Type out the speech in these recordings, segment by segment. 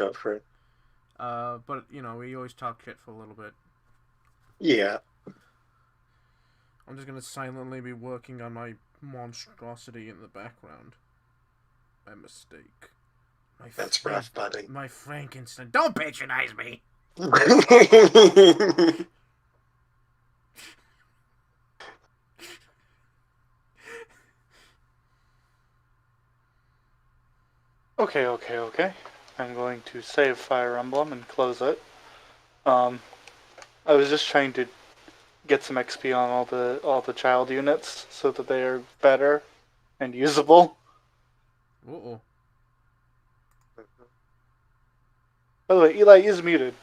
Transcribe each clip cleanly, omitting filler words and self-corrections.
go for it. But we always talk shit for a little bit. Yeah, I'm just gonna silently be working on my monstrosity in the background. My mistake. that's rough, buddy. My Frankenstein. Don't patronize me. Okay. I'm going to save Fire Emblem and close it. Um, I was just trying to get some XP on all the child units so that they are better and usable. Uh-oh. By the way, Eli is muted.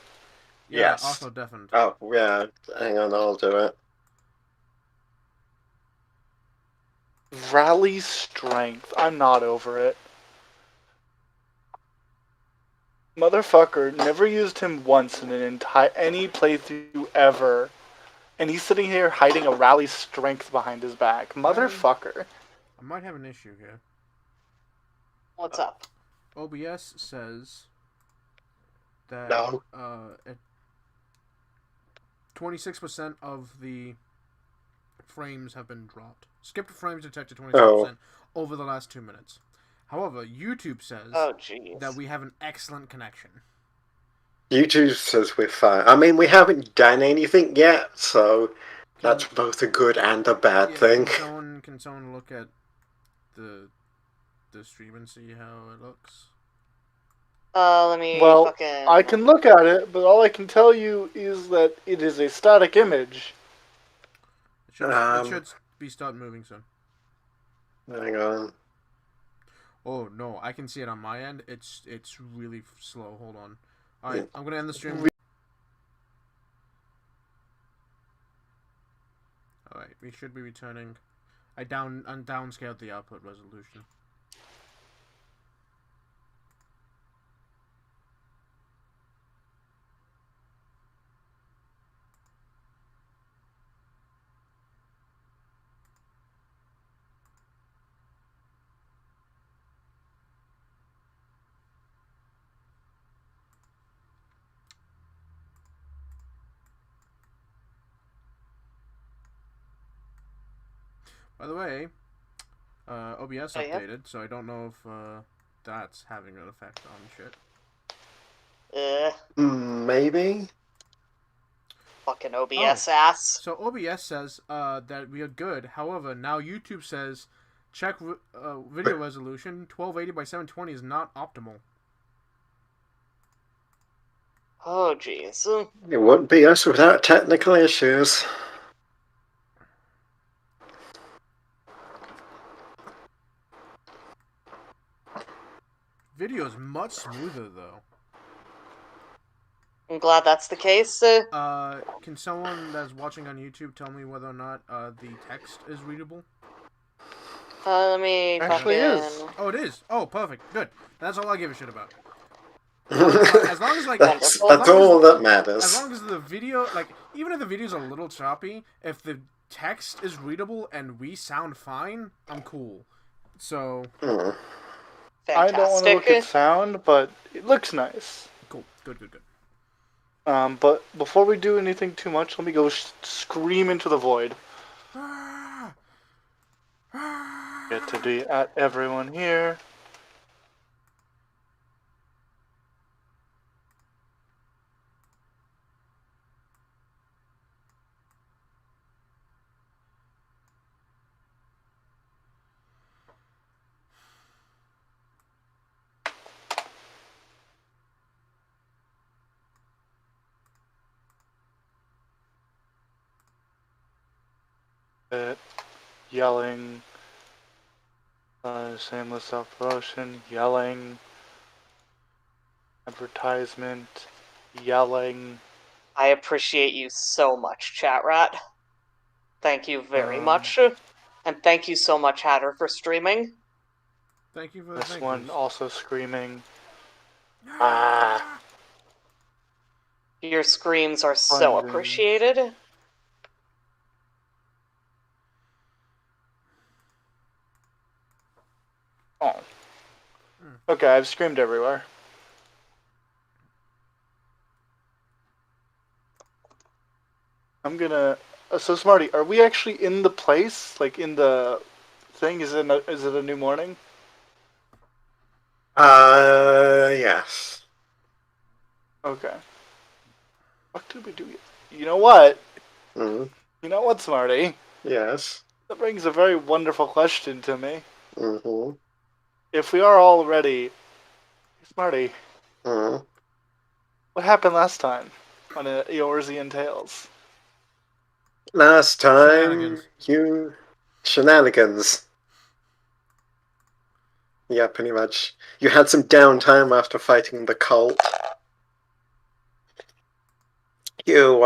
Yeah, Yes. also deafened. Oh, yeah. Hang on, I'll do it. Rally strength. I'm not over it. Motherfucker never used him once in any playthrough ever. And he's sitting here hiding a rally strength behind his back. Motherfucker. I might have an issue here. What's up? OBS says that No. 26% of the frames have been dropped. Skipped frames detected 26% over the last 2 minutes. However, YouTube says that we have an excellent connection. YouTube says we're fine. I mean, we haven't done anything yet, so that's both a good and a bad thing. Can someone look at the stream and see how it looks? Let me I can look at it, but all I can tell you is that it is a static image. It should be start moving soon. Hang on. Oh no, I can see it on my end. It's really slow. Hold on. All right, I'm gonna end the stream. All right, we should be returning. I downscaled the output resolution. By the way, OBS updated, so I don't know if that's having an effect on shit. Maybe? Fucking OBS ass. So OBS says that we are good. However, now YouTube says check video resolution 1280 by 720 is not optimal. Oh jeez. It wouldn't be us without technical issues. Video is much smoother though. I'm glad that's the case. Can someone that's watching on YouTube tell me whether or not the text is readable? Let me Actually is. Oh, it is. Oh, perfect. Good. That's all I give a shit about. As long as that's all that matters. As long as the video, even if the video's a little choppy, if the text is readable and we sound fine, I'm cool. So. I don't want to look at sound, but it looks nice. Cool. Good. But before we do anything too much, let me go scream into the void. Get to be at everyone here. Yelling, shameless self-promotion, yelling, advertisement, yelling. I appreciate you so much, Chat Rat. Thank you very much. And thank you so much, Hatter, for streaming. Thank you for this one also screaming. Your screams are so appreciated. Oh. Okay, I've screamed everywhere. I'm gonna. So Smarty, are we actually in the place? Like in the thing? Is it a new morning? Yes. Okay. What did we do? You know what? Mm. You know what, Smarty? Yes. That brings a very wonderful question to me. Mm-hmm. If we are all ready, Smarty, Mm. what happened last time on Eorzean Tales? Last time, Shenanigans. Shenanigans. Yeah, pretty much. You had some downtime after fighting the cult. You,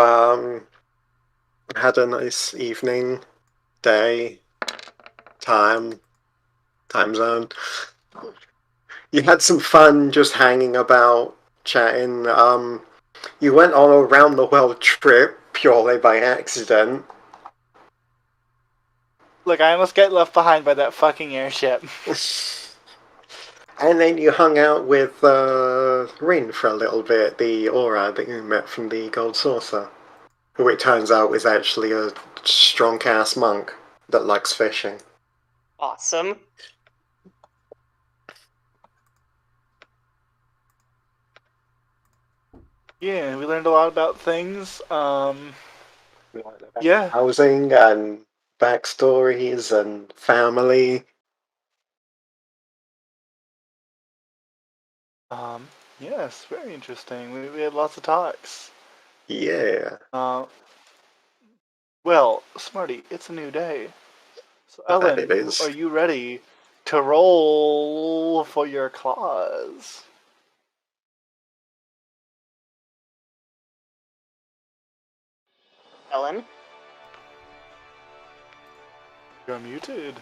had a nice evening, day, time zone. You had some fun just hanging about, chatting. You went on a round the world trip purely by accident. Look, I almost get left behind by that fucking airship. And then you hung out with Rin for a little bit, the aura that you met from the Gold Saucer, who it turns out is actually a strong-ass monk that likes fishing. Awesome. Yeah, we learned a lot about things. Yeah. Housing and backstories and family. Yes, very interesting. We had lots of talks. Yeah. Well, Smarty, it's a new day. So, That Ellen, it is. are you ready to roll for your claws? Ellen? You're muted.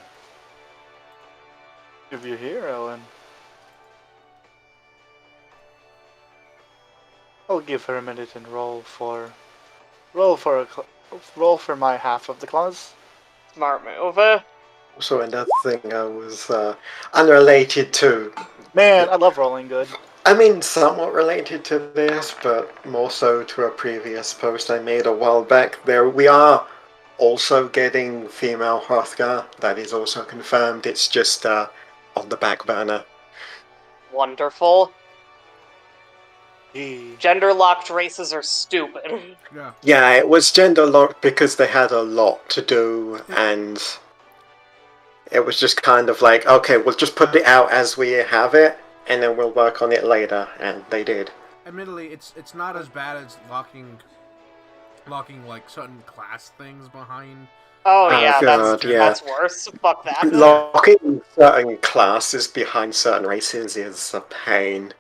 If you're here, Ellen. I'll give her a minute and roll for my half of the claws. Smart move. Also, another thing I was unrelated to. Man, I love rolling good. I mean, somewhat related to this, but more so to a previous post I made a while back. There, we are also getting female Hrothgar. That is also confirmed. It's just on the back burner. Wonderful. Gee. Gender-locked races are stupid. Yeah. Yeah, it was gender locked because they had a lot to do, and it was just kind of like, okay, we'll just put it out as we have it, and then we'll work on it later, and they did. Admittedly, it's not as bad as locking like certain class things behind. Oh yeah, God, that's worse. Fuck that. Locking certain classes behind certain races is a pain.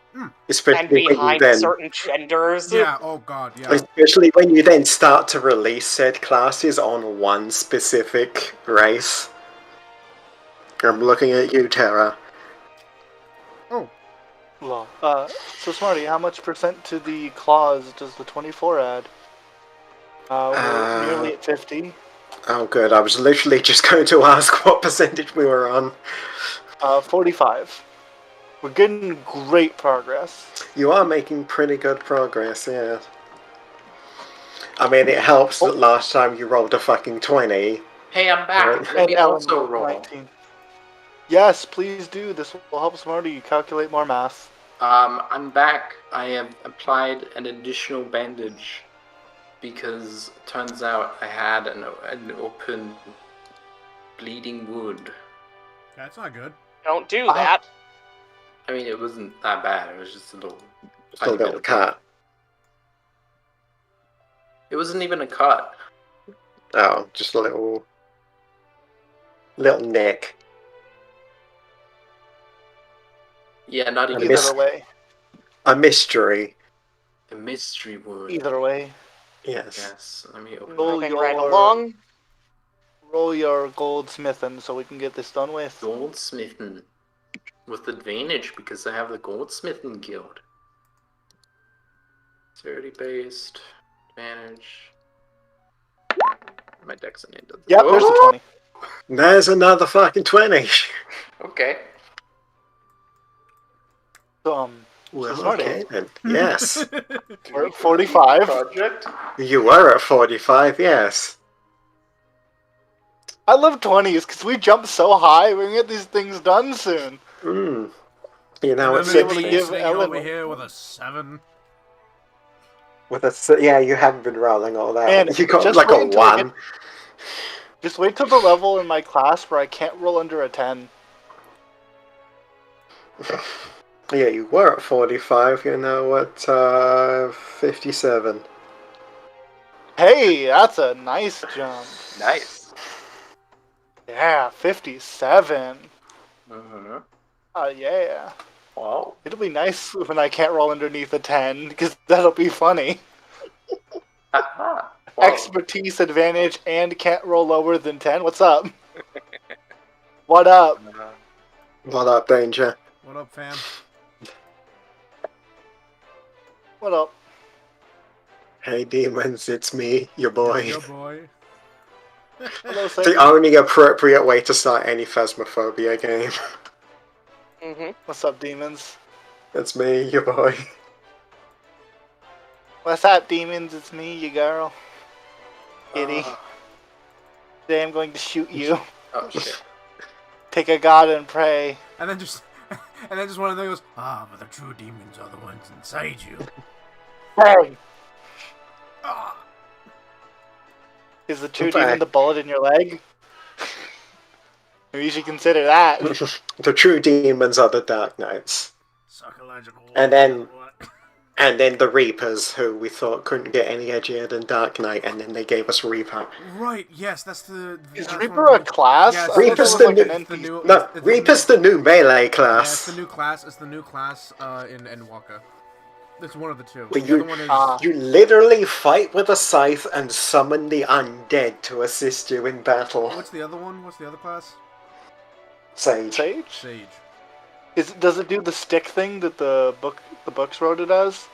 Especially And behind certain genders. Yeah, oh god, yeah. Especially when you then start to release said classes on one specific race. I'm looking at you, Tara. Oh. Well, so Smarty, how much percent to the claws does the 24 add? We're nearly at 50. Oh good, I was literally just going to ask what percentage we were on. 45. We're getting great progress. You are making pretty good progress, yeah. I mean, it helps that last time you rolled a fucking 20. Hey, I'm back. Let me also roll. 19. Yes, please do. This will help Smarty calculate more math. I'm back. I have applied an additional bandage because it turns out I had an open bleeding wound. That's not good. Don't do that. I mean, it wasn't that bad. It was just a little cut. It wasn't even a cut. Oh, just a little nick. Yeah, not even either way. A mystery. A mystery wound. Either way. Yes. Yes. Let me open Moving right along. Roll your goldsmithing so we can get this done with. Goldsmithing. With advantage because I have the goldsmithing guild. 30 based. Advantage. My deck's an end. Yep, there's the 20. There's another fucking 20. Okay. So, Well, okay then. Yes. We're at 45. Project? You were at 45, yes. I love 20s because we jump so high. We can get these things done soon. You know, it's able to give Ellen over here with a 7. yeah, you haven't been rolling all that. And You got just like a wait until 1. Just wait till the level in my class where I can't roll under a 10. Yeah, you were at 45, you're now at 57. Hey, that's a nice jump. Nice. Yeah, 57. Mm-hmm. Oh, yeah. Wow. It'll be nice when I can't roll underneath a 10, because that'll be funny. Aha. Wow. Expertise advantage and can't roll lower than 10? What's up? What up? What up, Danger? What up, fam? What up? Hey, demons, it's me, your boy. Your boy. Hello, The Satan. only appropriate way to start any Phasmophobia game. What's up, demons? It's me, your boy. What's up, demons? It's me, you girl. Kitty. Today I'm going to shoot you. Oh shit. Take a god and pray. And then just one of them goes, but the true demons are the ones inside you. Hey! Ah. Is the true demon the bullet in your leg? Maybe you should consider that. The true demons are the Dark Knights. Psychological. And then the Reapers, who we thought couldn't get any edgier than Dark Knight, and then they gave us Reaper. Right, yes, that's the... Is Reaper a class? Yeah, Reaper's Reaper's the new melee class. Yeah, it's the new class. It's the new class in Waka. It's one of the two. Where The other one is... you literally fight with a scythe and summon the undead to assist you in battle. What's the other one? What's the other class? Sage. Sage. Does it do the stick thing that the books wrote it as?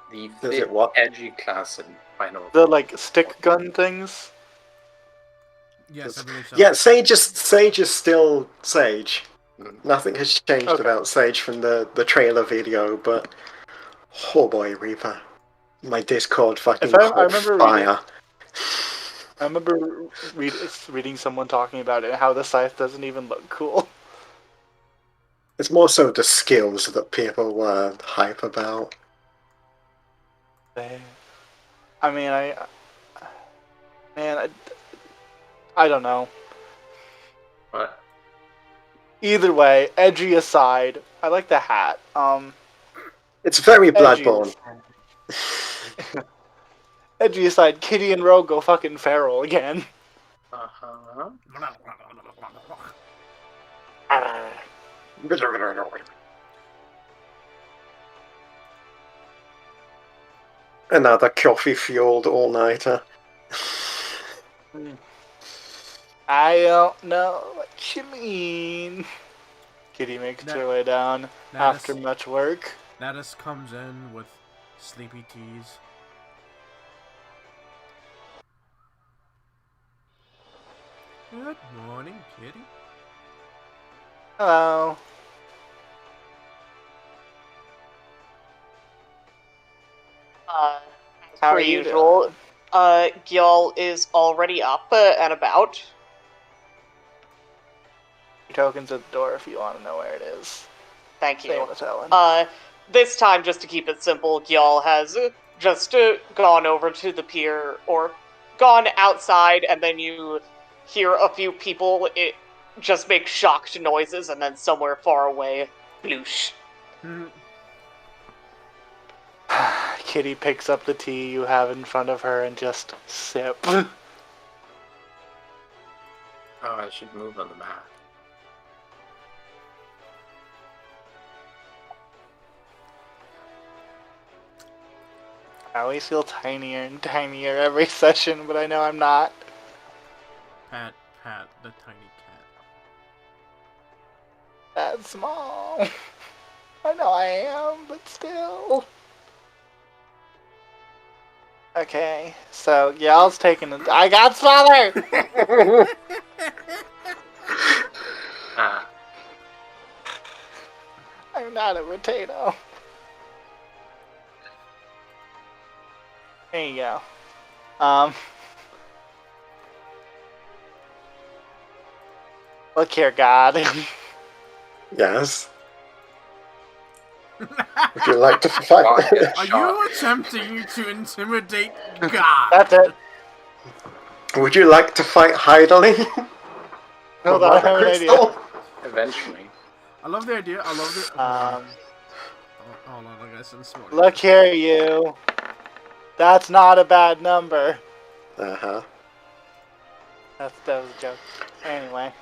The Does it what? edgy class in Final. The like stick gun things? Yes, I believe so. Yeah, Sage is still Sage. Nothing has changed about Sage from the trailer video, but oh boy, Reaper. My Discord fucking caught fire. I remember reading someone talking about it, how the scythe doesn't even look cool. It's more so the skills that people were hype about. I mean, I don't know. What? Either way, edgy aside, I like the hat. It's very Bloodborne. Edgy aside, Kitty and Rogue go fucking feral again. Another coffee-fueled all-nighter. I don't know what you mean. Kitty makes her way down after much work. Natus comes in with sleepy teas. Good morning, Kitty. Hello. How per usual, Gyal is already up and about. Your token's at the door if you want to know where it is. Thank you. Say what it's Ellen. This time, just to keep it simple, Gyal has just gone over to the pier, or gone outside, and then you hear a few people just make shocked noises, and then somewhere far away, bloosh. Kitty picks up the tea you have in front of her and just sip. Oh, I should move on the map. I always feel tinier and tinier every session, but I know I'm not. Pat, the tiny cat. That's small. I know I am, but still. Okay, so Gyal's taking it. I got father! I'm You're not a potato. There you go. Look here, God. Yes. Would you like to fight? Are you attempting to intimidate God? That's it. Would you like to fight Heidelin? Hold on, I have an idea. Eventually. I love the idea. I love it. Hold on, I guess it's smart. Look here, you. That's not a bad number. Uh-huh. That was a joke. Anyway.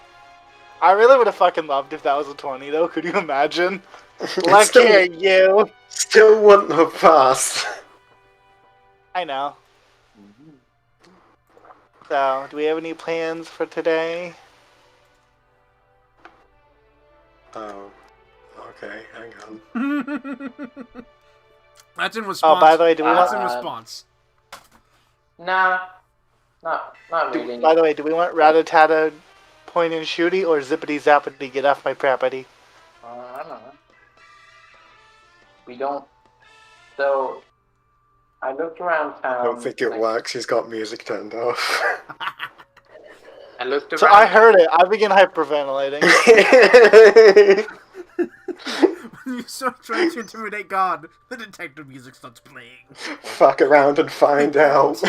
I really would have fucking loved if that was a 20, though. Could you imagine? Look here, you. Still wouldn't have passed. I know. So, do we have any plans for today? Oh. Okay, hang on. That's in response. Oh, by the way, do we That's want... in response. Nah. Not really. By the way, do we want Rattata point and shooty or zippity zappity get off my property? I don't know. We don't... So... I looked around town... I don't think it works, he's got music turned off. I looked around... So I heard it. I began hyperventilating. When you start trying to intimidate God, the detective music starts playing. Fuck around and find out.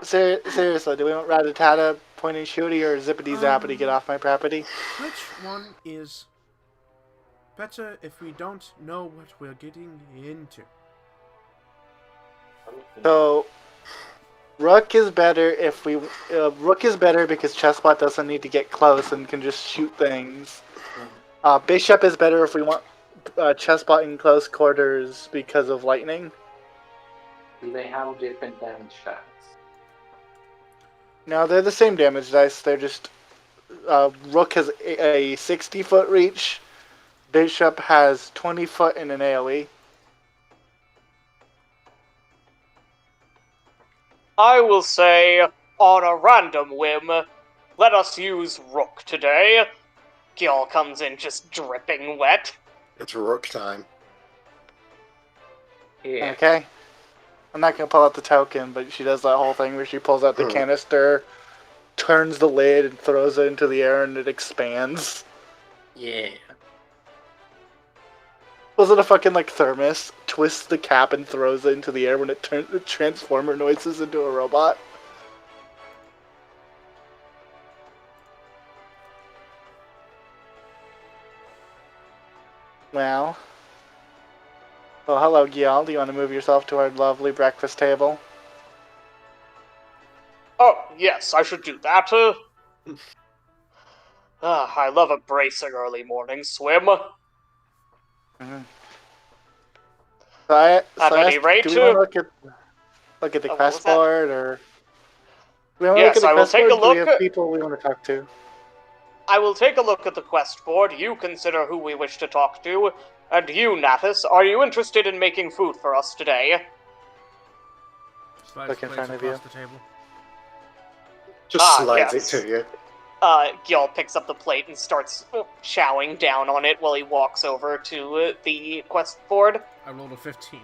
Seriously, do we want Rattata point and shooty or zippity zappity get off my property? Which one is better if we don't know what we're getting into? So, Rook is better if we... Rook is better because Chessbot doesn't need to get close and can just shoot things. Bishop is better if we want Chessbot in close quarters because of lightning. Do they have different damage stats? No, they're the same damage dice. They're just... Rook has a 60-foot reach. Bishop has 20 foot in an AoE. I will say, on a random whim, let us use Rook today. Gyal comes in just dripping wet. It's Rook time. Yeah. Okay. I'm not going to pull out the token, but she does that whole thing where she pulls out the canister, turns the lid, and throws it into the air, and it expands. Yeah. Was it a fucking, like, thermos? Twists the cap and throws it into the air when it turns the transformer noises into a robot? Well. Well, hello, Gyal. Do you want to move yourself to our lovely breakfast table? Oh, yes, I should do that. I love a bracing early morning swim. Mm-hmm. At any rate, do we want to look at the quest board, or yes, I will take a look. Do we have people we want to talk to? I will take a look at the quest board. You consider who we wish to talk to, and you, Nathis, are you interested in making food for us today? Slides look in front of you. the table. Just slides it to you. Gyal picks up the plate and starts chowing down on it while he walks over to the quest board. I rolled a 15.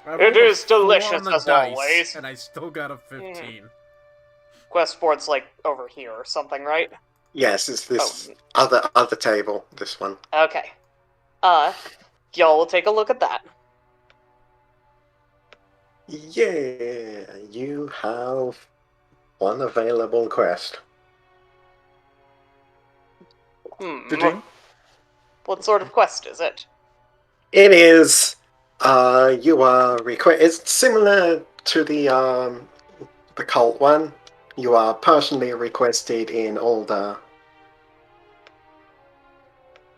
It is delicious as always. And I still got a 15. Quest board's like over here or something, right? Yes, it's this other table, this one. Okay. Gyal will take a look at that. Yeah, you have one available quest. What sort of quest is it? It is, you are it's similar to the cult one. You are personally requested in Aldar.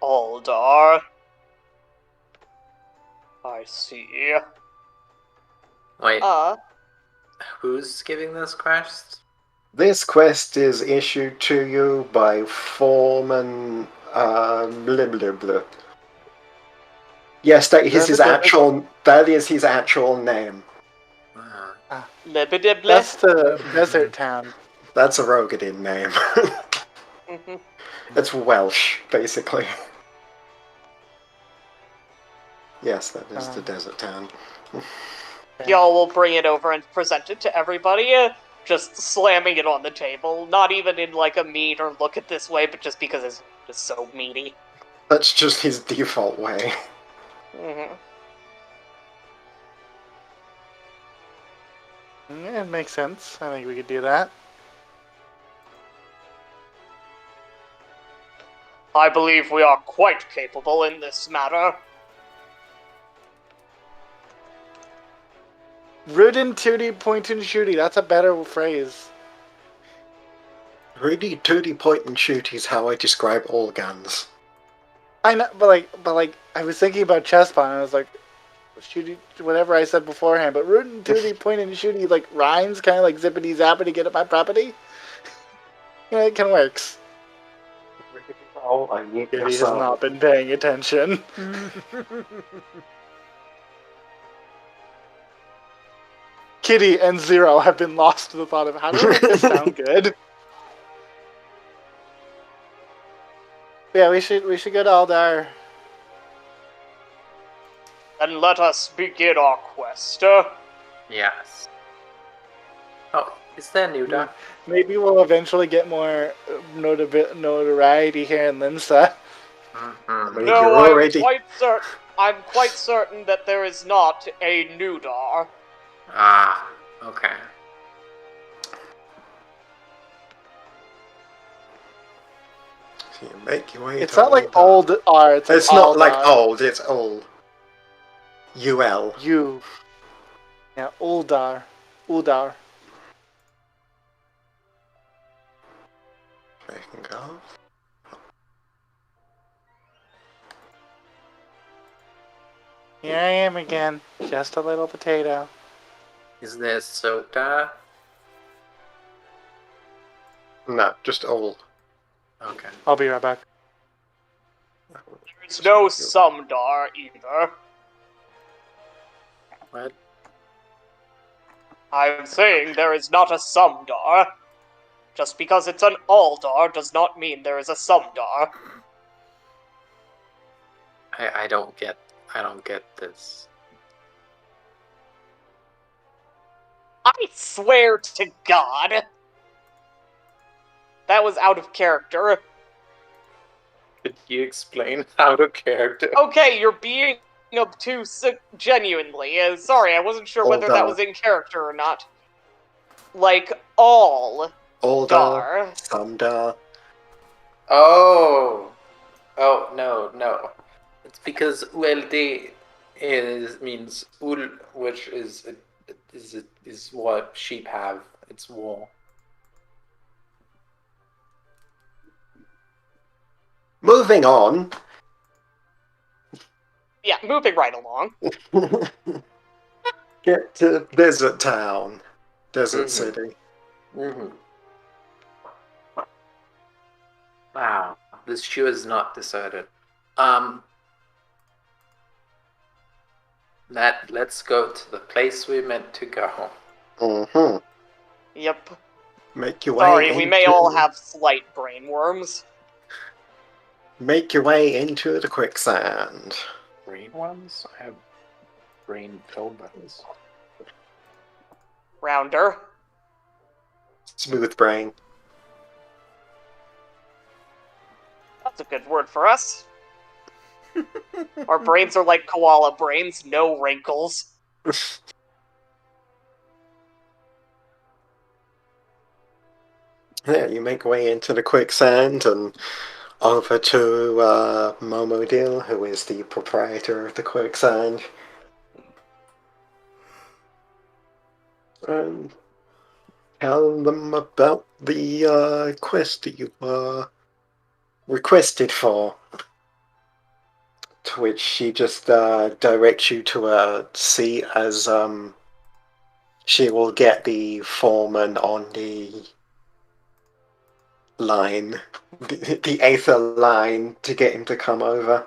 Aldar. I see. Wait. Who's giving this quest? This quest is issued to you by Foreman blah blah blah. Yes, that is his actual name. That's the desert town. That's a Rogadin name. It's Welsh, basically. Yes, that is the desert town. Y'all will bring it over and present it to everybody, just slamming it on the table. Not even in like a mean or look at this way, but just because it's just so meaty. That's just his default way. Mm-hmm. Yeah, it makes sense. I think we could do that. I believe we are quite capable in this matter. Rootin' tooty point and shooty. That's a better phrase. Really, 2D point and shoot is how I describe all guns. I know, but I was thinking about chest bomb, and I was like, shooty, whatever I said beforehand. But rootin' tooty point and shooty like rhymes, kind of like zippity zappity, get at my property. Yeah, it kind of works. Oh, I need Kitty has not been paying attention. Kitty and Zero have been lost to the thought of how do I make this sound good. Yeah, we should go to Aldar. Then let us begin our quest. Yes. Oh, is there Nuda? Maybe we'll eventually get more notoriety here in Limsa. Mm-hmm. No, I'm quite certain that there is not a Nudar. Ah, okay. So you make your way. It's not like old R. It's not like old. It's old. UL. U. Yeah, Uldar. Uldar. Making go. Here I am again. Just a little potato. Is there soda? No, just old. Okay. I'll be right back. There's no Sumdar either. What? I'm saying there is not a Sumdar. Just because it's an Aldar does not mean there is a Sumdar. I don't get this. I swear to God. That was out of character. Could you explain out of character? Okay, you're being obtuse genuinely. Sorry, I wasn't sure whether that was in character or not. Like, all. Aldar. Sumdar. Oh, no. It's because ULD means ul, which is what sheep have. It's wool. Moving on. Yeah, moving right along. Get to Desert Town. Desert City. Mm-hmm. Wow, this shoe is not deserted. Let's go to the place we meant to go. Mm-hmm. Yep. Make your way. Sorry, we may all have slight brain worms. Make your way into the quicksand. Brain ones? I have brain buttons. Rounder. Smooth brain. That's a good word for us. Our brains are like koala brains, no wrinkles. Yeah, you make your way into the quicksand and over to Momodil, who is the proprietor of the quicksand. And tell them about the quest that you requested for. To which she just directs you to a seat as she will get the foreman on the line, the Aether line, to get him to come over.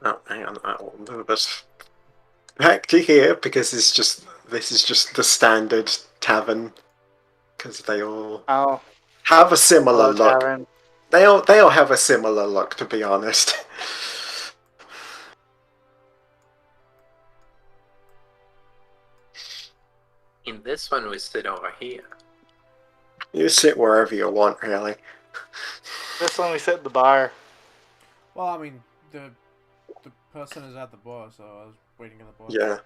Oh, hang on, I will do this back to here because this is just the standard tavern because they all have a similar look. Tavern. They all have a similar look, to be honest. In this one, we sit over here. You sit wherever you want, really. This one we sit at the bar. Well, I mean, the person is at the bar, so I was waiting at the bar. Yeah.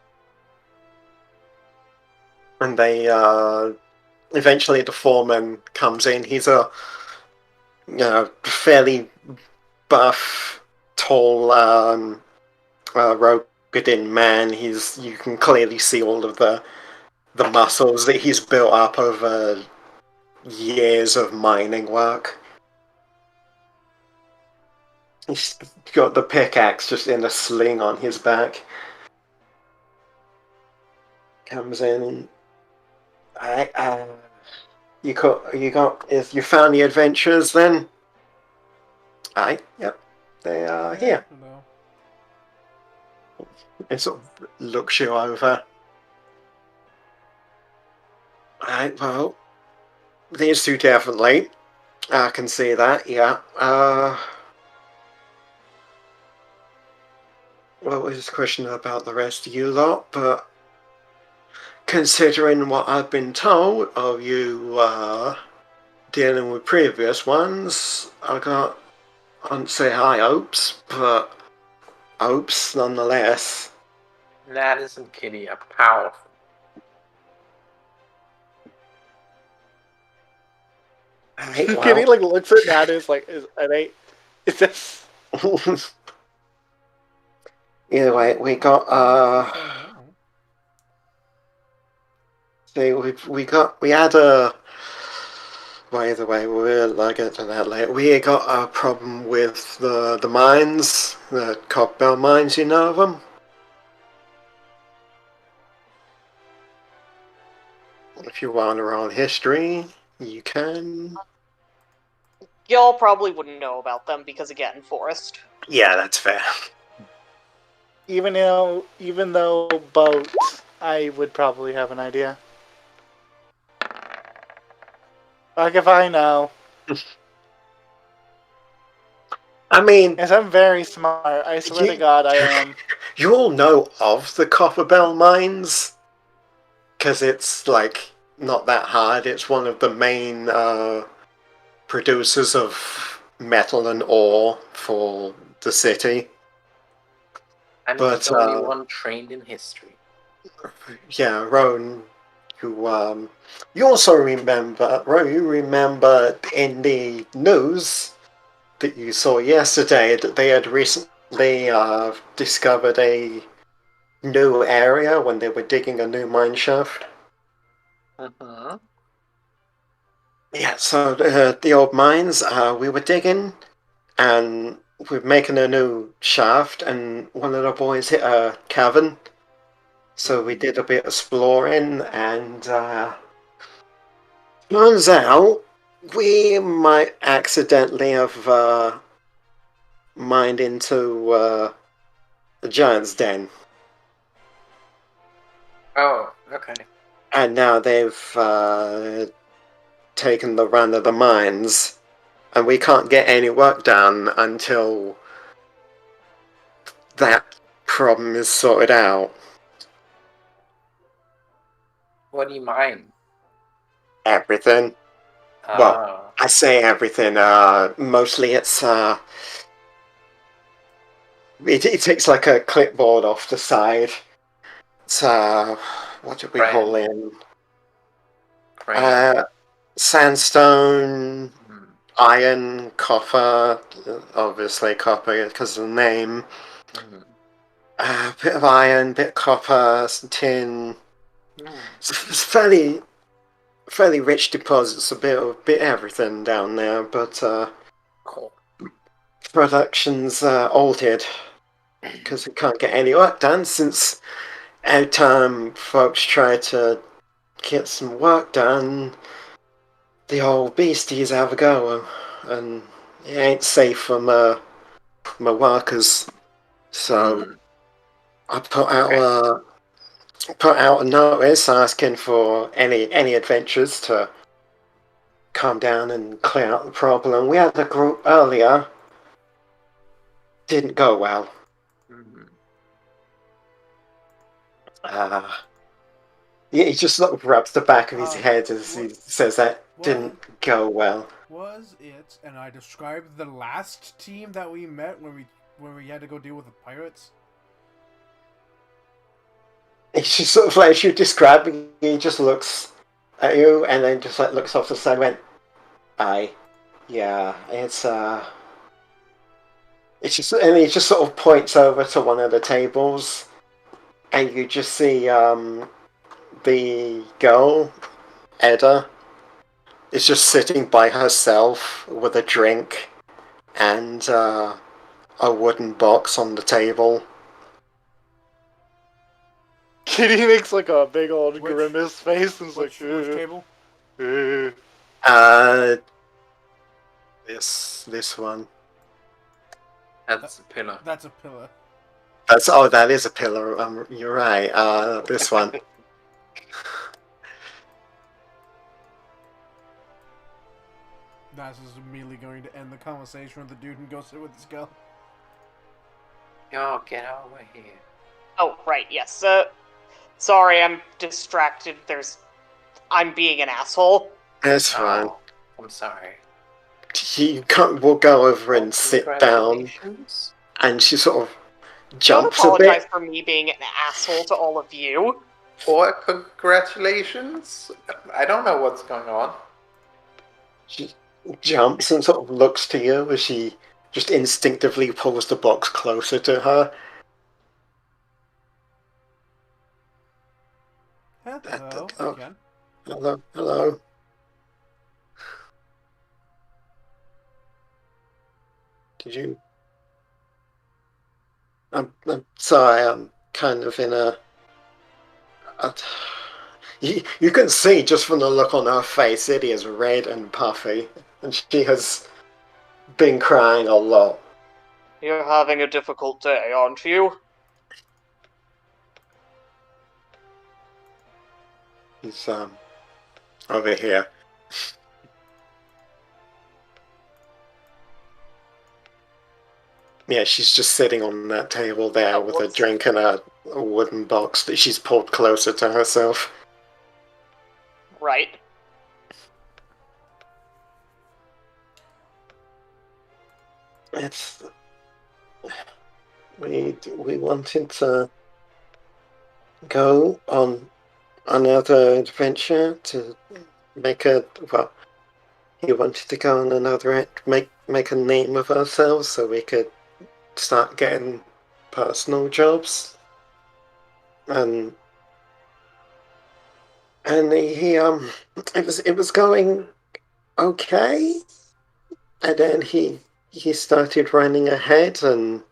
And they, eventually the foreman comes in. He's a, fairly buff, tall, rugged-in man. You can clearly see all of the muscles that he's built up over years of mining work. He's got the pickaxe just in a sling on his back. Comes in. You found the adventurers then? Yep. They are here. No. It sort of looks you over. Well, these two definitely. I can see that, yeah. Well, there's a question about the rest of you lot, but considering what I've been told of you dealing with previous ones, I wouldn't say high hopes, but hopes nonetheless. That isn't Kitty a powerful. Kitty looks at Natus like, is this? Either way, we got we had a. By the way, I'll get to that later. We got a problem with the mines, the Cockbell mines. You know of them? If you want around history, you can. Y'all probably wouldn't know about them because, again, forest. Yeah, that's fair. Even though boats, I would probably have an idea. Like if I know. I mean, yes, I'm very smart. I swear to God, I am. You all know of the Copperbell mines, because it's like not that hard. It's one of the main producers of metal and ore for the city. And the only one trained in history. Yeah, Roan, who you also remember, Roan, you remember in the news that you saw yesterday that they had recently discovered a new area when they were digging a new mine shaft. Uh-huh. Yeah, so the old mines, we were digging, and we're making a new shaft, and one of the boys hit a cavern. So we did a bit of exploring, and turns out we might accidentally have mined into the giant's den. Oh, okay. And now they've taken the run of the mines, and we can't get any work done until that problem is sorted out. What do you mine? Everything. Well, I say everything. Mostly it's it takes like a clipboard off the side. It's what did we haul in? Sandstone, iron, copper. Obviously copper because of the name. A bit of iron, bit of copper, some tin. It's fairly rich deposits, a bit everything down there, but cool. Production's altered because we can't get any work done since every time folks try to get some work done, the old beasties have a go, and it ain't safe for my workers. So I put out a notice asking for any adventures to come down and clear out the problem. We had a group earlier. Didn't go well. He just sort of rubs the back of his head as he says that didn't go well. Was it, and I described the last team that we met when we had to go deal with the pirates? He's just sort of like, as you're describing, he just looks at you and then just like looks off to the side and went, aye. Yeah, it's just, and he just sort of points over to one of the tables, and you just see the girl, Edda, is just sitting by herself with a drink and a wooden box on the table. Kitty makes like a big old grimace face and is which table? This one. That's a pillar. That's a pillar. That is a pillar. You're right. This one. That's just immediately going to end the conversation with the dude and go sit with this girl. Yo, get over here. Oh, right, yes. Sorry, I'm distracted. I'm being an asshole. That's fine. I'm sorry. We'll go over and sit down. And she sort of jumps a bit. Don't apologize for me being an asshole to all of you. Or congratulations. I don't know what's going on. She jumps and sort of looks to you as she just instinctively pulls the box closer to her. Hello. Again. Hello. Did you? I'm sorry. I'm kind of in a. You can see just from the look on her face, it is red and puffy, and she has been crying a lot. You're having a difficult day, aren't you? He's over here. Yeah, she's just sitting on that table there with a drink and a wooden box that she's pulled closer to herself. Right. It's... We wanted to go on another adventure to make he wanted to go on another make a name of ourselves so we could start getting personal jobs, and he it was going okay, and then he started running ahead and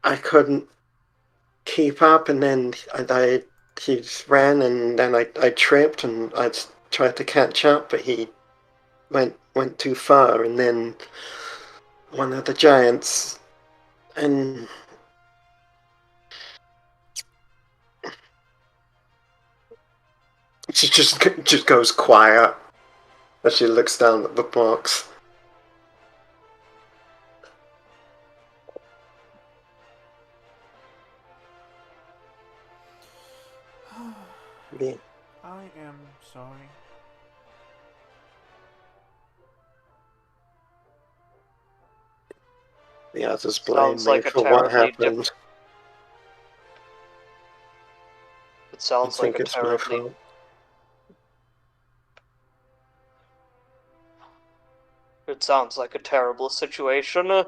I couldn't keep up, and then he ran and then I tripped and I tried to catch up, but he went too far, and then one of the giants, and she just goes quiet as she looks down at the box. Yeah. I am sorry. The others blame me for what happened. It sounds like a terribly... It sounds like a terrible situation.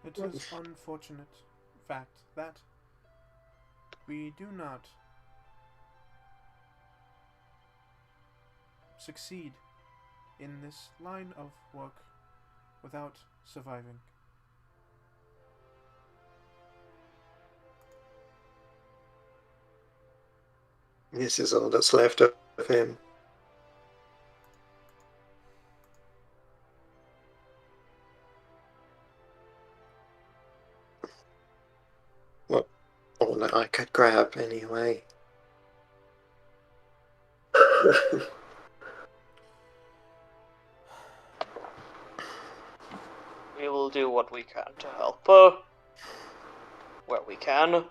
It is unfortunate fact that we do not succeed in this line of work without surviving. This is all that's left of him. Well, all that I could grab anyway. We will do what we can to help where we can.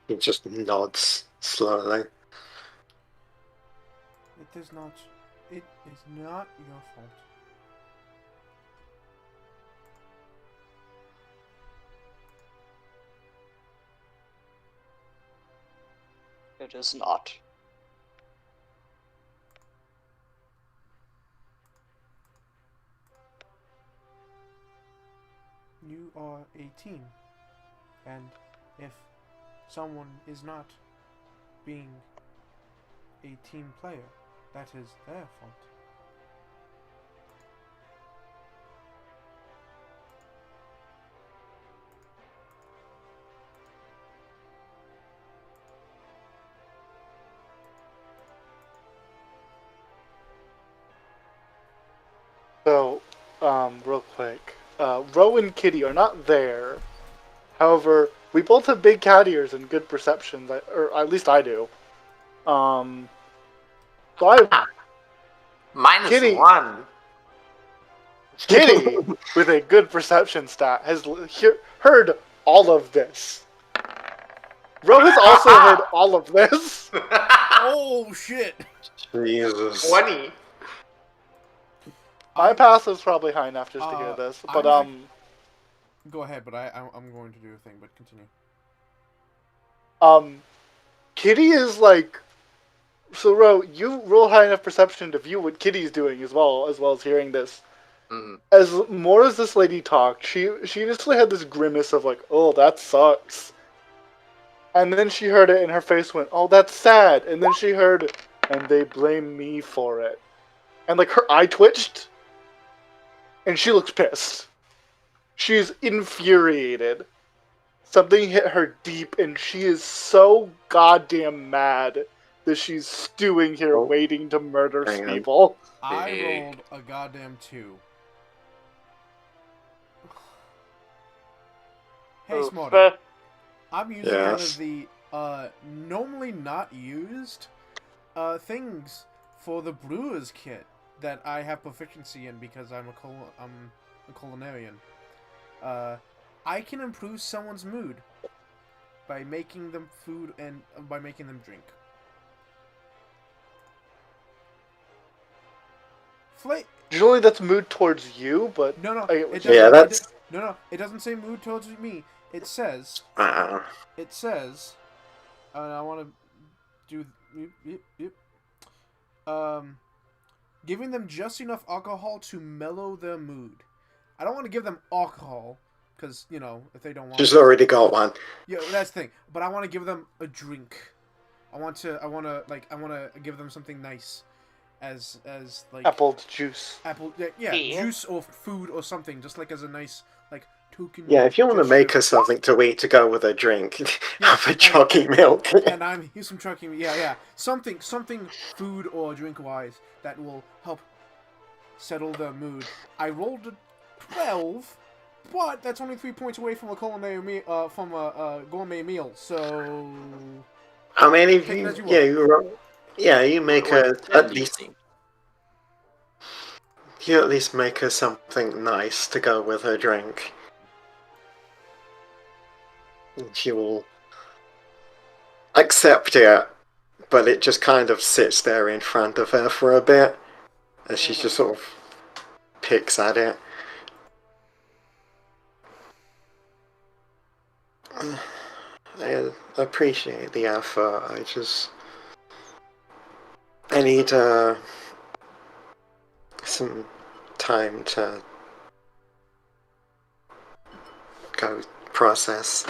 He just nods slowly. It is not your fault. It is not. You are a team, and if someone is not being a team player, that is their fault. So, real quick, Ro and Kitty are not there. However, we both have big cat ears and good perception, or at least I do. So -1. Kitty, with a good perception stat, has heard all of this. Ro has also heard all of this. Oh shit! Jesus. 20. My pass is probably high enough just to hear this, but Go ahead, but I'm going to do a thing, but continue. Kitty is like, so Ro, you roll high enough perception to view what Kitty's doing as well as hearing this. Mm-hmm. As more as this lady talked, she initially had this grimace of like, oh, that sucks. And then she heard it and her face went, oh, that's sad. And then she heard, and they blame me for it. And like her eye twitched. And she looks pissed. She's infuriated. Something hit her deep and she is so goddamn mad that she's stewing here waiting to murder people. I rolled a goddamn 2. Hey, Smarty. I'm using one of the normally not used things for the brewer's kit that I have proficiency in because I'm a culinarian. I can improve someone's mood by making them food and by making them drink. Usually that's mood towards you, but no, it doesn't say mood towards me. It says, and I want to do, giving them just enough alcohol to mellow their mood. I don't want to give them alcohol, because, you know, if they don't want... She's already got one. Yeah, that's the thing. But I want to give them a drink. I want to give them something nice. As like... Apple juice. Juice or food or something, just like as a nice, like, token... Yeah, if you want to make her something to eat to go with her drink, have a chalky milk. And here's some chalky milk. Yeah. Something food or drink-wise that will help settle their mood. I rolled a 12, but that's only 3 points away from a culinary meal, from a gourmet meal. So, I mean, if you make her at least. You at least make her something nice to go with her drink. And she will accept it, but it just kind of sits there in front of her for a bit, as she just sort of picks at it. I appreciate the effort. I need some time to go process.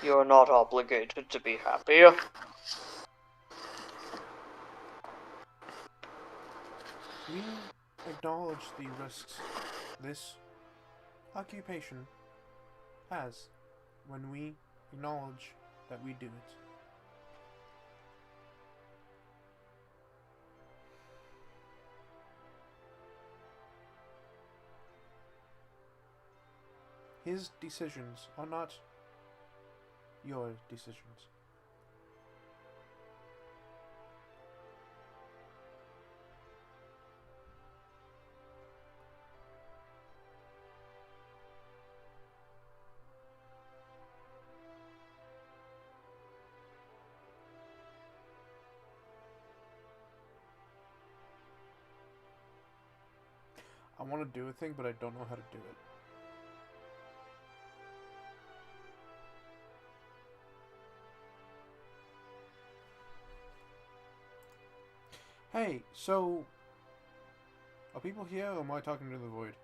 You're not obligated to be happy. acknowledge the risks this occupation has when we acknowledge that we do it. His decisions are not your decisions. I want to do a thing, but I don't know how to do it. Hey, so are people here, or am I talking to the void?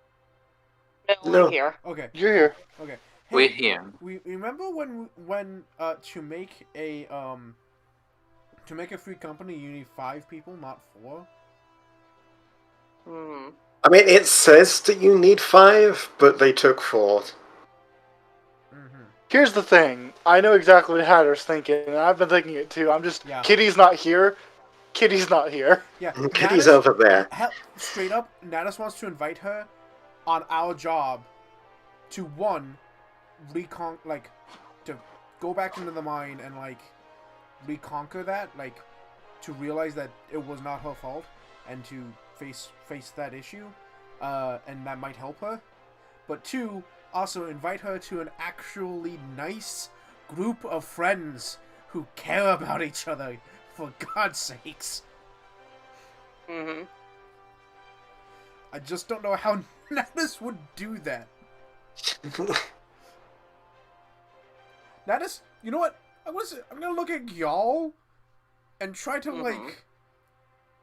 No, we're here. Okay, You're here. Okay, hey, We're here. We remember when to make a free company you need 5 people, not 4. Hmm. I mean, it says that you need 5, but they took 4. Here's the thing. I know exactly what Hatter's thinking, and I've been thinking it too. I'm just... Yeah. Kitty's not here. Kitty's not here. Yeah. Kitty's over there. Straight up, Natus wants to invite her on our job to, one, to go back into the mine and, reconquer that, to realize that it was not her fault, and to face that issue, and that might help her. But 2, also invite her to an actually nice group of friends who care about each other, for God's sakes. Mm-hmm. I just don't know how Natus would do that. Natus, you know what? I'm gonna look at y'all and try to,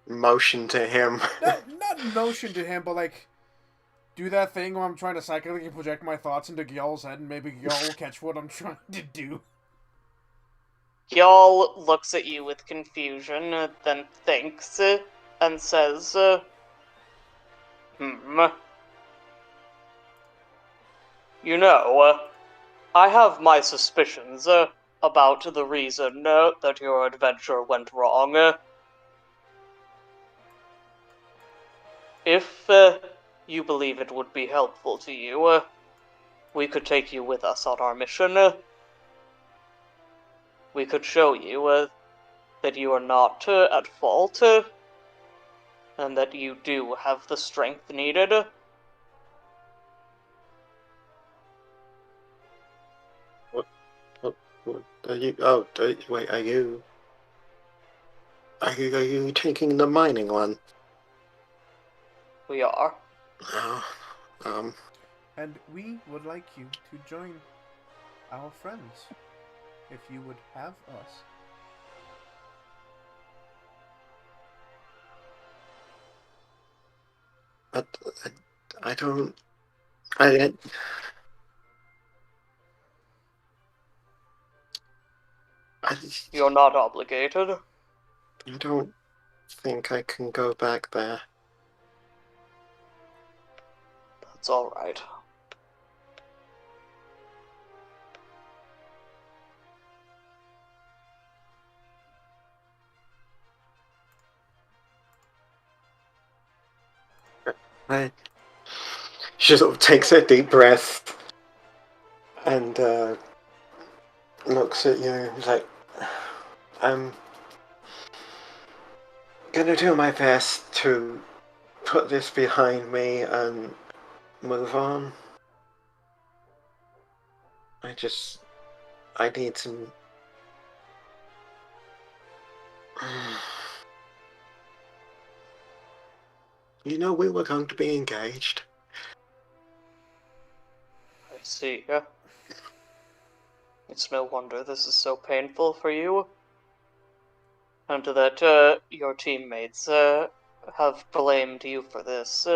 motion to him. not motion to him, but, do that thing where I'm trying to psychically project my thoughts into Gyal's head, and maybe Gyal will catch what I'm trying to do. Gyal looks at you with confusion, then thinks, and says, You know, I have my suspicions about the reason that your adventure went wrong. If you believe it would be helpful to you, we could take you with us on our mission. We could show you that you are not at fault, and that you do have the strength needed. What are you? Oh, wait. Are you taking the mining one? We are. And we would like you to join our friends, if you would have us. But I don't. You're not obligated. I don't think I can go back there. That's alright. She sort of takes a deep breath and looks at you. He's like, I'm gonna do my best to put this behind me and move on. I need some... You know, we were going to be engaged. I see. It's no wonder this is so painful for you. And that your teammates have blamed you for this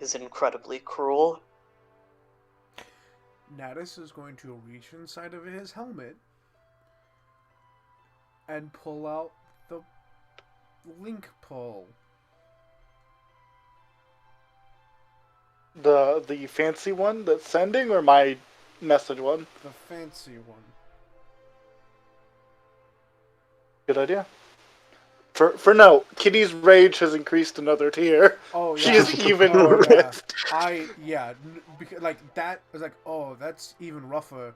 is incredibly cruel. Natus is going to reach inside of his helmet and pull out the link pull. The fancy one that's sending, or my message one? The fancy one. Good idea. For now, Kitty's rage has increased another tier. Oh, yeah. She is even more pissed. Because like that was like, oh, that's even rougher.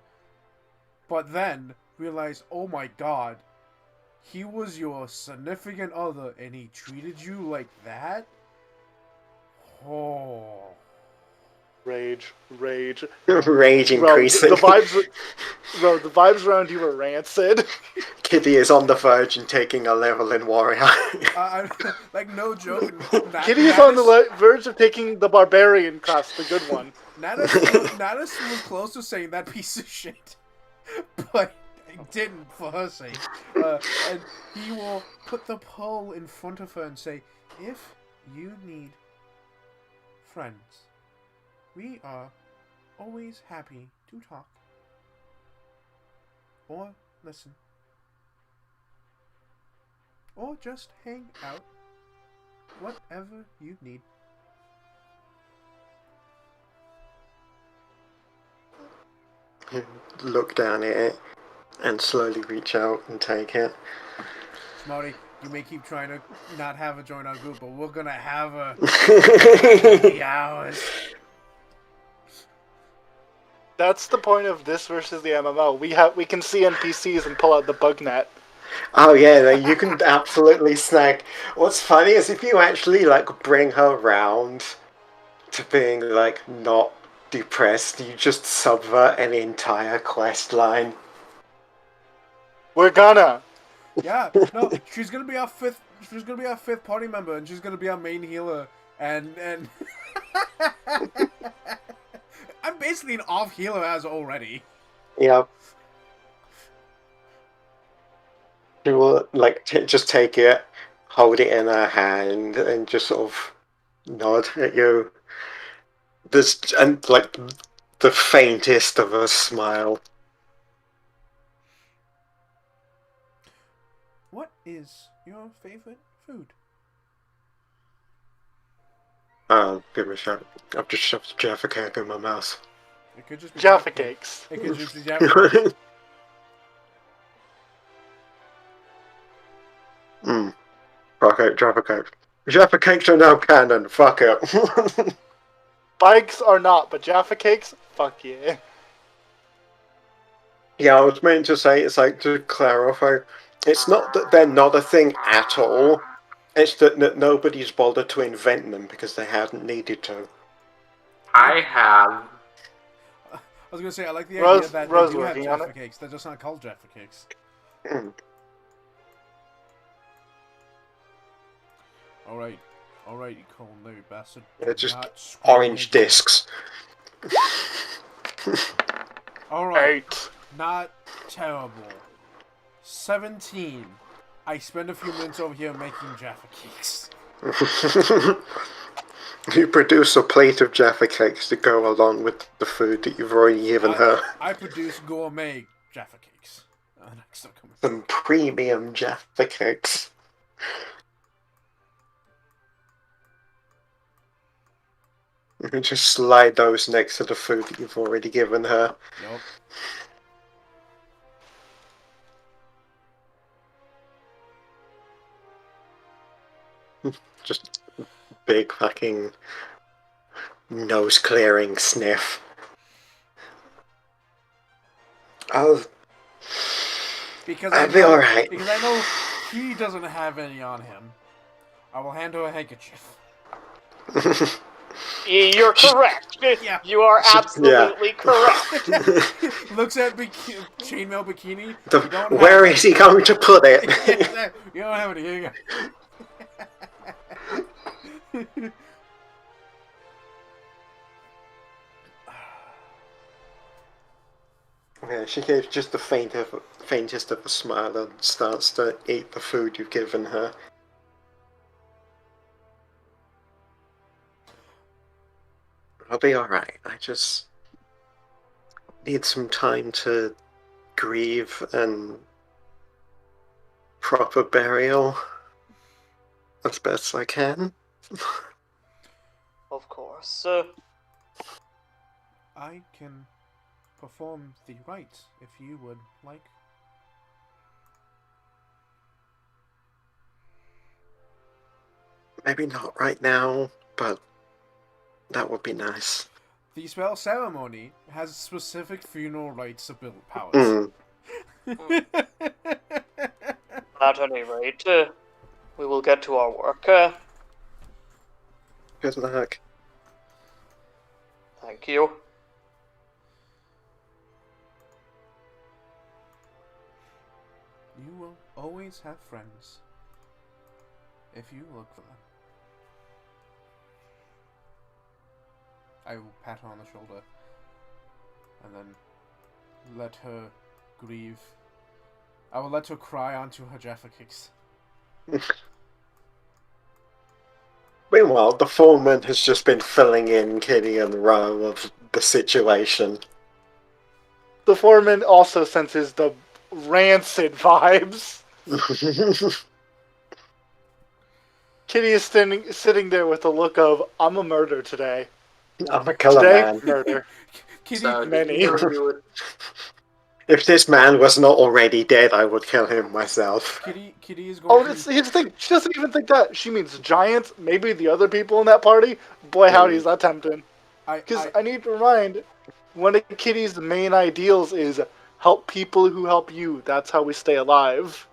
But then realized, oh my god, he was your significant other, and he treated you like that. Oh. Rage. Rage increasing. The vibes around you are rancid. Kitty is on the verge and taking a level in Warrior. Like, no joke. Kitty is on the verge of taking the Barbarian class, the good one. Natus was close to saying that piece of shit, but didn't for her sake. And he will put the pole in front of her and say, if you need friends, we are always happy to talk or listen or just hang out, whatever you need. Look down at it and slowly reach out and take it. Smarty, you may keep trying to not have her join our group, but we're gonna have her. Hours. That's the point of this versus the MMO. We can see NPCs and pull out the bug net. Oh yeah, you can absolutely snag. What's funny is if you actually like bring her round to being like not depressed, you just subvert an entire quest line. We're gonna. Yeah, no, she's gonna be our fifth party member, and she's gonna be our main healer, and I'm basically an off healer as already. Yep. She will like just take it, hold it in her hand, and just sort of nod at you. And like the faintest of a smile. What is your favorite food? I'll give it a shot. I've just shoved Jaffa cake in my mouth. It could just be Jaffa cakes. It could just be Jaffa cakes. Fuck it, Jaffa cakes. Jaffa cakes are now canon. Fuck it. Bikes are not, but Jaffa cakes, fuck yeah. Yeah, I was meant to say, it's like, to clarify, it's not that they're not a thing at all, it's that nobody's bothered to invent them because they hadn't needed to. I have. I was gonna say, I like the idea that they do have Jaffa cakes, they're just not called Jaffa cakes. Alright, you culinary bastard. They're just orange discs. Alright. Not terrible. 17. I spend a few minutes over here making Jaffa cakes. You produce a plate of Jaffa cakes to go along with the food that you've already given her. I produce gourmet Jaffa cakes. Some premium Jaffa cakes. You can just slide those next to the food that you've already given her. Nope. Just big fucking nose clearing sniff. Oh, I'll be alright. Because I know he doesn't have any on him. I will hand her a handkerchief. You're correct. Yeah. You are absolutely correct. Looks at chainmail bikini. Where is he going to put it? You don't have it. Here you go. Yeah, she gave just the faintest of a smile and starts to eat the food you've given her. I'll be alright. I just need some time to grieve and proper burial as best I can. Of course. I can perform the rites if you would like. Maybe not right now, but that would be nice. The spell ceremony has specific funeral rites powers. Mm. At any rate, we will get to our work. Good luck. Thank you. You will always have friends if you look for them. I will pat her on the shoulder and then let her grieve. I will let her cry onto her Jaffa kicks. Meanwhile, the foreman has just been filling in Kitty and Ro of the situation. The foreman also senses the rancid vibes. Kitty is sitting there with a look of, I'm a murder today. I'm a killer man. Murder. Kitty, So, many. If this man was not already dead, I would kill him myself. Kitty is going to... Here's the thing. She doesn't even think that. She means giants, maybe the other people in that party. Boy, howdy, is that tempting. Because I need to remind, one of Kitty's main ideals is help people who help you. That's how we stay alive.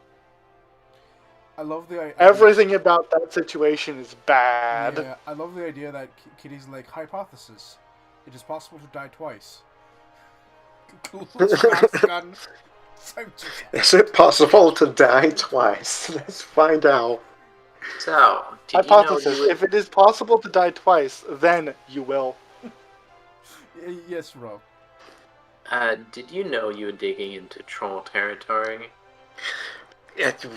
I love the idea. Everything about that situation is bad. Yeah, I love the idea that Kitty's like, hypothesis. It is possible to die twice. Is it possible to die twice? Let's find out. So, hypothesis, if it is possible to die twice, then you will. Yes, Ro. Did you know you were digging into troll territory?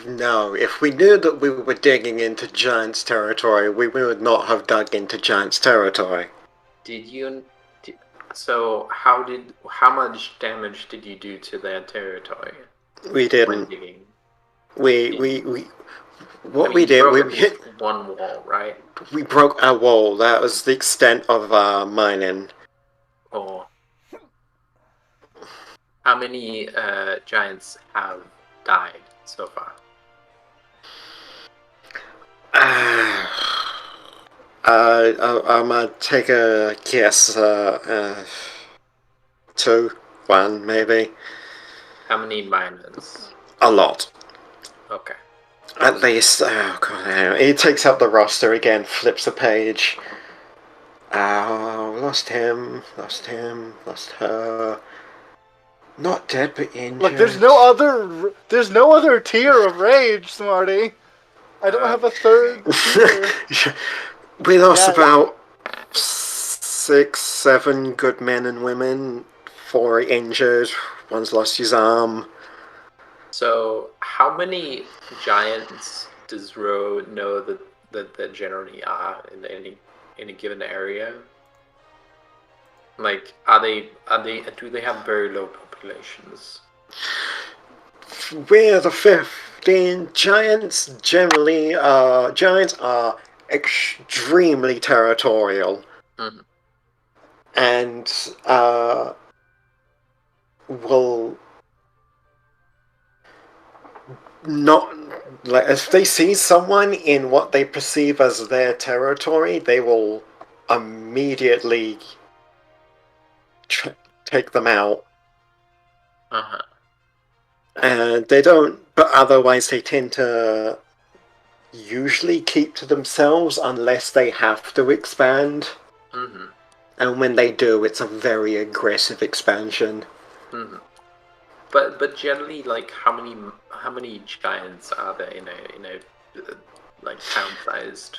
No, if we knew that we were digging into Giants' territory, we would not have dug into Giants' territory. So how much damage did you do to their territory? We didn't. We hit one wall, right? We broke a wall. That was the extent of mining. Oh. How many giants have died so far? I'm gonna take a guess. 2, 1, maybe. How many miners? A lot. Okay. At least. Oh god. He takes out the roster again, flips the page. Lost him. Lost her. Not dead, but injured. Look, there's no other tier of rage, Smarty. I don't have a third tier. We lost about 6, 7 good men and women. 4 injured. One's lost his arm. So, how many giants does Ro know that there generally are in any given area? Like, do they have very low populations? We're the 15 giants. Generally, giants are extremely territorial. Mm-hmm. And, will not, like, if they see someone in what they perceive as their territory, they will immediately take them out. Uh-huh. And they don't, but otherwise they tend to usually keep to themselves unless they have to expand. Mm-hmm. And when they do, it's a very aggressive expansion. Mm-hmm. But generally, like, how many giants are there in a like town-sized?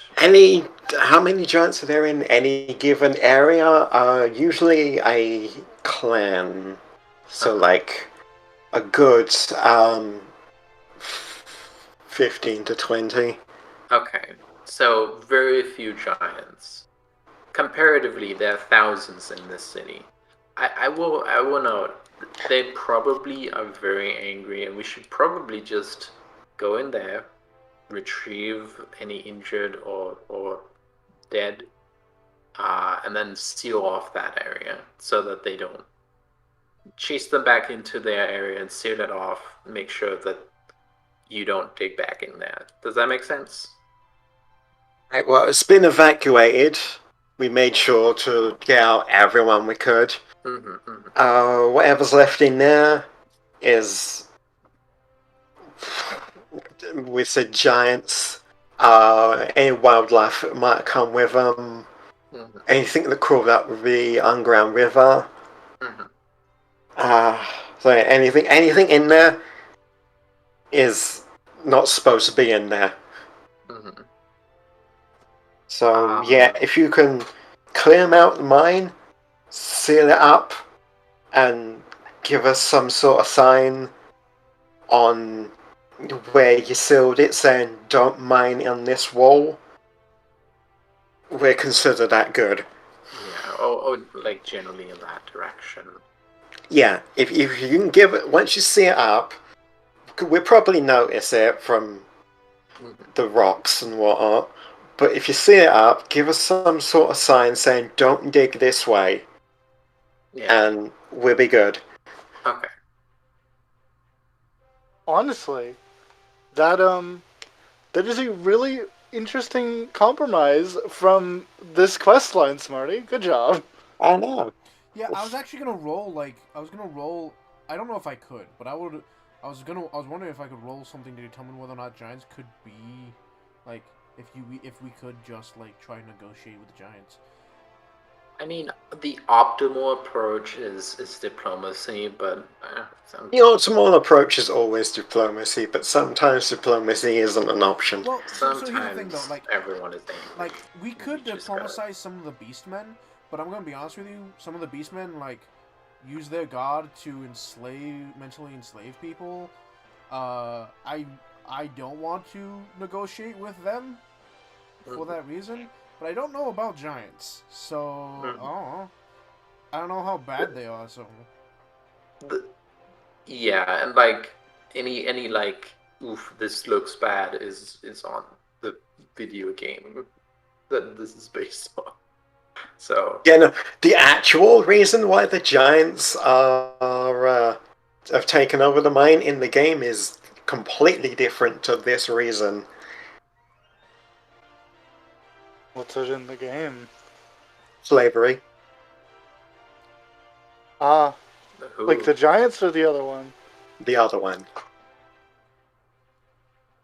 How many giants are there in any given area? Usually a clan. So like a good 15 to 20. Okay, so very few giants. Comparatively, there are thousands in this city. I will note they probably are very angry, and we should probably just go in there, retrieve any injured or dead and then seal off that area so that they don't chase them back into their area and seal it off. Make sure that you don't dig back in there. Does that make sense? Right, well, it's been evacuated. We made sure to get out everyone we could. Whatever's left in there is, we said giants. Any wildlife that might come with them. Anything that crawled up the underground river. So anything in there is not supposed to be in there. So yeah, if you can clear them out the mine, seal it up, and give us some sort of sign on where you sealed it saying don't mine on this wall, we'll consider that good. Yeah, or like generally in that direction. Yeah, if you can give it, once you see it up, we'll probably notice it from the rocks and whatnot. But if you see it up, give us some sort of sign saying don't dig this way. Yeah. And we'll be good. Okay. Honestly, that is a really interesting compromise from this quest line, Smarty. Good job. I know. Yeah, I was actually gonna roll I don't know if I could, but I was wondering if I could roll something to determine whether or not giants could be, like, if we could just like try and negotiate with the giants. I mean, the optimal approach is diplomacy, but the optimal approach is always diplomacy, but sometimes diplomacy isn't an option. Well, sometimes so here's the thing, though, like everyone is angry. Like we could diplomatize some of the beastmen, but I'm gonna be honest with you, some of the beastmen like use their god to mentally enslave people. I don't want to negotiate with them for that reason. But I don't know about giants, so I don't know how bad they are. So yeah, and like any like oof, this looks bad is on the video game that this is based on. So yeah, no, the actual reason why the giants have taken over the mine in the game is completely different to this reason. What's it in the game? Slavery. Like the giants or the other one? The other one.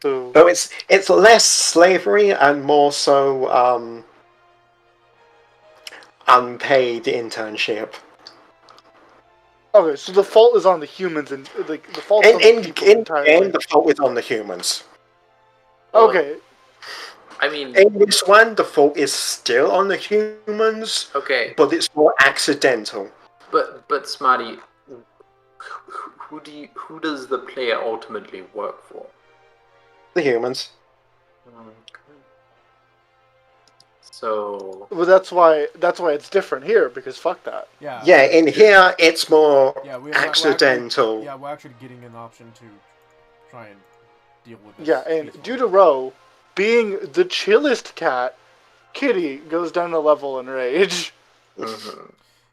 Who? So it's less slavery and more so unpaid internship. Okay, so the fault is on the humans and like the fault on the people entirely. In the fault is on the humans. Okay. I mean, in this one, the fault is still on the humans. Okay, but it's more accidental. But Smarty, who does the player ultimately work for? The humans. So. Well, that's why it's different here because fuck that. Yeah. Yeah, in here it's more accidental. We're actually getting an option to try and deal with this. Yeah, and due to Ro being the chillest cat, Kitty goes down a level in rage. Mm-hmm.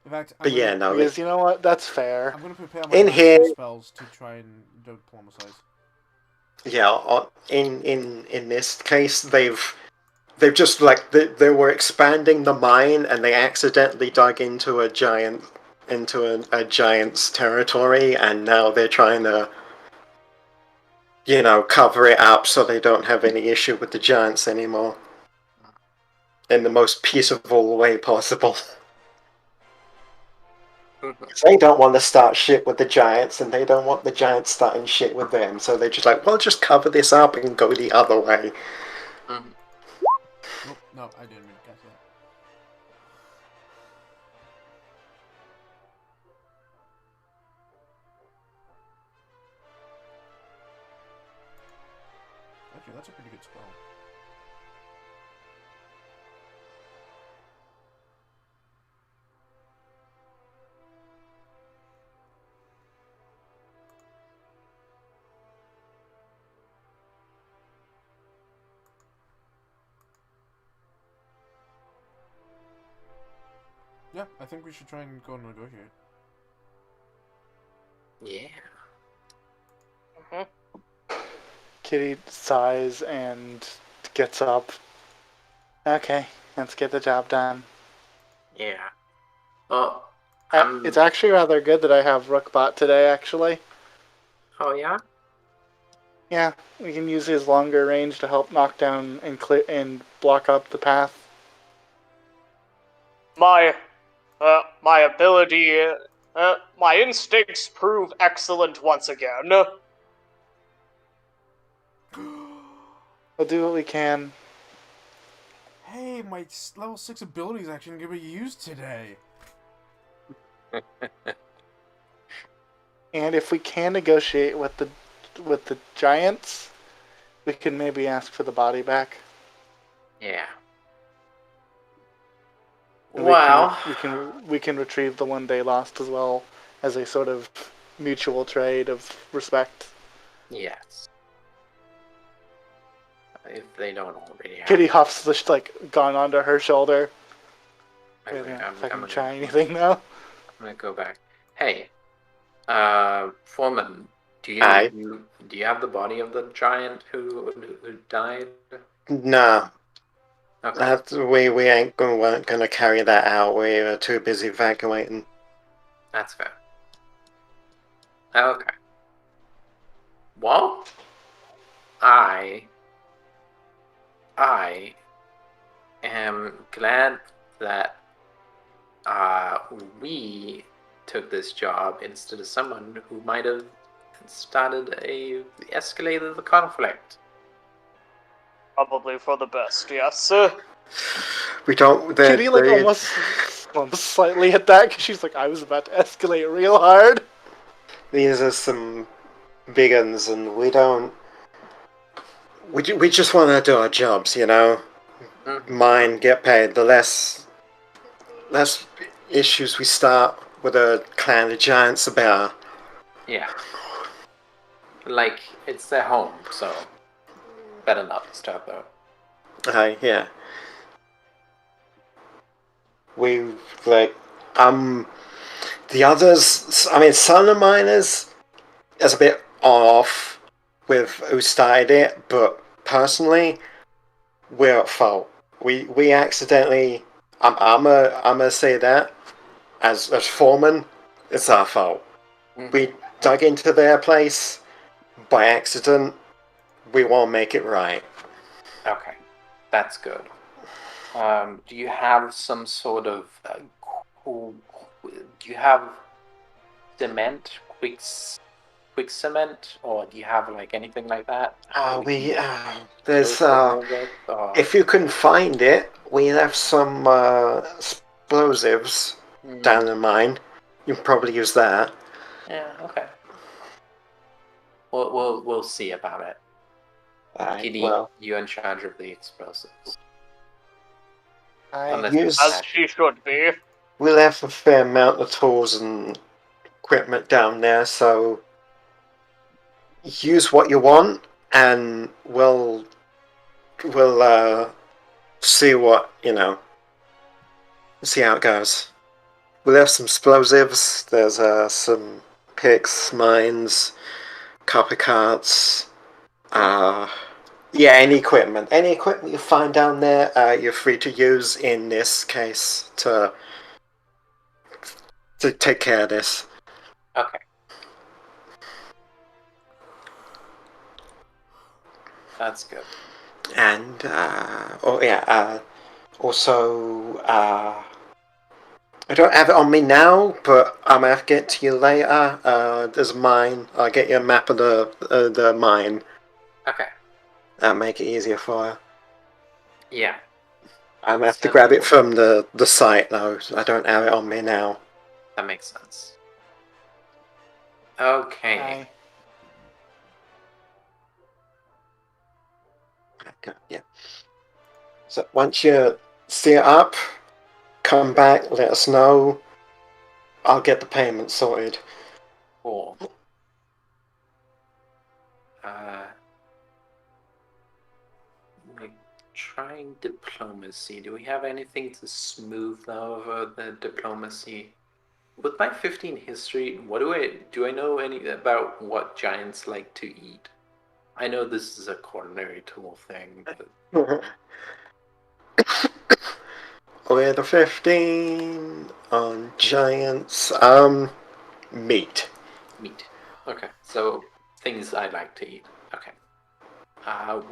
In fact, because you know what? That's fair. I'm going to prepare my last spells to try and diplomatize. Yeah, in this case, they've just like they were expanding the mine and they accidentally dug into a giant's territory, and now they're trying to, cover it up so they don't have any issue with the giants anymore. In the most peaceable way possible. They don't want to start shit with the giants, and they don't want the giants starting shit with them, so they're just like, well, just cover this up and go the other way. Oh, no, I didn't mean to catch that. Actually, that's a pretty good spell. Yeah, I think we should try and go negotiate. Yeah. Kitty sighs and gets up. Okay, let's get the job done. Yeah. Well, it's actually rather good that I have Rookbot today, actually. Oh, yeah? Yeah, we can use his longer range to help knock down and clear and block up the path. My ability, my instincts prove excellent once again. We'll do what we can. Hey, my level 6 ability is actually going to be used today. And if we can negotiate with the giants, we can maybe ask for the body back. Yeah. And well, we can retrieve the one they lost as well as a sort of mutual trade of respect. Yes. If they don't already have. Kitty Huff's just gone onto her shoulder. Okay, if I can try anything now. I'm gonna go back. Hey, Foreman, do you have the body of the giant who died? Nah. Okay. We ain't gonna carry that out. We're too busy evacuating. That's fair. Okay. Well, I am glad that we took this job instead of someone who might have escalated the conflict. Probably for the best, yes. We don't. Kitty almost slightly hit that because she's like, I was about to escalate real hard. These are some big uns, and we don't. We just want to do our jobs, you know. Mine, get paid. The less issues we start with a clan of giants, the better. Yeah. Like, it's their home, so better not disturb them. Yeah. The others. I mean, son of mine is a bit off with who started it, but personally, we're at fault. We accidentally. I'm gonna say that as foreman, it's our fault. Mm-hmm. We dug into their place by accident. We won't make it right. Okay, that's good. Do you have some sort of do you have cement, quick cement, or do you have anything like that? There's if you can find it, we have some explosives down the mine. You can probably use that. Yeah. Okay. We'll see about it. Kitty, you're in charge of the explosives. As she should be. We'll have a fair amount of tools and equipment down there, so use what you want, and we'll see what see how it goes. We'll have some explosives. There's some picks, mines, copper carts. Any equipment you find down there, you're free to use in this case to take care of this. Okay. That's good. And also I don't have it on me now, but I'm gonna have to get to you later. There's a mine. I'll get you a map of the mine. Okay. That'll make it easier for you. Yeah. I'm gonna have to grab it from the site though. I don't have it on me now. That makes sense. Okay. Yeah. So once you see it up, come back, let us know. I'll get the payment sorted. Cool. Let me trying diplomacy. Do we have anything to smooth over the diplomacy? With my 15 history, do I know any about what giants like to eat? I know this is a culinary tool thing, but With a 15 on giants, meat. Meat. Okay, so things I like to eat. Okay.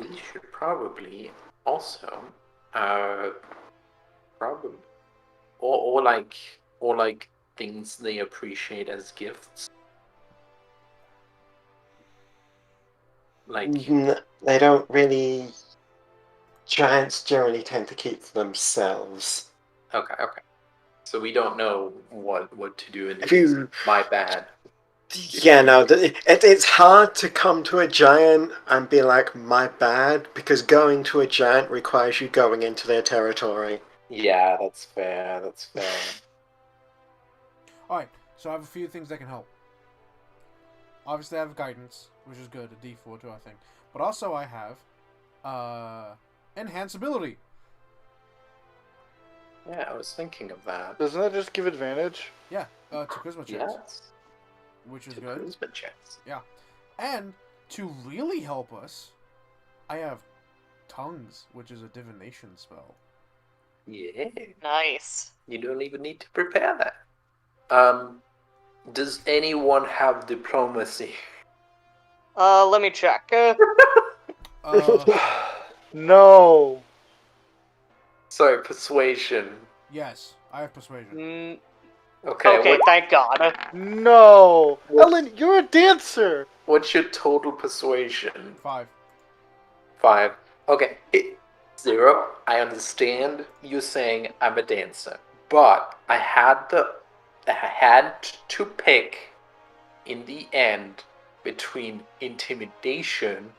We should probably also, probably, or like things they appreciate as gifts. Like They don't really. Giants generally tend to keep to themselves. Okay. So we don't know what to do in this. My bad. Yeah, no, it's hard to come to a giant and be like, my bad, because going to a giant requires you going into their territory. Yeah, that's fair. Alright, so I have a few things that can help. Obviously I have guidance, which is good, a D4 too, I think. But also I have, enhanceability. Yeah, I was thinking of that. Doesn't that just give advantage? Yeah, to charisma checks. Yes. Which is to good. Charisma checks. Yeah. And to really help us, I have tongues, which is a divination spell. Yeah. Nice. You don't even need to prepare that. Does anyone have diplomacy? Let me check. No. Sorry, persuasion. Yes, I have persuasion. Okay, thank God. No. Ellen, you're a dancer. What's your total persuasion? 5. 5. Okay. 0. I understand you saying I'm a dancer, but I had to pick in the end between intimidation,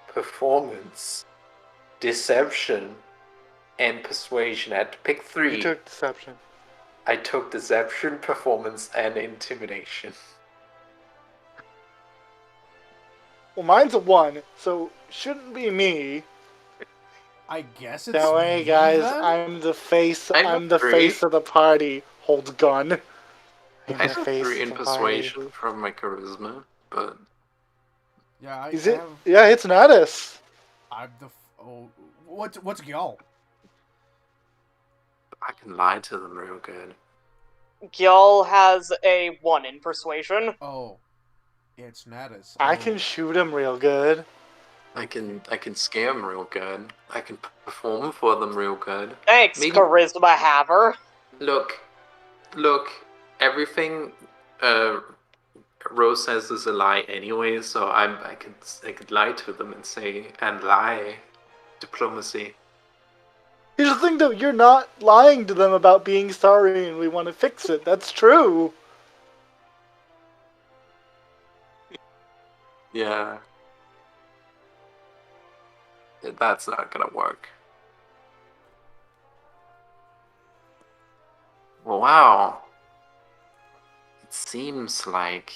performance, deception, and persuasion. I had to pick 3. You took deception. I took deception, performance, and intimidation. Well, mine's a 1, so shouldn't be me. I guess it's That way, guys, then? I'm the face. I'm the 3. face of the party. Holds gun. I have 3 in persuasion from my charisma, but Yeah, Yeah, it's not us. I'm the. What's Gyal? I can lie to them real good. Gyal has a 1 in persuasion. Oh, it's Natus. I can shoot him real good. I can scare them real good. I can perform for them real good. Thanks, charisma haver. Look, everything Rose says is a lie anyway, so I could lie to them and lie. Diplomacy. Here's the thing, though. You're not lying to them about being sorry and we want to fix it. That's true. Yeah. That's not gonna work. Well, wow. It seems like...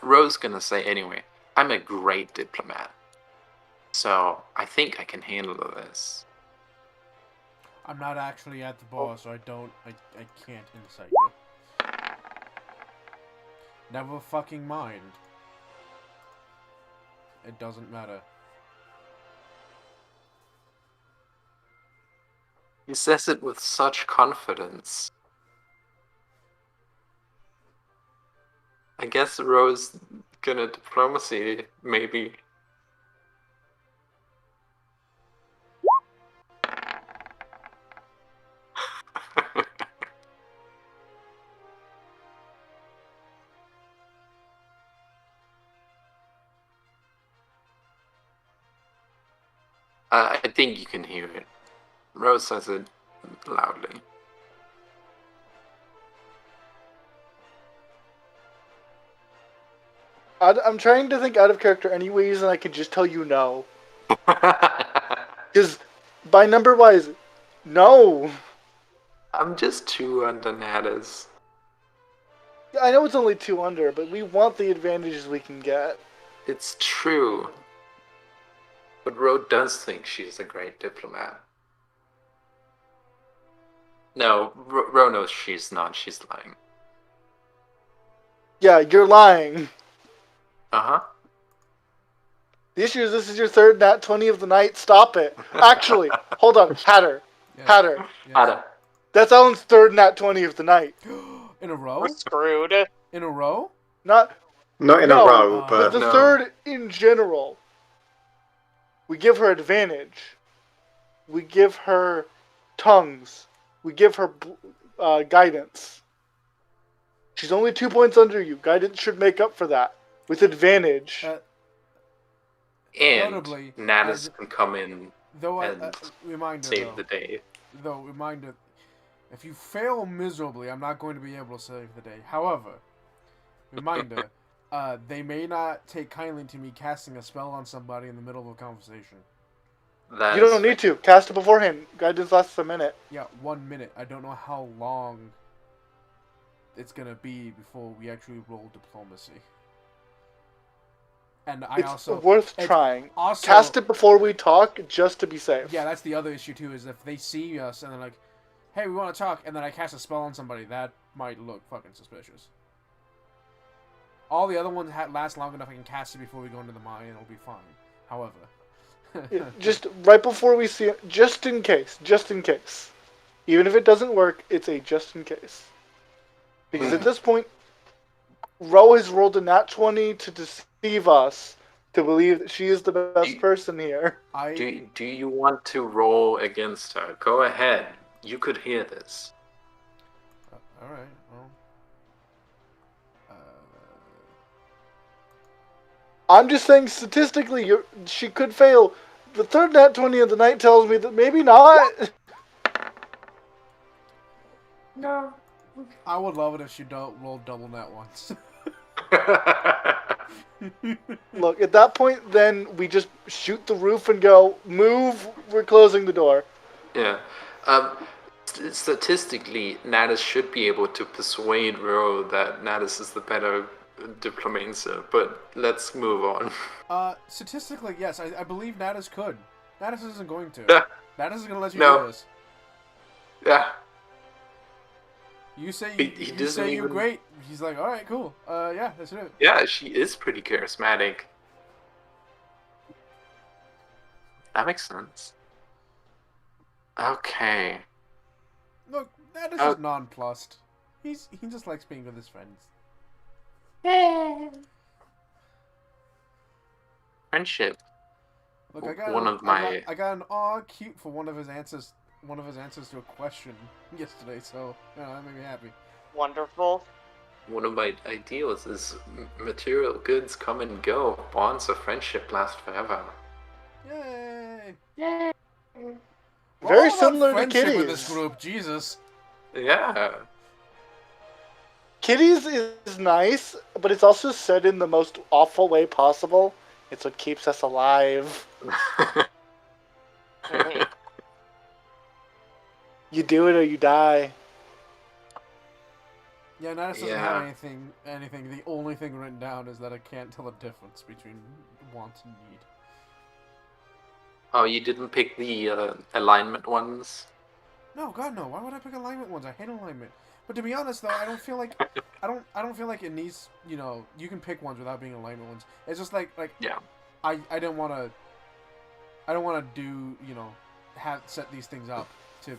Rose gonna say anyway, I'm a great diplomat. So, I think I can handle this. I'm not actually at the bar, so I can't insight you. Never fucking mind. It doesn't matter. He says it with such confidence. I guess Rose gonna diplomacy, maybe. I think you can hear it. Rose says it loudly. I'm trying to think out of character anyways, and I can just tell you no. Because by number-wise, no. I'm just 2 under Nadas. I know it's only 2 under, but we want the advantages we can get. It's true. But Ro does think she's a great diplomat. No, Ro knows she's not. She's lying. Yeah, you're lying. Uh-huh. The issue is this is your third nat 20 of the night. Stop it. Actually, hold on. Hatter. Yes. Hatter. Yes. Hatter. That's Alan's third nat 20 of the night. In a row? We're screwed. In a row? Not in a row, but but the third in general. We give her advantage. We give her tongues. We give her guidance. She's only 2 points under you. Guidance should make up for that. With advantage. And notably, Natus can come in and save the day. Though, reminder, if you fail miserably, I'm not going to be able to save the day. However, reminder, they may not take kindly to me casting a spell on somebody in the middle of a conversation. You don't need to. Cast it beforehand. Guidance lasts a minute. Yeah, 1 minute. I don't know how long it's going to be before we actually roll diplomacy. And it's worth trying. Also, cast it before we talk, just to be safe. Yeah, that's the other issue too, is if they see us and they're like, hey, we want to talk, and then I cast a spell on somebody, that might look fucking suspicious. All the other ones last long enough I can cast it before we go into the mine, and it'll be fine. However... just right before we see it, just in case. Even if it doesn't work, it's a just in case. Because at this point, Ro has rolled a nat 20 to deceive us, to believe that she is the best person here. Do you want to roll against her? Go ahead. You could hear this. Alright, well... I'm just saying, statistically, she could fail. The third nat 20 of the night tells me that maybe not. No. I would love it if she rolled double nat once. Look, at that point, then we just shoot the roof and go, move, we're closing the door. Yeah. Statistically, Natus should be able to persuade Ro that Natus is the better diplomancer, but let's move on. Statistically, yes, I believe Natus could. Natus isn't going to. Yeah. Natus is going to let you do this. Yeah. You say you say you're great. He's like, all right, cool. Yeah, that's it. Yeah, she is pretty charismatic. That makes sense. Okay. Look, Natus is nonplussed. He just likes being with his friends. Friendship. Look, I got an aw cute for one of his answers to a question yesterday, so that made me happy. Wonderful. One of my ideals is material goods come and go. Bonds of friendship last forever. Yay! Yay! Very similar to Kitties. In this group, Jesus. Yeah. Kitties is nice, but it's also said in the most awful way possible. It's what keeps us alive. You do it or you die. Yeah, Natus doesn't have anything. The only thing written down is that I can't tell the difference between want and need. Oh, you didn't pick the alignment ones? No, God no. Why would I pick alignment ones? I hate alignment. But to be honest, though, I don't feel like I don't feel like it needs. You can pick ones without being alignment ones. It's just like yeah. I don't want to do set these things up to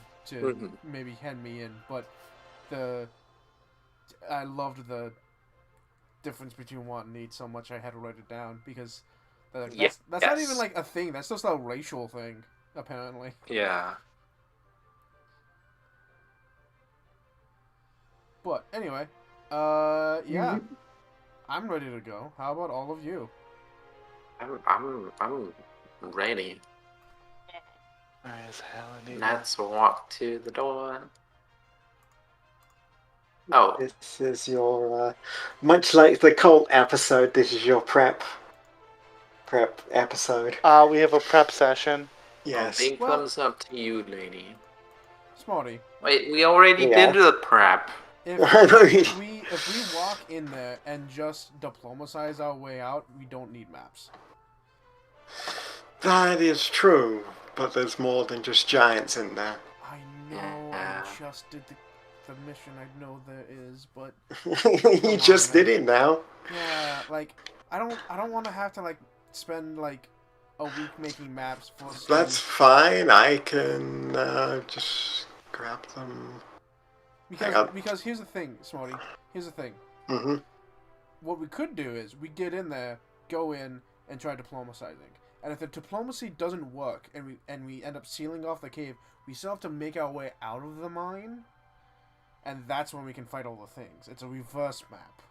maybe hand me in, but I loved the difference between want and need so much I had to write it down because that's not even like a thing. That's just a racial thing, apparently. Yeah. But anyway, yeah, I'm ready to go. How about all of you? I'm ready. As hell indeed. Let's walk to the door. Oh. This is your, much like the cult episode, this is your prep episode. We have a prep session. Yes. Big thumbs up to you, lady. Smarty. Wait, we already did the prep. If we walk in there and just diplomatize our way out, we don't need maps. That is true, but there's more than just giants in there. I know. I just did the mission. I know there is, but you just did it now. Yeah, like I don't want to have to like spend like a week making maps for. That's fine. I can just grab them. Because here's the thing, Smarty. Here's the thing. Mm-hmm. What we could do is we get in there, go in, and try diplomatizing. And if the diplomacy doesn't work, and we end up sealing off the cave, we still have to make our way out of the mine, and that's when we can fight all the things. It's a reverse map.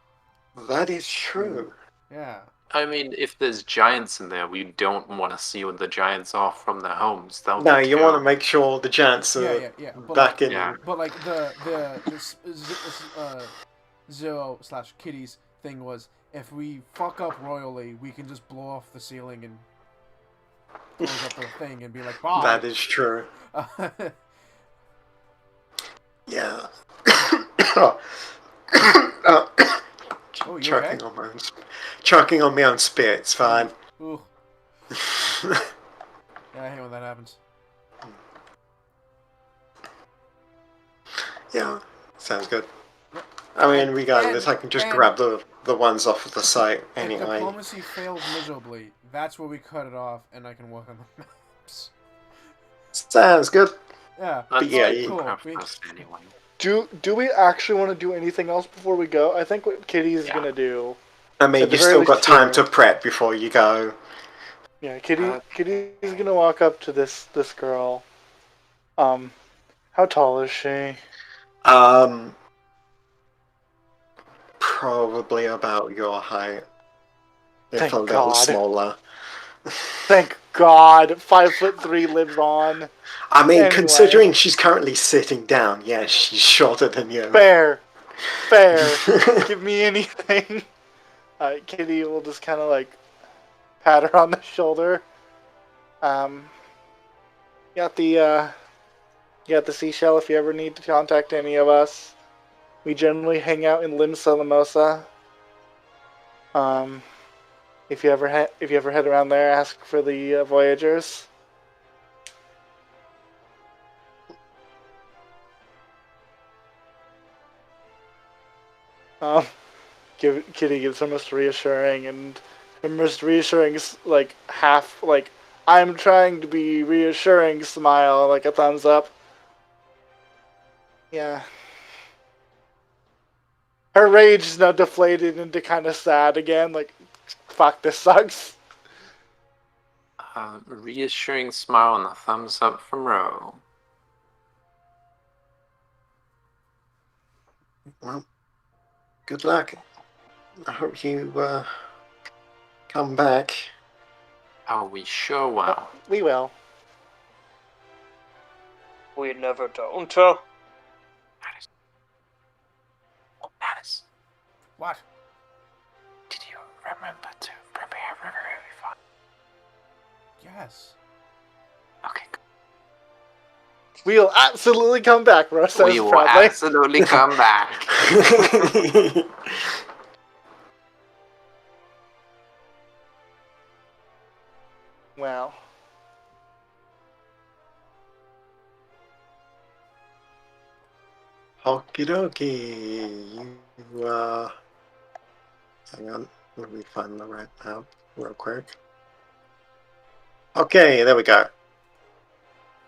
That is true. Yeah. I mean, if there's giants in there, we don't want to seal the giants off from their homes. No, you want to make sure the giants are back in. Yeah. But like the Zero/Kitty's thing was, if we fuck up royally, we can just blow off the ceiling and close up the thing and be like, "Bye." That is true. Yeah. Choking on my own spit. It's fine. Ooh. Yeah, I hate when that happens. Yeah, sounds good. I mean, regardless, I can just grab the ones off of the site anyway. If diplomacy fails miserably, that's where we cut it off, and I can work on the maps. Sounds good. Yeah. But yeah, cool. Anyway. Do we actually want to do anything else before we go? I think what Kitty's gonna do. I mean, you've still got time to prep before you go. Yeah, Kitty's gonna walk up to this girl. How tall is she? Probably about your height. If Thank a little God. smaller. Thank God, 5'3" lives on. I mean, anyway. Considering she's currently sitting down, yeah, she's shorter than you. Fair. Give me anything. Kitty will just kind of like pat her on the shoulder. Got the seashell if you ever need to contact any of us. We generally hang out in Limsa Limosa. If you ever head around there, ask for the Voyagers. Kitty gives her most reassuring, and her most reassuring, like half, like I'm trying to be reassuring smile, like a thumbs up. Yeah. Her rage is now deflated into kind of sad again, like, fuck, this sucks. Reassuring smile and a thumbs up from Ro. Well, good luck. I hope you come back. Oh, we sure will. We will. We never don't. Alice. What? Did you remember to prepare for every fun? Yes. Okay, good. We'll absolutely come back, Russ says We will proudly. absolutely come back. Well. Okie dokie. You, hang on. Let me find the right map real quick. Okay, there we go.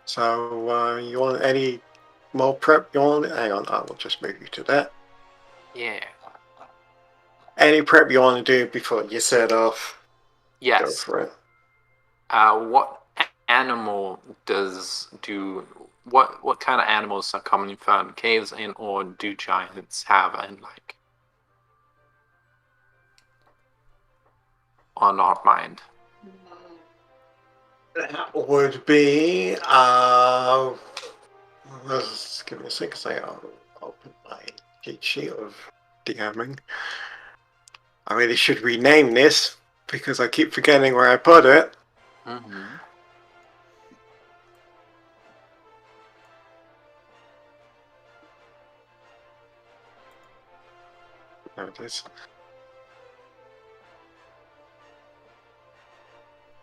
So, you want any more prep? You want? Hang on, I will just move you to that. Yeah. Any prep you want to do before you set off? Yes. Go for it. What animal what kind of animals are commonly found in caves, and or do giants have and like? Or not mind? That would be let's give me a second. I'll open my cheat sheet of DMing. I really should rename this because I keep forgetting where I put it. Mm-hmm. There it is.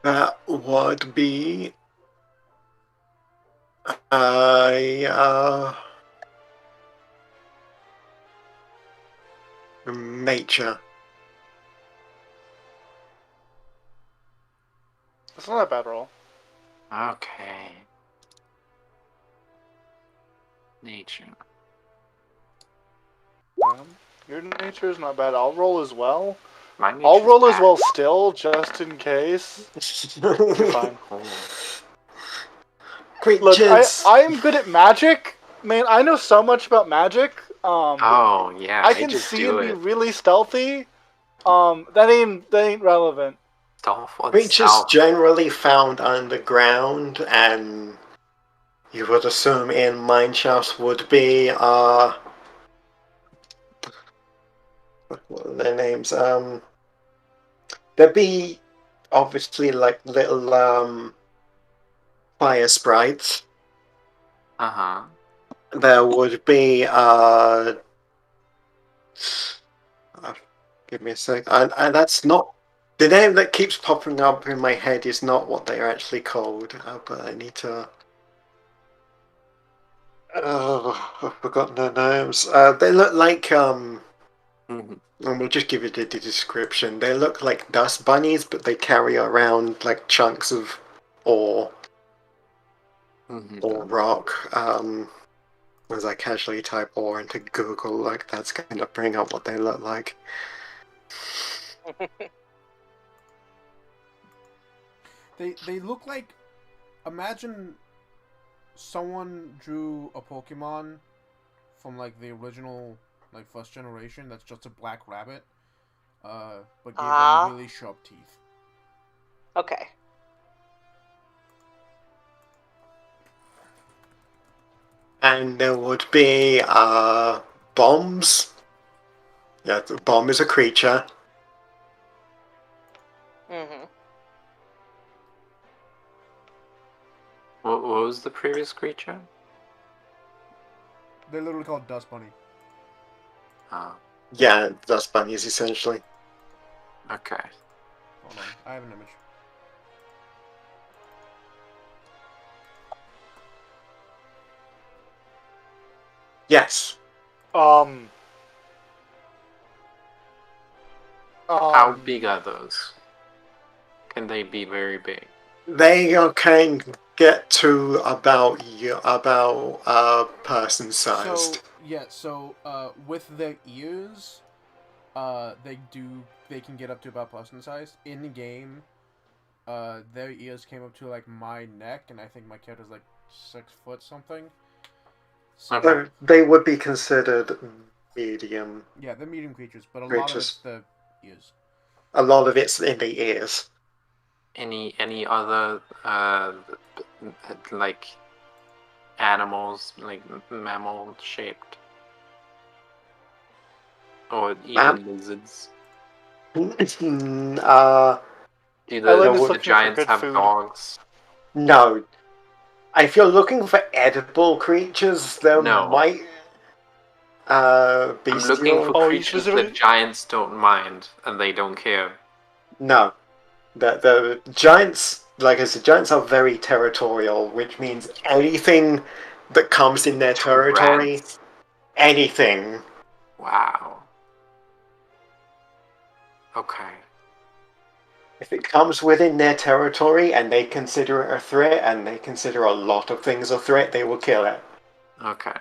That would be nature. That's not a bad roll. Okay. Nature. Your nature is not bad. I'll roll as well. My I'll roll bad. as well still, just in case. You're fine. Creatures. Look, I am good at magic. Man, I know so much about magic. Oh yeah, I can see and be really stealthy. That ain't relevant. Creatures generally found underground, and you would assume in mineshafts would be what are their names? There'd be obviously like little fire sprites. There would be give me a sec. And that's not the name that keeps popping up in my head is not what they are actually called. But I need to. I've forgotten their names. They look like and we'll just give it the description. They look like dust bunnies, but they carry around like chunks of ore or rock. As I casually type ore into Google, like that's going to bring up what they look like. They look like, imagine someone drew a Pokemon from like the original like first generation that's just a black rabbit, but gave them really sharp teeth. Okay. And there would be bombs. Yeah, the bomb is a creature. Mm-hmm. What was the previous creature? They're literally called Dust Bunny. Yeah, dust bunnies essentially. Okay. Hold on, I have an image. Yes. How big are those? Can they be very big? They can get to about person sized. So with their ears, they can get up to about person sized. In the game, their ears came up to like my neck, and I think my character's like 6 foot something. So they would be considered medium. Yeah, they're medium creatures, but a lot of it's the ears. A lot of it's in the ears. Any other like animals, like mammal shaped, or even lizards? Do the giants have dogs? No. If you're looking for edible creatures, there might I'm looking for creatures that giants don't mind and they don't care. No. The giants, like I said, giants are very territorial, which means anything that comes in their territory, anything. Wow. Okay. If it comes within their territory and they consider it a threat, and they consider a lot of things a threat, they will kill it. Okay.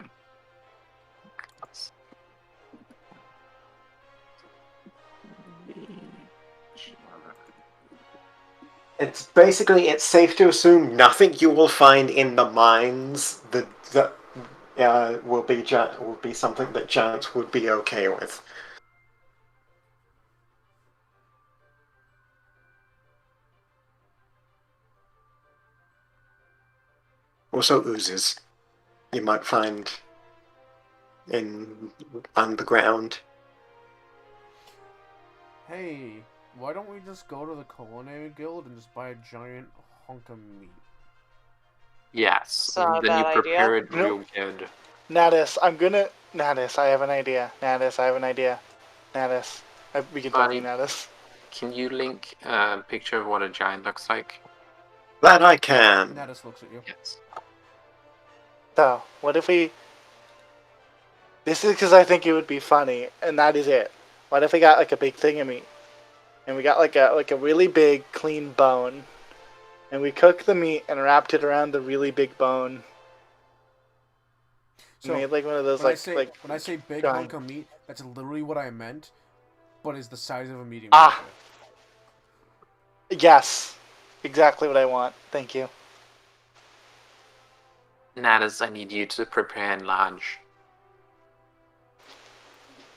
It's safe to assume nothing you will find in the mines that will be something that giants would be okay with. Also oozes you might find in underground. Hey, why don't we just go to the Culinary Guild and just buy a giant hunk of meat? Yes, and then you prepare it real good. Natus, I have an idea. We can talk to Natus. Can you link a picture of what a giant looks like? That I can. Natus looks at you. Yes. So, what if we... This is because I think it would be funny, and that is it. What if we got like a big thing of meat, and we got like a really big clean bone, and we cooked the meat and wrapped it around the really big bone. So made like one of those when I say big giant... hunk of meat, that's literally what I meant, but is the size of a medium. Yes, exactly what I want. Thank you. Natus, I need you to prepare and launch.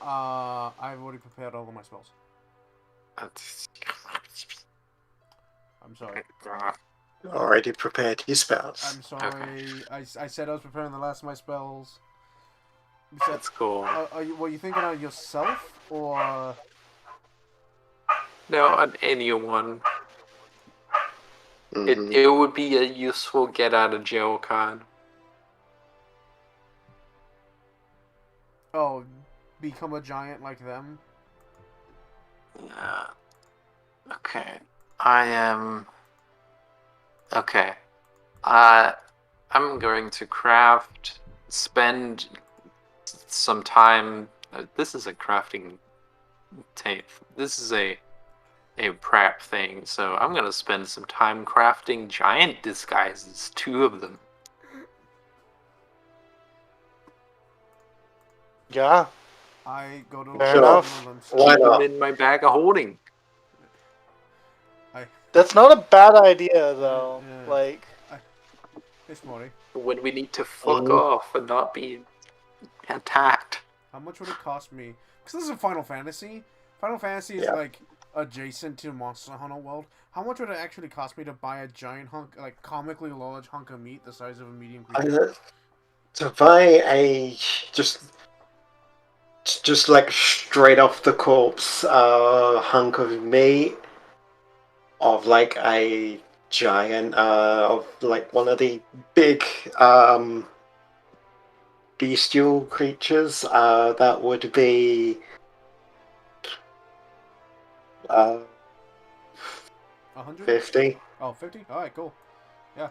I've already prepared all of my spells. I'm sorry. Already prepared his spells. I'm sorry. Okay. I said I was preparing the last of my spells. That's cool. Were you thinking of yourself, or...? No, on anyone. It would be a useful get-out-of-jail card. Oh, become a giant like them? Yeah. Okay. I am... Okay. I'm going to spend some time... This is a crafting tape. This is a prep thing, so I'm going to spend some time crafting giant disguises, 2 of them. Yeah. I go to... Fair enough. Keep them in my bag of holding. That's not a bad idea, though. Yeah. Like... It's money. When we need to fuck off and not be attacked. How much would it cost me? Because this is a Final Fantasy. Final Fantasy is like adjacent to Monster Hunter World. How much would it actually cost me to buy a giant hunk, like comically large hunk of meat the size of a medium creature? To buy a just like straight off the corpse hunk of meat of like a giant of like one of the big bestial creatures, that would be 100? 50. Oh, 50? Alright, cool. Yeah.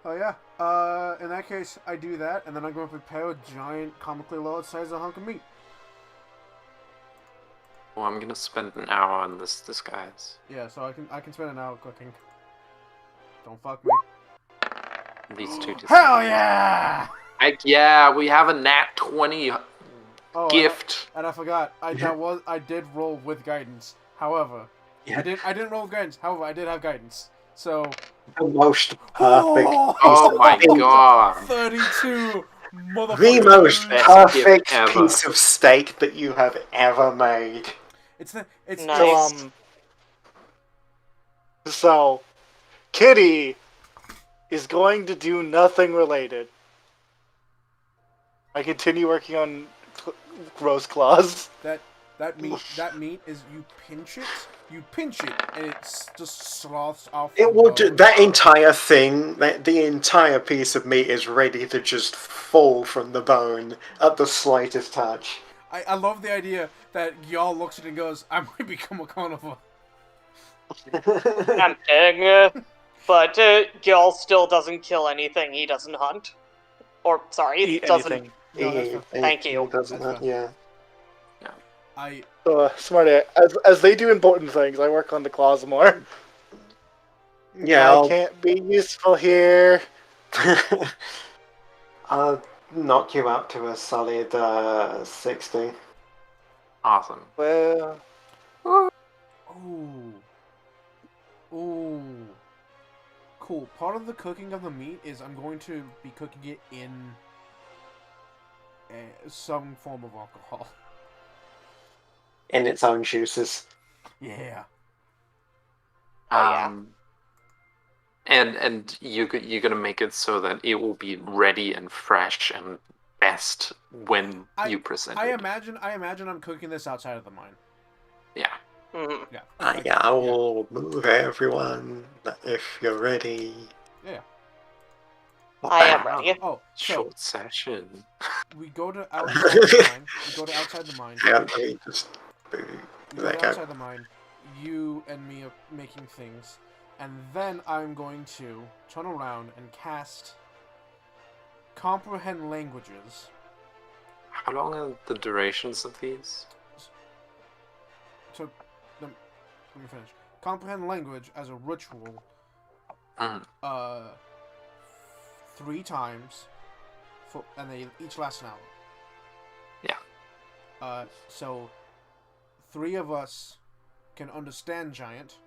Oh, yeah. In that case, I do that, and then I'm going to prepare a giant, comically large size of hunk of meat. Well, I'm going to spend an hour on this disguise. Yeah, so I can spend an hour cooking. Don't fuck me. These 2 disguises. Hell yeah! Yeah, we have a nat 20 gift. And I forgot. I did roll with guidance. However, I didn't roll with guidance. However, I did have guidance. So the most perfect. Oh my god! 32 motherfuckers. The most perfect piece of steak that you have ever made. It's nice. So, Kitty is going to do nothing related. I continue working on gross claws. That meat is you pinch it, and it just sloths off. It will do that entire thing. The entire piece of meat is ready to just fall from the bone at the slightest touch. I love the idea that y'all looks at it and goes, "I might become a carnivore." Tempting, but Gil still doesn't kill anything. He doesn't hunt, or sorry, he doesn't. Anything. No, thank you. He doesn't hunt, yeah. Smarty, as they do important things, I work on the claws more. Yeah, I can't be useful here. I'll knock you up to a solid 60. Awesome. Well... Ooh. Cool. Part of the cooking of the meat is I'm going to be cooking it in some form of alcohol. In its own juices. Yeah. And you're gonna make it so that it will be ready and fresh and best when you present it. I imagine I'm cooking this outside of the mine. Yeah. Mm-hmm. Yeah. I will move everyone if you're ready. Yeah. I am ready. Oh, so short session. We go to outside the mine. Yeah, let me just We go outside the mine. You and me are making things. And then I'm going to turn around and cast Comprehend Languages. How long are the durations of these? So, let me finish. Comprehend Language as a ritual. 3 times, and they each last an hour. Yeah. So 3 of us can understand Giant,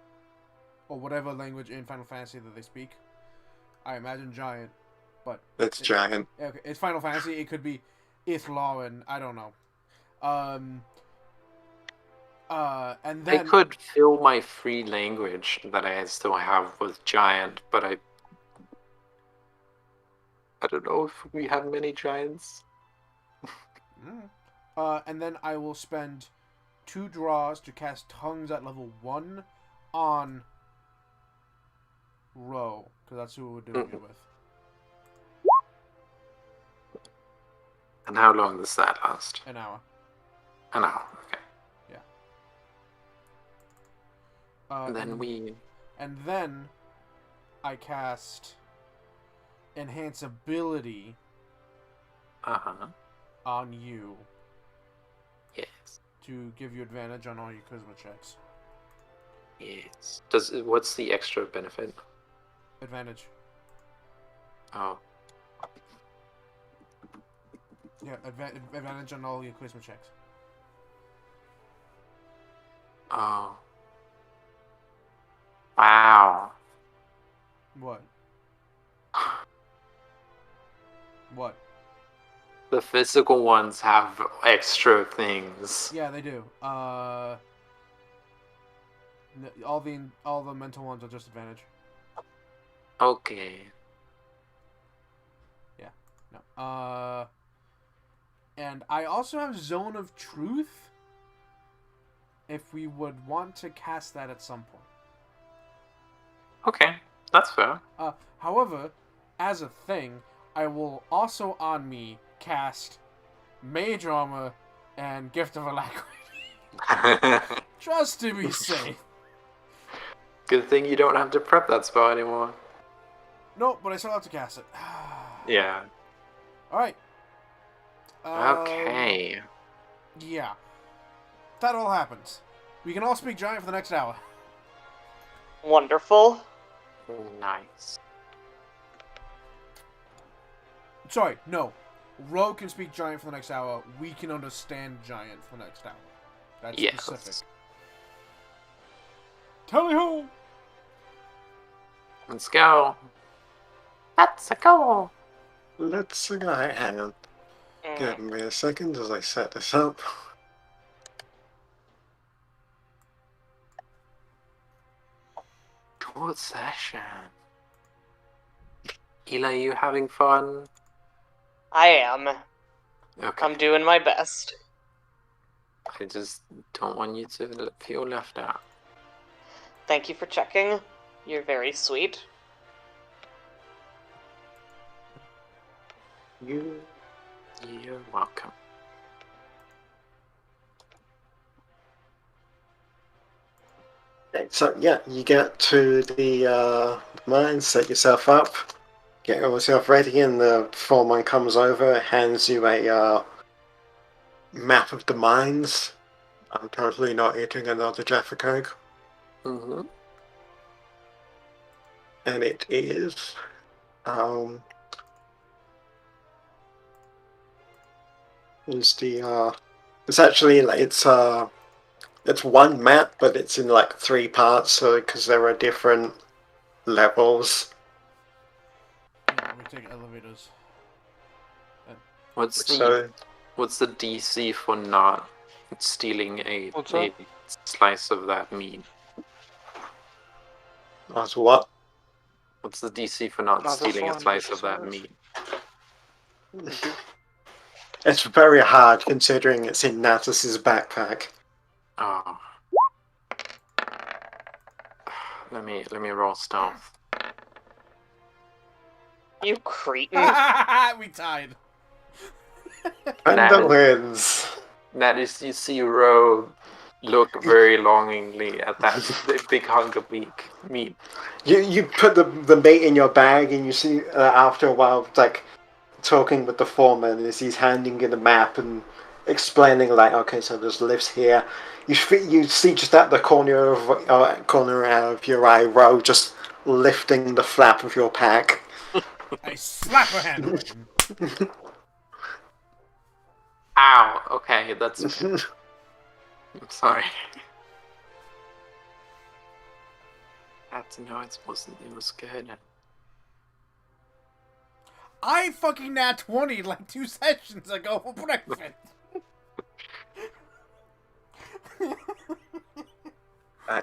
or whatever language in Final Fantasy that they speak. I imagine Giant, but it's Giant. Okay, it's Final Fantasy. It could be Ithlaw, I don't know. And then I could fill my free language that I still have with Giant, but I don't know if we have many Giants. And then I will spend 2 draws to cast Tongues at level 1 on Ro, because that's who we're doing it with. And how long does that last? An hour. An hour, okay. Yeah. And then I cast Enhance Ability on you. Yes. To give you advantage on all your charisma checks. Yes. What's the extra benefit? Advantage. Oh. Yeah, advantage on all your charisma checks. Oh. Wow. What? What? The physical ones have extra things. Yeah, they do. All the mental ones are just advantage. Okay. Yeah. No. And I also have Zone of Truth. If we would want to cast that at some point. Okay, that's fair. However, as a thing, I will also on me cast Mage Armor and Gift of Alacrity. Just to be safe. Good thing you don't have to prep that spell anymore. No, but I still have to cast it. Yeah. Alright. Okay. Yeah. That all happens. We can all speak Giant for the next hour. Wonderful. Nice. Sorry, no. Ro can speak Giant for the next hour. We can understand Giant for the next hour. That's specific. Tally-ho! Let's go. Let's go. Let's go. Hang on. Give me a second as I set this up. Good session. Hila, are you having fun? I am. Okay. I'm doing my best. I just don't want you to feel left out. Thank you for checking. You're very sweet. You're welcome. So yeah, you get to the mine, set yourself up, get yourself ready, and the foreman comes over, hands you a map of the mines. I'm totally not eating another Jaffa Cake. Mm-hmm. And it is it's actually it's one map, but it's in like 3 parts, so because there are different levels. Yeah, we take elevators. What's the DC for not stealing a slice of that meat? That's what? What's the DC for not stealing a slice of that meat? It's very hard considering it's in Natus's backpack. Oh. Let me roll stealth. You cretin. We tied. And the wins. That is, you see Ro look very longingly at that big hunk of meat. You put the meat in your bag, and you see after a while, like talking with the foreman as he's handing you the map and explaining, like, okay, so there's lifts here. You see just at the corner of your eye row, just lifting the flap of your pack. I slap a hand button. Ow. Okay, that's okay. I'm sorry. No, it wasn't. It was good. I fucking nat 20 like 2 sessions ago for breakfast.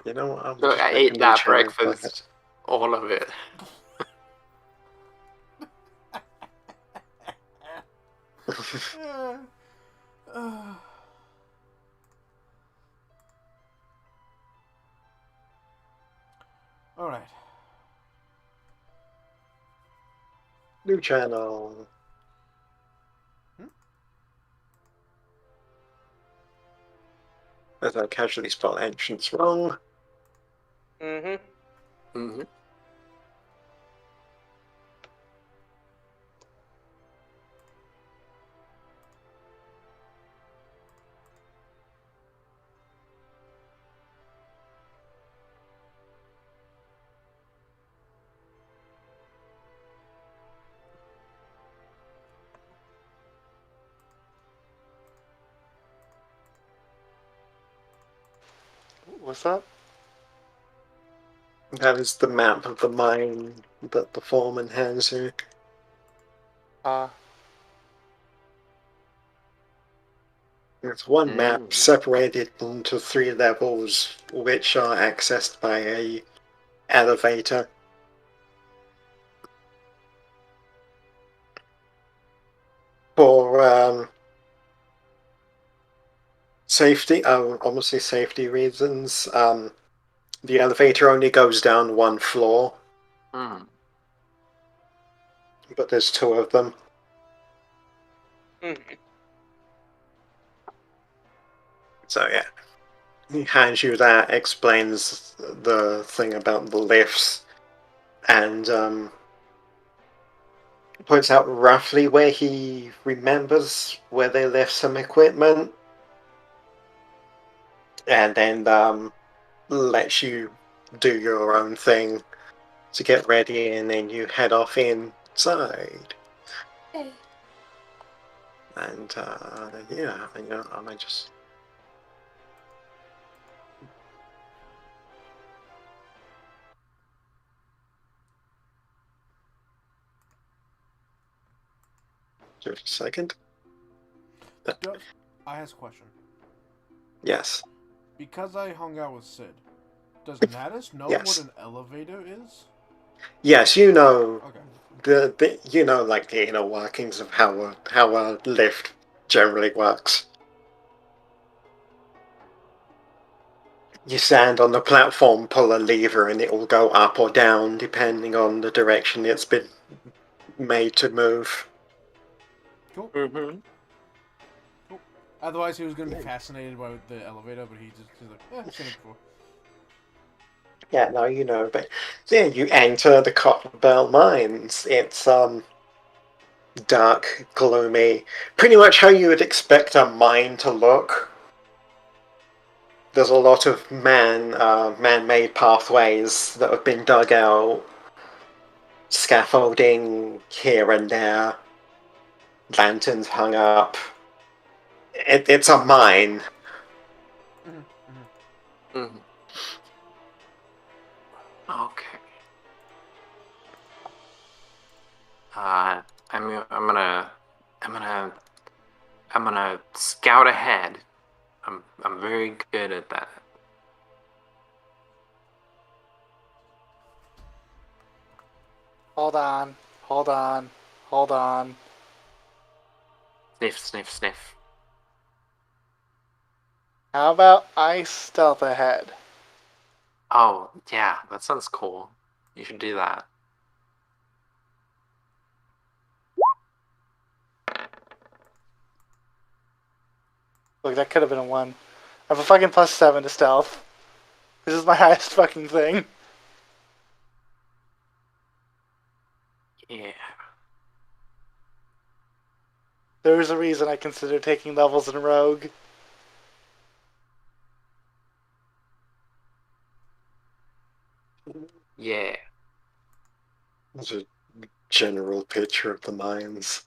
You know what? Look, I ate that breakfast. All of it. Alright. New channel. As I casually spell entrance wrong. Mm-hmm. Mm-hmm. What's that? That is the map of the mine that the foreman has here. It's one map separated into 3 levels, which are accessed by a elevator. For safety, obviously safety reasons, the elevator only goes down 1 floor. But there's 2 of them. So yeah, he hands you that, explains the thing about the lifts, and points out roughly where he remembers where they left some equipment, and then lets you do your own thing to get ready, and then you head off inside. Hey. And yeah, I might just. Just a second. I ask a question. Yes. Because I hung out with Sid, does Natus know what an elevator is? Yes, you know. Okay. You know, like the inner workings of how a lift generally works. You stand on the platform, pull a lever, and it will go up or down depending on the direction it's been made to move. Cool. Cool. Otherwise, he was going to be fascinated by the elevator, but he's like, I've seen it before. Yeah, no, you know, but yeah, you enter the Copper Bell Mines. It's dark, gloomy, pretty much how you would expect a mine to look. There's a lot of man-made pathways that have been dug out, scaffolding here and there, lanterns hung up. It's a mine. Okay. I'm gonna scout ahead. I'm very good at that. Hold on. Sniff, sniff, sniff. How about I stealth ahead? Oh, yeah, that sounds cool. You should do that. Look, that could have been a 1. I have a fucking +7 to stealth. This is my highest fucking thing. Yeah. There's a reason I consider taking levels in Rogue. Yeah. There's a general picture of the mines.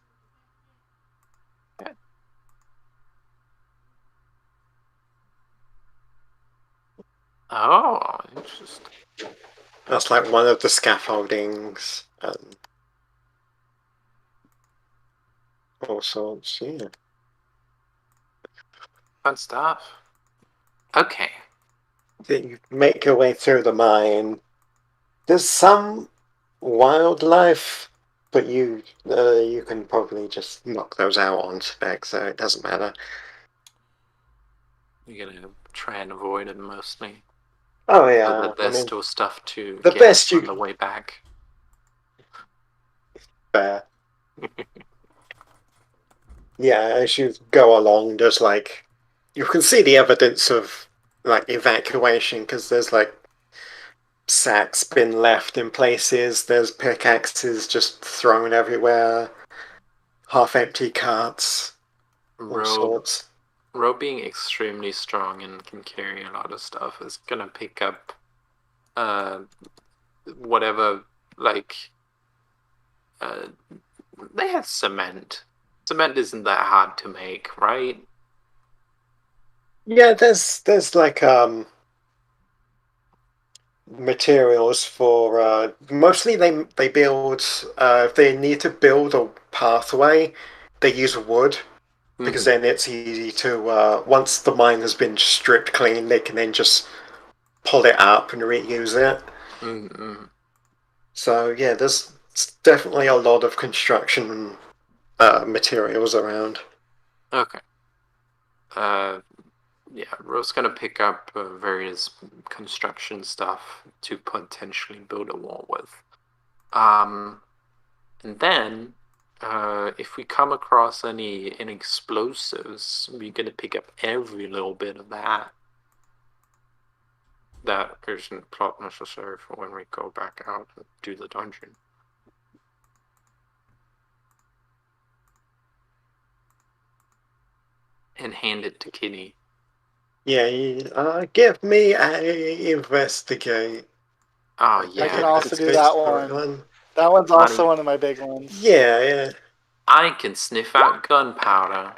Oh, interesting. That's like one of the scaffoldings and all sorts, yeah. Fun stuff. Okay. You make your way through the mine. There's some wildlife, but you can probably just knock those out on spec, so it doesn't matter. You're gonna try and avoid it mostly. Oh yeah, so that there's still stuff to the get best on the way back. Fair. Yeah, as you go along, there's like you can see the evidence of like evacuation because there's like sacks been left in places. There's pickaxes just thrown everywhere. Half-empty carts. All sorts. Ro being extremely strong and can carry a lot of stuff is gonna pick up whatever, like they have cement. Cement isn't that hard to make, right? Yeah, there's like materials for mostly they build if they need to build a pathway, they use wood because then it's easy to once the mine has been stripped clean, they can then just pull it up and reuse it. So yeah, there's definitely a lot of construction materials around. Okay. Yeah, Ro's gonna pick up various construction stuff to potentially build a wall with. And then, if we come across any explosives, we're gonna pick up every little bit of that. That isn't plot necessary for when we go back out and do the dungeon. And hand it to Kitty. Yeah, give me a investigate. Oh yeah, I can also do that one. That one's also one of my big ones. Yeah. I can sniff out gunpowder.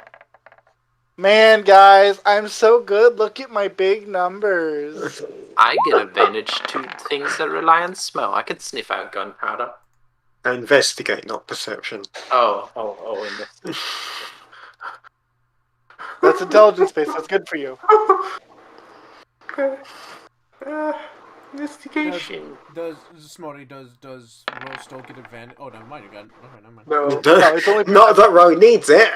Man, guys, I'm so good. Look at my big numbers. I get advantage to things that rely on smell. I can sniff out gunpowder. Investigate, not perception. Oh, investigate. That's intelligence based. That's good for you. Investigation. Does Rose still get advantage? Oh, never mind. You got it. Okay, never mind. No, it's only not that Ro needs it.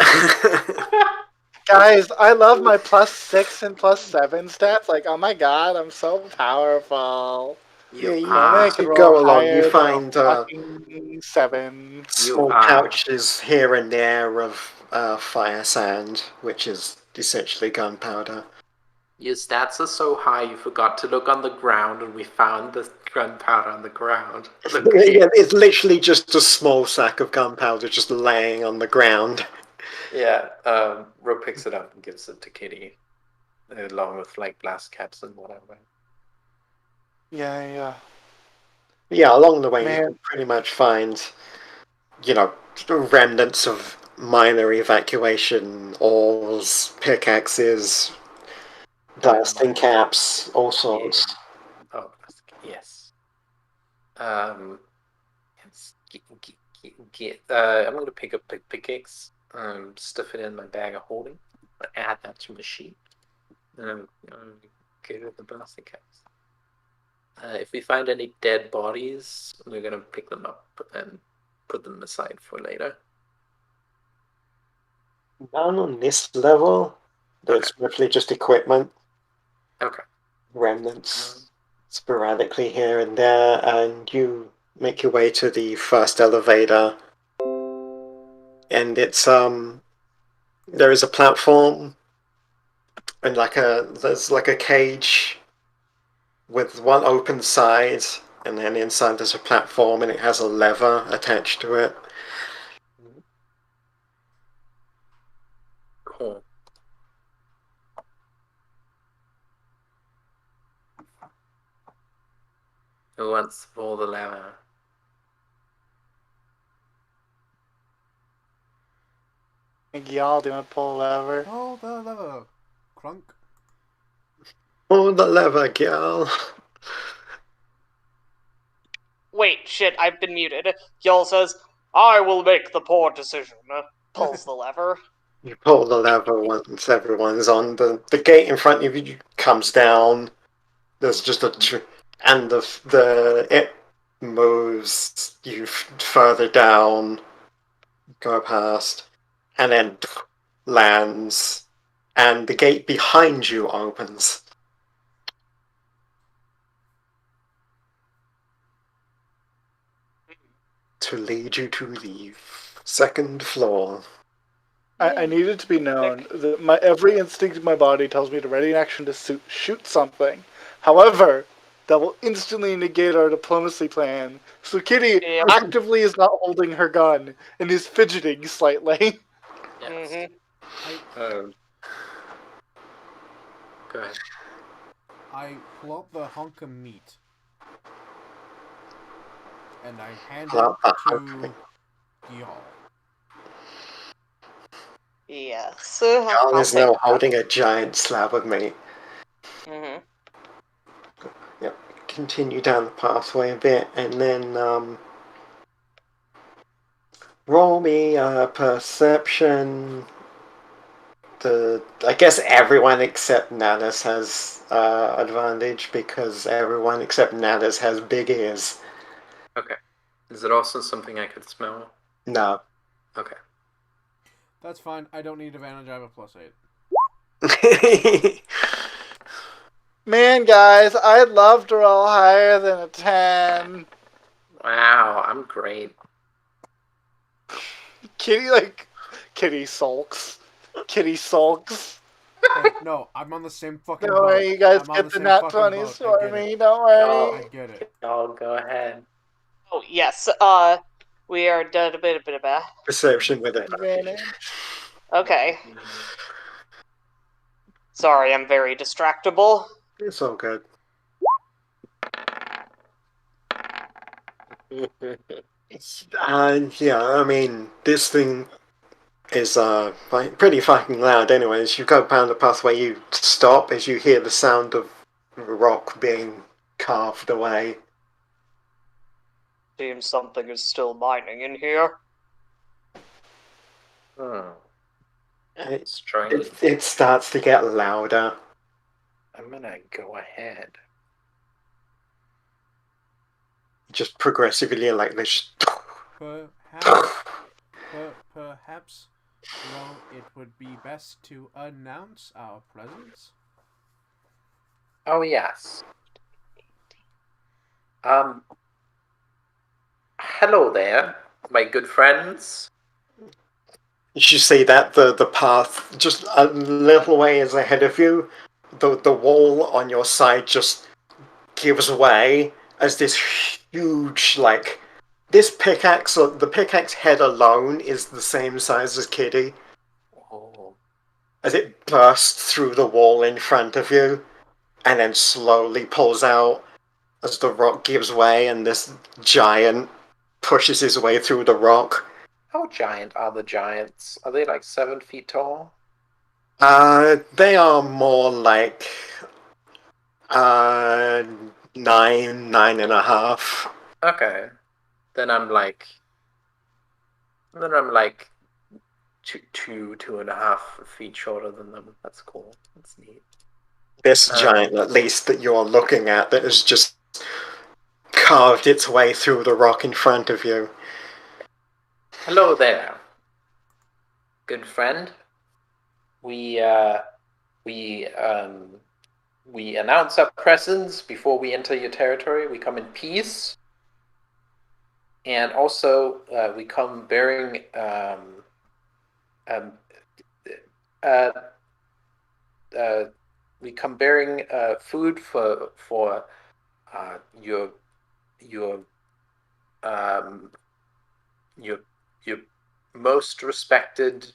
Guys, I love my +6 and +7 stats. Like, oh my god, I'm so powerful. You go along, you find 7 small pouches here and there of fire sand, which is essentially gunpowder. Your stats are so high you forgot to look on the ground, and we found the gunpowder on the ground. Yeah, it's literally just a small sack of gunpowder just laying on the ground. Yeah, Ro picks it up and gives it to Kitty, along with like blast caps and whatever. Yeah. Yeah, along the way you can pretty much find, remnants of minor evacuation, oars, pickaxes, blasting caps, all sorts. Yeah. Oh, yes. I'm going to pick up the pickaxe, stuff it in my bag of holding, add that to my sheet, and I'm get rid of the blasting caps. If we find any dead bodies, we're going to pick them up and put them aside for later. None on this level. There's roughly just equipment. Okay. Remnants sporadically here and there, and you make your way to the first elevator. And it's there is a platform And there's like a cage with one open side, and then inside there's a platform, and it has a lever attached to it. Cool. Who wants to pull the lever? Y'all, do you want to pull the lever? Pull the lever. Crunk. Pull the lever, girl. Wait, shit, I've been muted. Y'all says, I will make the poor decision. Pulls the lever. You pull the lever once everyone's on. The gate in front of you comes down. There's just and it moves you further down, go past, and then lands, and the gate behind you opens to lead you to the second floor. I need it to be known that my every instinct in my body tells me to ready in action to shoot something. However, that will instantly negate our diplomacy plan. So Kitty actively is not holding her gun and is fidgeting slightly. Yes. Mm-hmm. Go ahead. I pull up the hunk of meat and I hand it to y'all. Yes. Y'all is now holding a giant slab of meat. Mm-hmm. Yep. Continue down the pathway a bit, and then roll me a perception. I guess everyone except Natus has advantage because everyone except Natus has big ears. Okay. Is it also something I could smell? No. Okay. That's fine. I don't need advantage. I have a +8. Man, guys, I'd love to roll higher than a 10. Wow, I'm great. Kitty sulks. Kitty sulks. Hey, no, I'm on the same fucking boat. Don't worry, you guys I'm get the nat 20s for me. Don't worry. I get it. Y'all go ahead. Oh, yes. We are done a bit of a Perception with it. Okay. Sorry, I'm very distractible. It's all good. Yeah, I mean, this thing is pretty fucking loud anyways. You go down the pathway, you stop as you hear the sound of rock being carved away. Seems something is still mining in here. It's strange. It starts to get louder. I'm gonna go ahead. Just progressively like this. Perhaps, well, it would be best to announce our presence. Oh, yes. Hello there, my good friends. You should see that the path just a little ways ahead of you, the wall on your side just gives way as this huge this pickaxe, the pickaxe head alone is the same size as Kitty. Oh. As it bursts through the wall in front of you, and then slowly pulls out as the rock gives way, and this giant pushes his way through the rock. How giant are the giants? Are they like 7 feet tall? They are more like 9.5. Okay. Then I'm like 2.5 feet shorter than them. That's cool. That's neat. This giant, at least, that you're looking at, that has just carved its way through the rock in front of you. Hello there, good friend. We announce our presence before we enter your territory. We come in peace, and also we come bearing we come bearing food for your your um your your most respected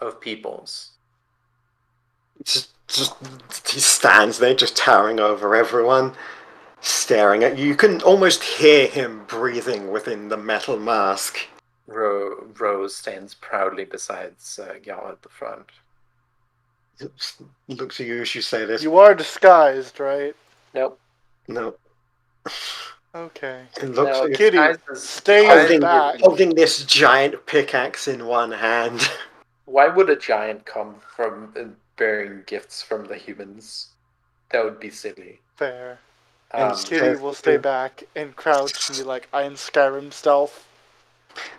of peoples. Just he stands there, just towering over everyone, staring at you. You can almost hear him breathing within the metal mask. Rose stands proudly beside Yal at the front. Looks at you as you say this. You are disguised, right? Nope. No. Okay. It looks like Kitty, stay back. Holding this giant pickaxe in one hand. Why would a giant come from bearing gifts from the humans? That would be silly. Fair. Kitty will stay back and crouch and be like Iron Skyrim stealth.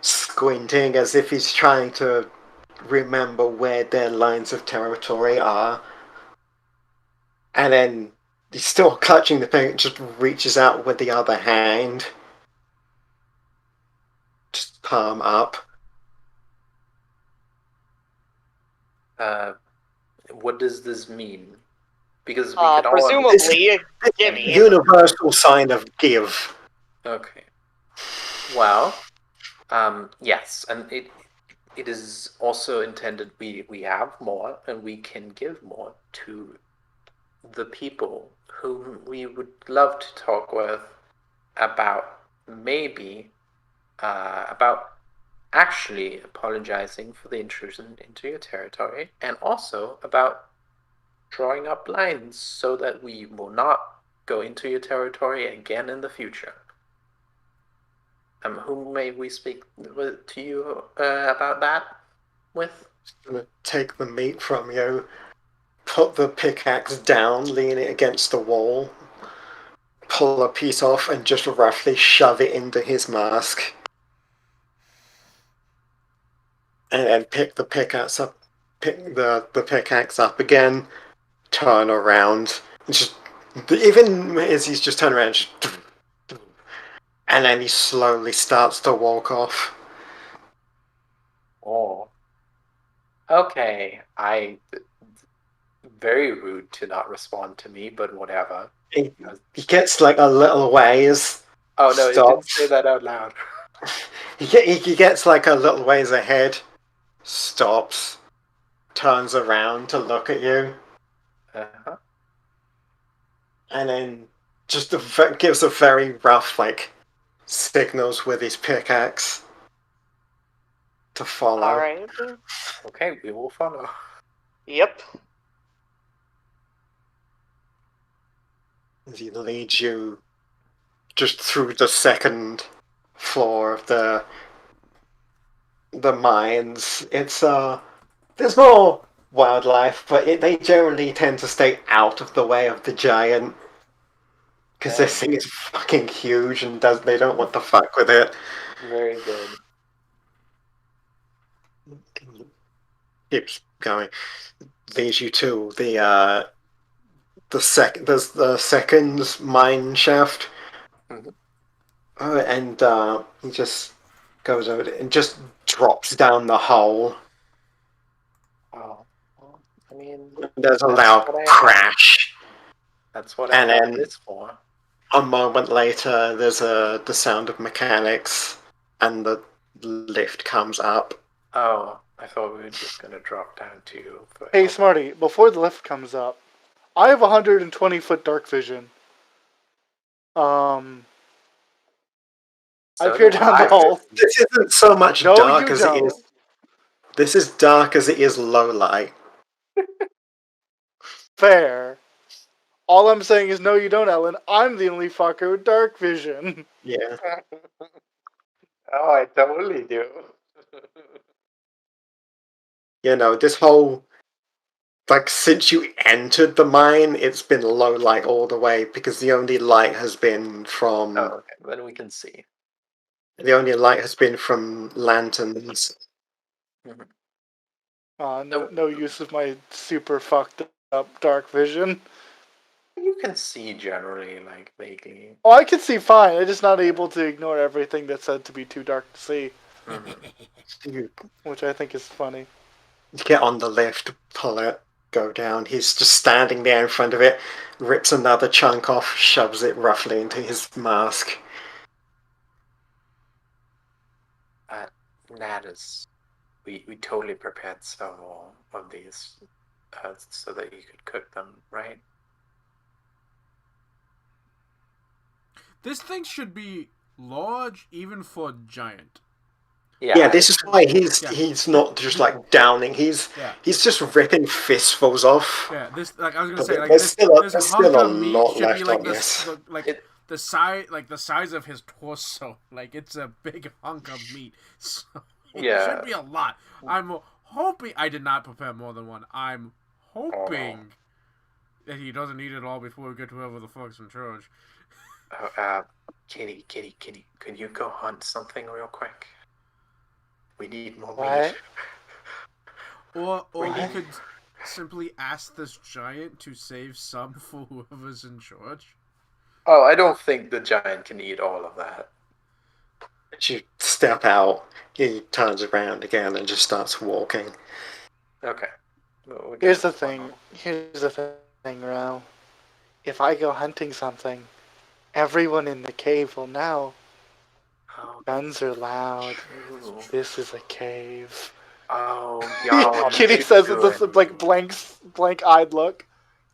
Squinting as if he's trying to remember where their lines of territory are. And then he's still clutching the thing, just reaches out with the other hand. Just palm up. What does this mean? Because we could presumably gimme. Universal sign of give. Okay. Well, yes, and it is also intended we have more and we can give more to the people whom we would love to talk with about about actually apologizing for the intrusion into your territory, and also about drawing up lines so that we will not go into your territory again in the future. Whom may we speak to you about that with? I'm gonna take the meat from you, put the pickaxe down, lean it against the wall, pull a piece off, and just roughly shove it into his mask. And then pick the pickaxe up, pick the pickaxe up again, turn around, and just even as he's just turning around, and then he slowly starts to walk off. Oh. Okay. Very rude to not respond to me, but whatever. He gets like a little ways. Oh no, you didn't say that out loud. He gets like a little ways ahead, stops, turns around to look at you, and then just gives a very rough signals with his pickaxe to follow. All right. Okay, we will follow. Yep. He leads you just through the second floor of the mines. It's there's more wildlife, but they generally tend to stay out of the way of the giant, because this thing is fucking huge and they don't want to fuck with it. Very good. Keeps going. Leads you to the second mine shaft. Mm-hmm. And he just goes over it and just drops down the hole. Oh, well, I mean, there's a loud crash. That's what I have this for. A moment later, there's the sound of mechanics, and the lift comes up. Oh, I thought we were just gonna drop down to you. Hey, Smarty, before the lift comes up, I have 120-foot dark vision. I peer down the hole. This isn't so much dark as it is. This is dark as it is low light. Fair. All I'm saying is, no, you don't, Ellen. I'm the only fucker with dark vision. Yeah. Oh, I totally do. This whole since you entered the mine, it's been low light all the way, because the only light has been from... Oh, okay. Then we can see. The only light has been from lanterns. Mm-hmm. No use of my super fucked up dark vision. You can see generally, vaguely. Oh, I can see fine. I'm just not able to ignore everything that's said to be too dark to see. Mm-hmm. Which I think is funny. Get on the lift, pull it. go down. He's just standing there in front of it, rips another chunk off, shoves it roughly into his mask. Natus, we totally prepared several of these so that you could cook them, right? This thing should be large even for a giant. Yeah, this is why he's not just like downing. He's just ripping fistfuls off. Yeah, this I was gonna say there's this still hunk a of meat lot should be left like on this, this. the size of his torso. Like it's a big hunk of meat. So it should be a lot. I'm hoping I did not prepare more than one. I'm hoping that he doesn't eat it all before we get to whoever the fuck's in charge. Kitty, can you go hunt something real quick? We need more meat. Or we could simply ask this giant to save some for whoever's in charge. Oh, I don't think the giant can eat all of that. As you step out, he turns around again and just starts walking. Okay. Here's the thing, Ro. If I go hunting something, everyone in the cave will know. Guns are loud. True. This is a cave. Oh, y'all. Kitty says with this like blank-eyed look.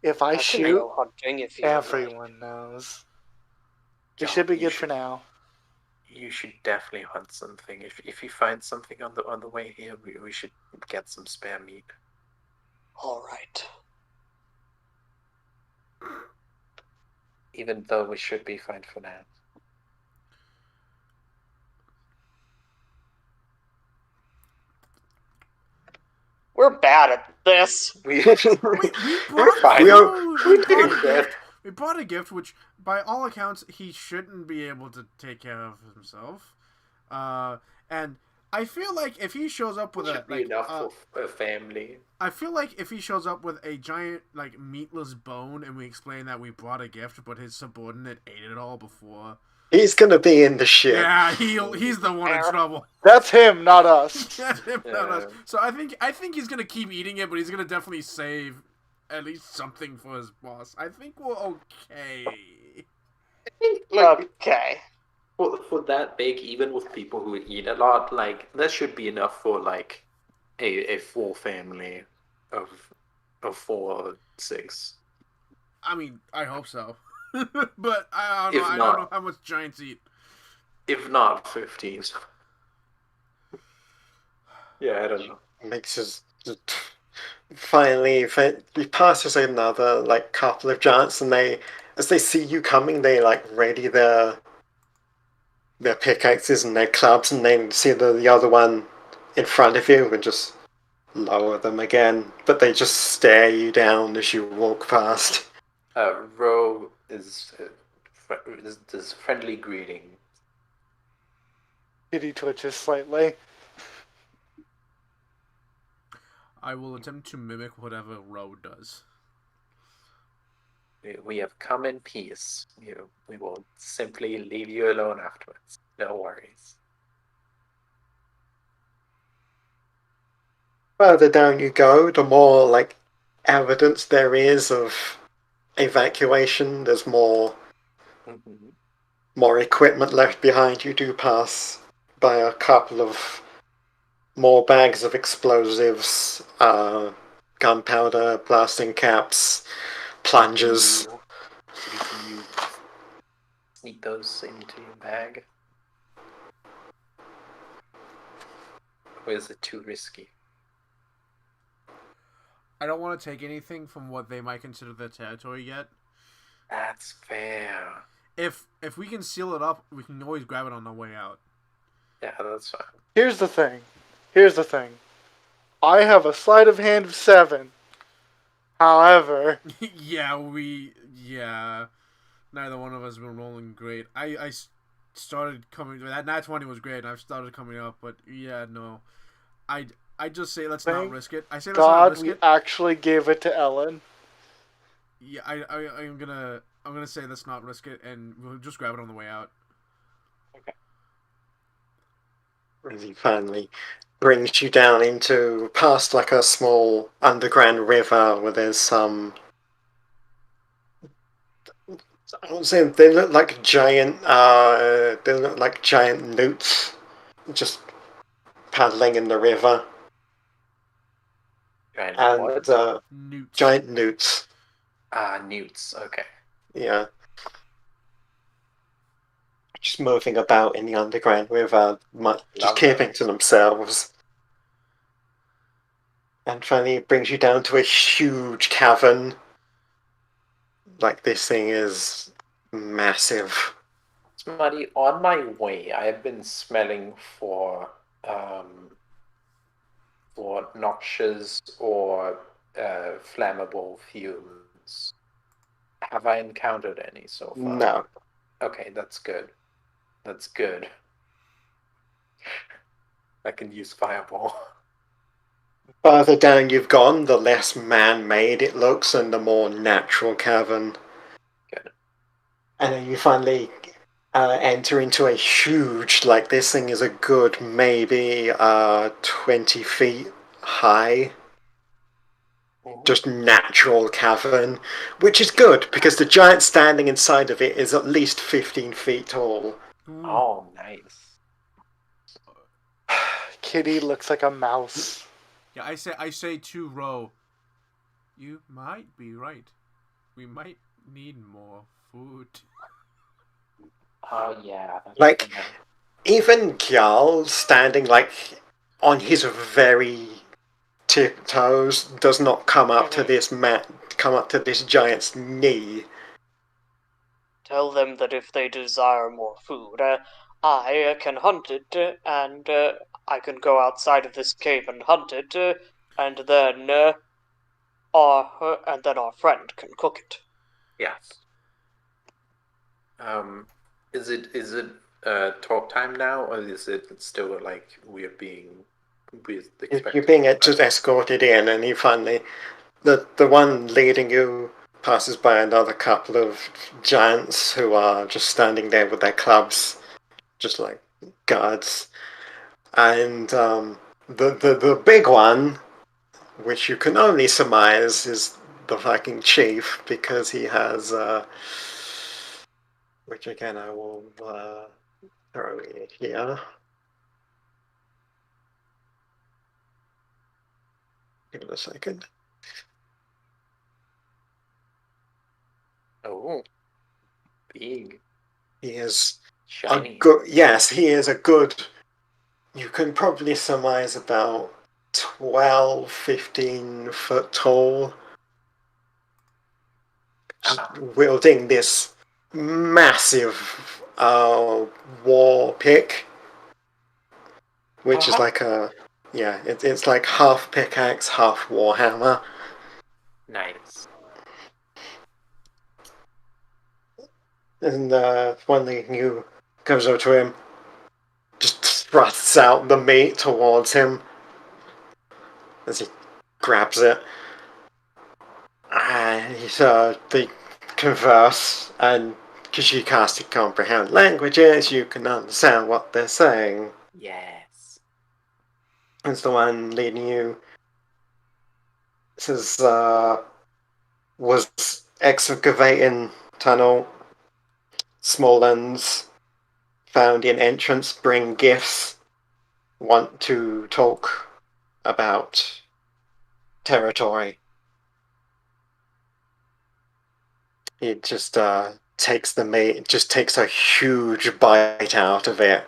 If I shoot, everyone knows. We should be good for now. You should definitely hunt something. If you find something on the way here, we should get some spare meat. All right. Even though we should be fine for now. We're bad at this. We bought a gift, which, by all accounts, he shouldn't be able to take care of himself. And I feel like if he shows up with enough for a family. I feel like if he shows up with a giant, like, meatless bone, and we explain that we brought a gift, but his subordinate ate it all before. He's gonna be in the shit. Yeah, he's the one in trouble. That's him, not us. That's him, not us. So I think he's gonna keep eating it, but he's gonna definitely save at least something for his boss. I think we're okay. I think, okay. For that big, even with people who eat a lot, like that should be enough for like a full family of 4 or 6. I mean, I hope so. But I don't know how much giants eat. If not 15. Yeah, I don't know. Makes his finally he passes another like couple of giants, and as they see you coming, they like ready their pickaxes and their clubs, and then see the other one in front of you and just lower them again. But they just stare you down as you walk past. Ro is friendly greeting. Kitty twitches slightly. I will attempt to mimic whatever Ro does. We have come in peace. We will simply leave you alone afterwards. No worries. Further down you go, the more like evidence there is of evacuation. There's more equipment left behind. You do pass by a couple of more bags of explosives, gunpowder, blasting caps, plungers. Can you sneak those into your bag? Or is it too risky? I don't want to take anything from what they might consider their territory yet. That's fair. If we can seal it up, we can always grab it on the way out. Yeah, that's fine. Here's the thing. I have a sleight of hand of 7. However... Neither one of us have been rolling great. I started coming... That nat 20 was great, and I've started coming up, but yeah, no. I just say let's not risk it. I say let's not risk it. God, we actually gave it to Ellen. Yeah, I'm gonna say let's not risk it, and we'll just grab it on the way out. Okay. as he finally brings you down into past like a small underground river where there's some. I would say they look like giant. They look like giant newts, just paddling in the river. Giant and what? Newts. Giant newts. Newts. Okay. Yeah. Just moving about in the underground river, just keeping to themselves. And finally it brings you down to a huge cavern. Like, this thing is massive. Smarty, on my way, I have been smelling for noxious or flammable fumes. Have I encountered any so far? No. Okay, that's good. That's good. I can use fireball. Farther down you've gone, the less man-made it looks and the more natural cavern. Good. And then you finally enter into a huge, like, this thing is a good maybe 20 feet high. Just natural cavern, which is good because the giant standing inside of it is at least 15 feet tall. Oh, nice. Kitty looks like a mouse. Yeah, I say to Ro, you might be right. We might need more food. Oh, yeah. Like, even Gyal standing, like, on his very tiptoes does not come up to this giant's knee. Tell them that if they desire more food, I can hunt it, and I can go outside of this cave and hunt it, and then our friend can cook it. Yes. Is it talk time now, or is it still like we're expected? You're being just escorted in, and you finally, the one leading you passes by another couple of giants who are just standing there with their clubs, just like guards. And the big one, which you can only surmise is the fucking chief, because he has which again I will throw in here. Give it a second. Oh, big. He is shiny. Yes, he is a good. You can probably surmise about 12, 15 foot tall. Wielding this massive war pick, which is like it's like half pickaxe, half warhammer. Nice. And one you comes over to him, just thrusts out the meat towards him as he grabs it. And they converse, and because you casted comprehend languages, you can understand what they're saying. Yes. It's the one leading you. Says, was excavating tunnel. Small ends found in entrance, bring gifts. Want to talk about territory. It just takes the meat, just takes a huge bite out of it.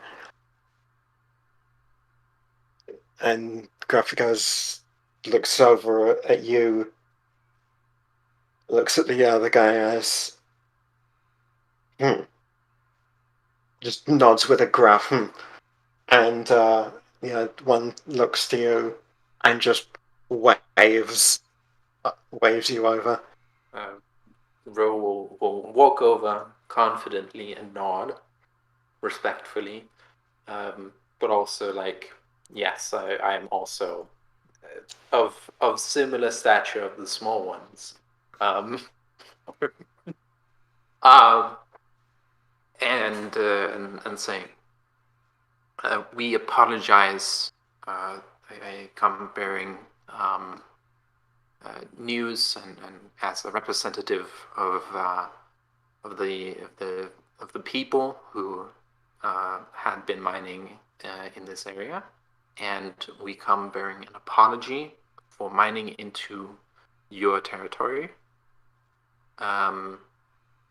And Graphicos looks over at you, looks at the other guy as, just nods with a gruff, and one looks to you and just waves you over. Ro will walk over confidently and nod respectfully, but also like, yes, I am also of similar stature of the small ones. And saying, we apologize. I come bearing news and as a representative of the people who had been mining in this area, and we come bearing an apology for mining into your territory.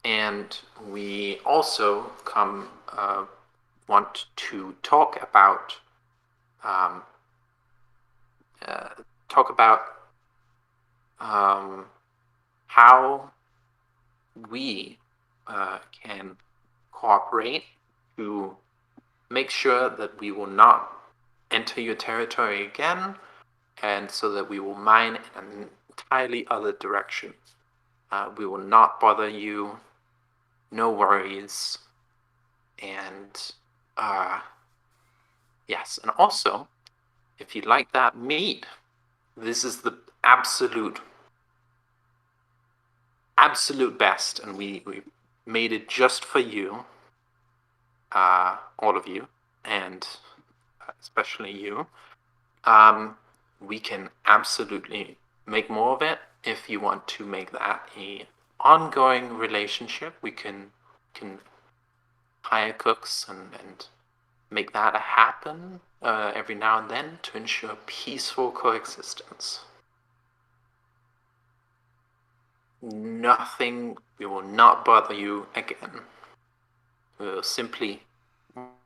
And we also come want to talk about how we can cooperate to make sure that we will not enter your territory again, and so that we will mine in an entirely other direction. We will not bother you. No worries. And yes, and also, if you like that meat, this is the absolute best, and we made it just for you, all of you, and especially you. We can absolutely make more of it. If you want to make that a ongoing relationship, we can hire cooks and make that happen every now and then to ensure peaceful coexistence. Nothing, we will not bother you again. We will simply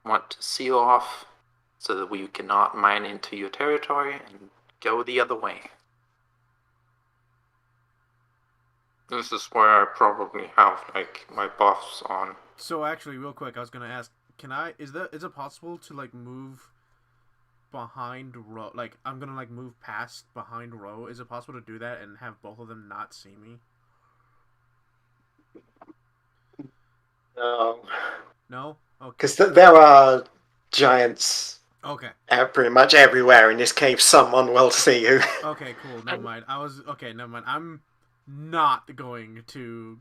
want to seal off so that we cannot mine into your territory and go the other way. This is where I probably have my buffs on. So actually, real quick, I was gonna ask, is it possible to move behind row? I'm gonna move past behind row. Is it possible to do that and have both of them not see me? No. No? Okay. Because there are giants. Okay. Pretty much everywhere in this cave, someone will see you. Okay, cool. Never mind. Never mind. I'm not going to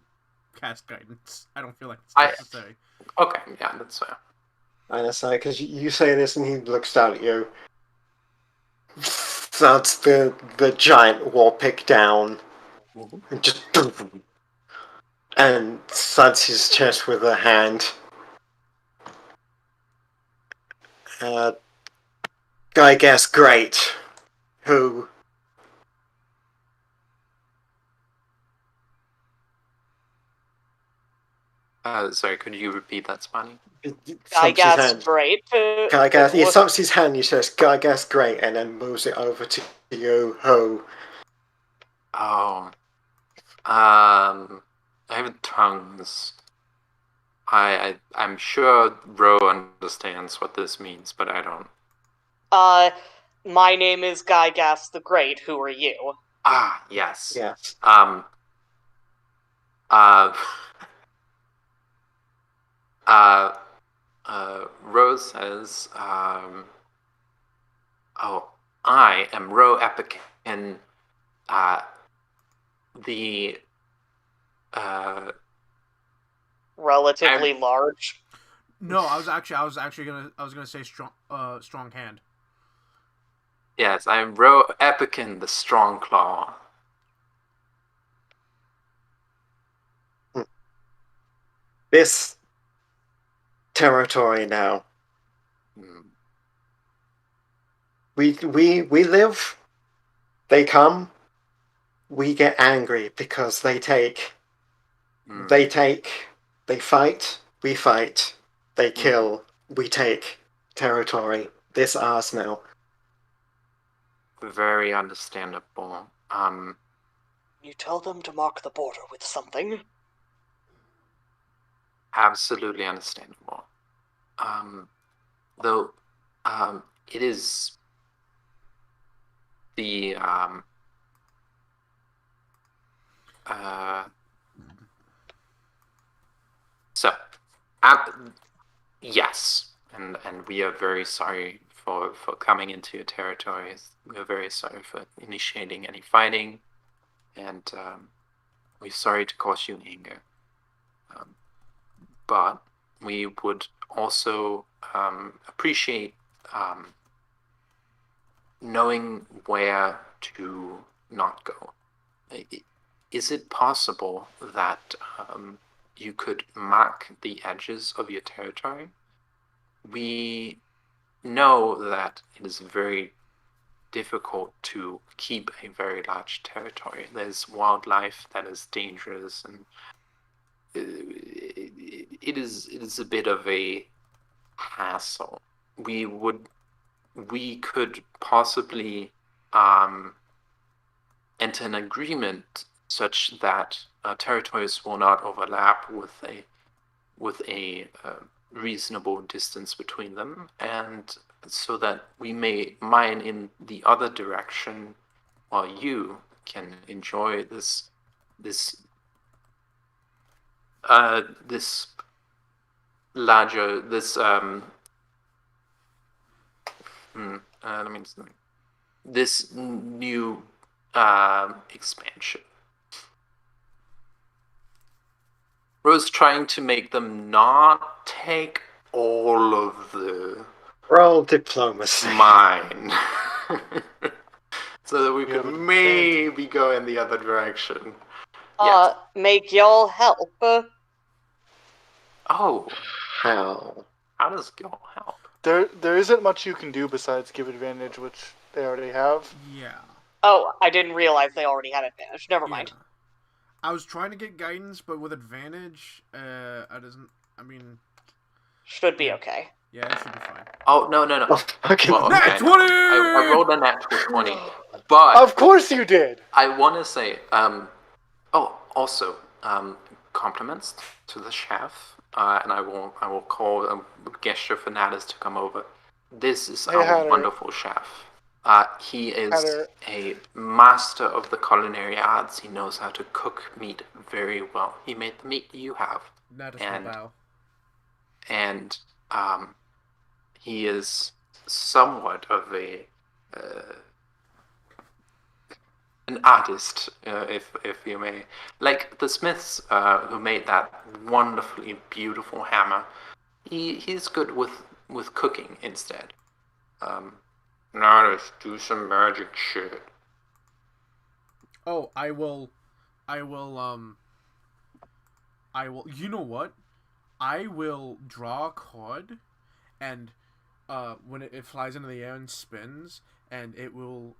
cast guidance. I don't feel like it's necessary. Okay, yeah, that's fair. I know, because you say this and he looks down at you. That's the giant war pick down. And just and thuds his chest with a hand. I guess great. Who? Sorry, could you repeat that, Spani? I guess great. I guess he thumps his hand. He says, "I guess great," and then moves it over to you. Who? Oh, I have tongues. I'm sure Ro understands what this means, but I don't. My name is Gygas the Great. Who are you? Ah, yes. Yes. Rose says, I am Ro Epican, the, relatively large. No, I was actually gonna say strong hand. Yes, I am Ro Epican, the Strong Claw. This territory now. We live. They come. We get angry because they take. They take. They fight. We fight. They kill. We take territory. This ours now. Very understandable. You tell them to mark the border with something. Absolutely understandable. Though, it is the so, yes, and we are very sorry for coming into your territories. We are very sorry for initiating any fighting, and we're sorry to cause you anger. But we would also appreciate knowing where to not go. Is it possible that you could mark the edges of your territory? We know that it is very difficult to keep a very large territory. There's wildlife that is dangerous, and it is a bit of a hassle. We could possibly enter an agreement such that territories will not overlap with a reasonable distance between them, and so that we may mine in the other direction while you can enjoy this larger this new expansion. Rose trying to make them not take all of the roll diplomacy mine. So that we could maybe go in the other direction. Yes. Make y'all help. Oh. How? How does y'all help? There isn't much you can do besides give advantage, which they already have. Yeah. Oh, I didn't realize they already had advantage. Never mind. I was trying to get guidance, but with advantage, should be okay. Yeah, it should be fine. Oh, no. Okay. Well, nat 20! I rolled a nat 20. But... Of course you did! I want to say, also, compliments to the chef, and I will call a gesture for Natus to come over. This is our wonderful chef. He is a master of the culinary arts. He knows how to cook meat very well. He made the meat you have. Natus will bow. And he is somewhat of an artist, if you may. Like the Smiths, who made that wonderfully beautiful hammer. He's good with cooking instead. Natus, do some magic shit. Oh, I will, you know what? I will draw a card, and, when it flies into the air and spins, and it will,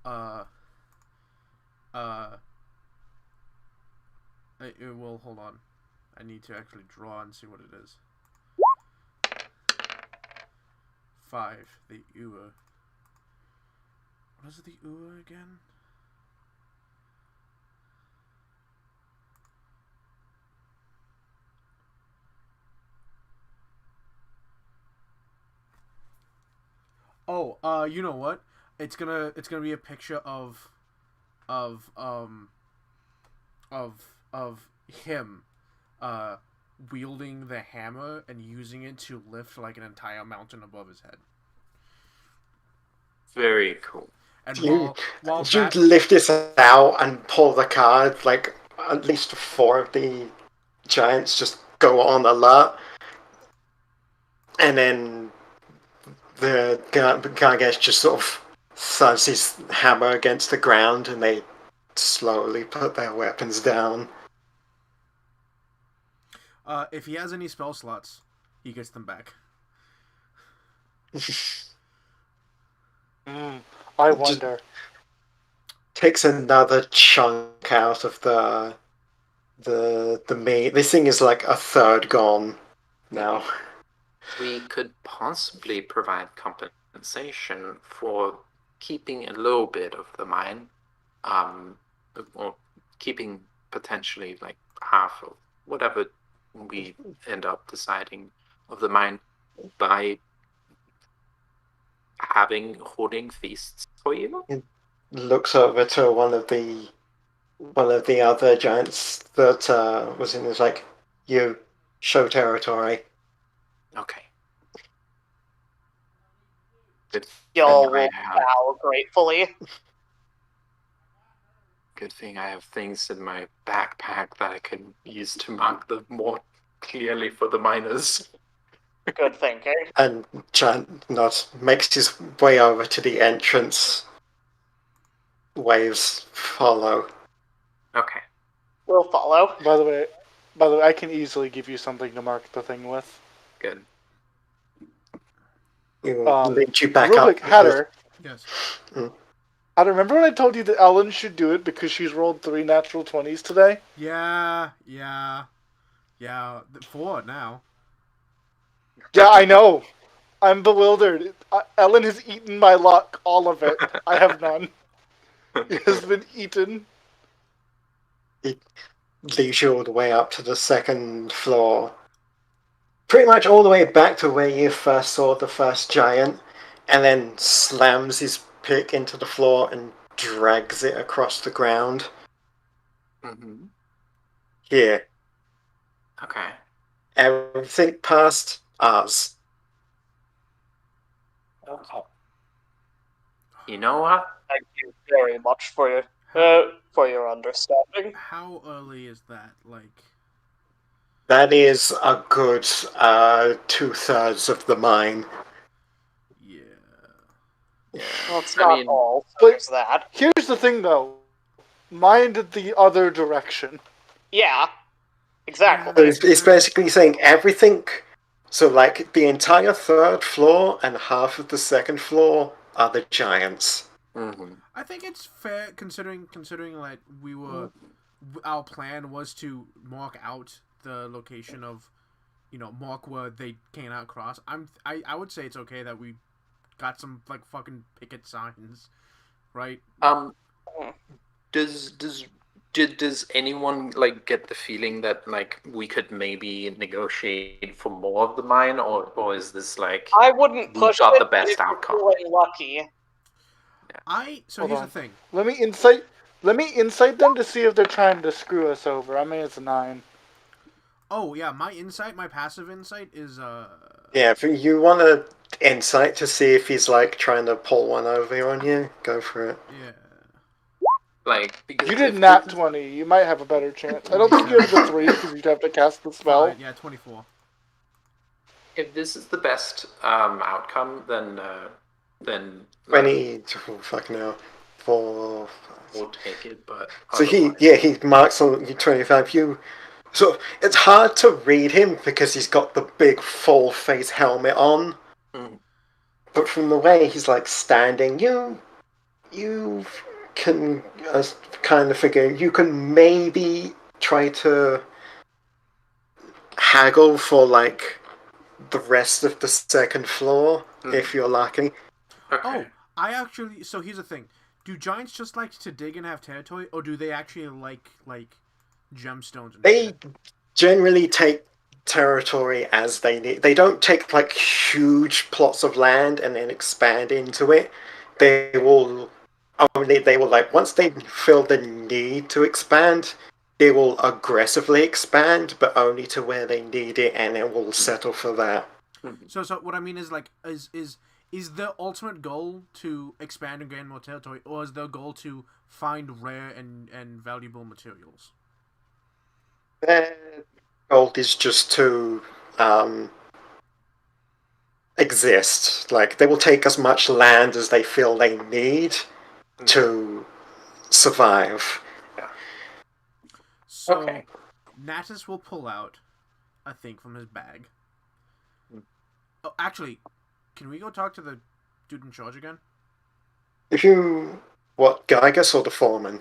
it will, hold on. I need to actually draw and see what it is. 5, the Ua. What is the Ua again? Oh, you know what? It's gonna be a picture of him, wielding the hammer and using it to lift like an entire mountain above his head. Very cool. And you while lift this out and pull the card, like at least 4 of the giants just go on alert, and then the Gargesh just sort of thuds his hammer against the ground, and they slowly put their weapons down. If he has any spell slots, he gets them back. I wonder. Just takes another chunk out of the meat. This thing is like a third gone now. We could possibly provide compensation for keeping a little bit of the mine, or keeping potentially like half of whatever we end up deciding of the mine by holding feasts for you. It looks over to one of the other giants that was in his, like, you show territory. Okay. Y'all will bow gratefully. Good thing I have things in my backpack that I can use to mark them more clearly for the miners. Good thinking. And Giant Nod makes his way over to the entrance. Waves follow. Okay. We'll follow. By the way, I can easily give you something to mark the thing with. Good. Lead you back real up. Quick, Hatter. Yes. Hatter, remember when I told you that Ellen should do it because she's rolled 3 natural 20s today? Yeah. 4 now. Yeah, I know. I'm bewildered. Ellen has eaten my luck, all of it. I have none. It has been eaten. It leads you all the way up to the second floor. Pretty much all the way back to where you first saw the first giant, and then slams his pick into the floor and drags it across the ground. Mm-hmm. Here. Okay. Everything past us. Okay. You know what? Thank you very much for your understanding. How early is that? Like, that is a good 2/3 of the mine. Yeah. Well, it's not all. So there's that. Here's the thing, though. Mind the other direction. Yeah. Exactly. It's basically saying everything. So, like, the entire 3rd floor and half of the 2nd floor are the giants. Mm-hmm. I think it's fair considering like we were, our plan was to mark out the location of, mark where they cannot cross. I would say it's okay that we got some like fucking picket signs, right? Does anyone like get the feeling that like we could maybe negotiate for more of the mine, or is this like I wouldn't push got it the best if outcome? You're feeling lucky. Here's the thing. Let me insight them to see if they're trying to screw us over. I mean, it's a 9. Oh yeah, my passive insight is Yeah, if you want to insight to see if he's like trying to pull one over on you, go for it. Yeah. Like, you did nat 20. You might have a better chance. I don't think you have the 3 because you'd have to cast the spell. Yeah, 24. If this is the best outcome, then 20. Oh, fuck no. 4. We'll take it, but so he marks on you 25. So it's hard to read him because he's got the big full face helmet on. But from the way he's like standing, you can kind of figure you can maybe try to haggle for like the rest of the 2nd floor if you're lucky. Okay. Oh, so here's the thing. Do giants just like to dig and have territory, or do they actually like gemstones and They shit? generally take territory as they need. They don't take like huge plots of land and then expand into it. They will like once they feel the need to expand, they will aggressively expand, but only to where they need it, and it will settle for that. So what I mean is like is the ultimate goal to expand and gain more territory, or is the goal to find rare and valuable materials? Their goal is just to exist. Like, they will take as much land as they feel they need to survive. So, Natus will pull out a thing from his bag. Oh, actually, can we go talk to the dude in charge again? If you... What, Gygas or the foreman?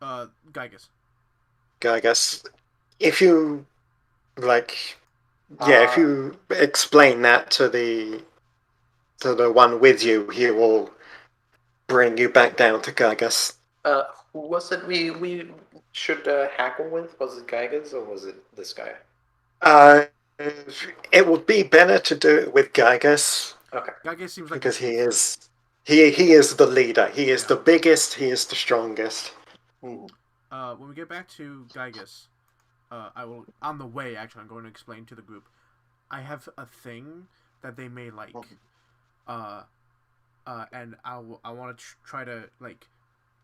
Gygas. Gygas. If you, like... Yeah, if you explain that to the one with you, he will bring you back down to Gygas. Who was it we should haggle with? Was it Gygas or was it this guy? It would be better to do it with Gygas. Okay. Gygas seems like because he is the leader. He is the biggest. He is the strongest. When we get back to Gygas, I will on the way. Actually, I'm going to explain to the group. I have a thing that they may like, and I want to try to like,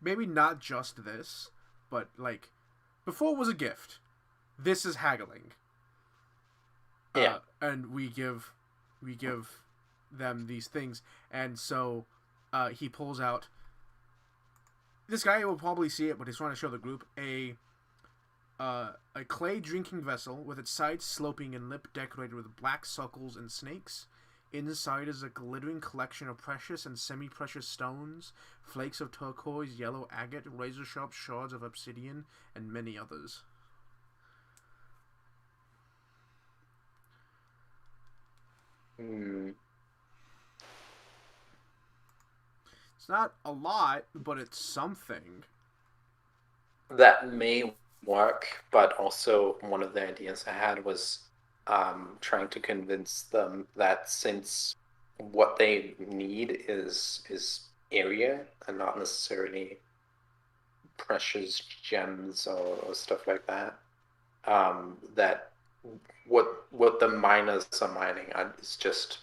maybe not just this, but like, before it was a gift. This is haggling. Yeah. And we give we give them these things, and so he pulls out. This guy will probably see it, but he's trying to show the group a clay drinking vessel with its sides sloping and lip decorated with black suckles and snakes. Inside is a glittering collection of precious and semi-precious stones, flakes of turquoise, yellow agate, razor-sharp shards of obsidian, and many others. It's not a lot, but it's something. That may work, but also one of the ideas I had was trying to convince them that since what they need is area and not necessarily precious gems or stuff like that, that what the miners are mining is just,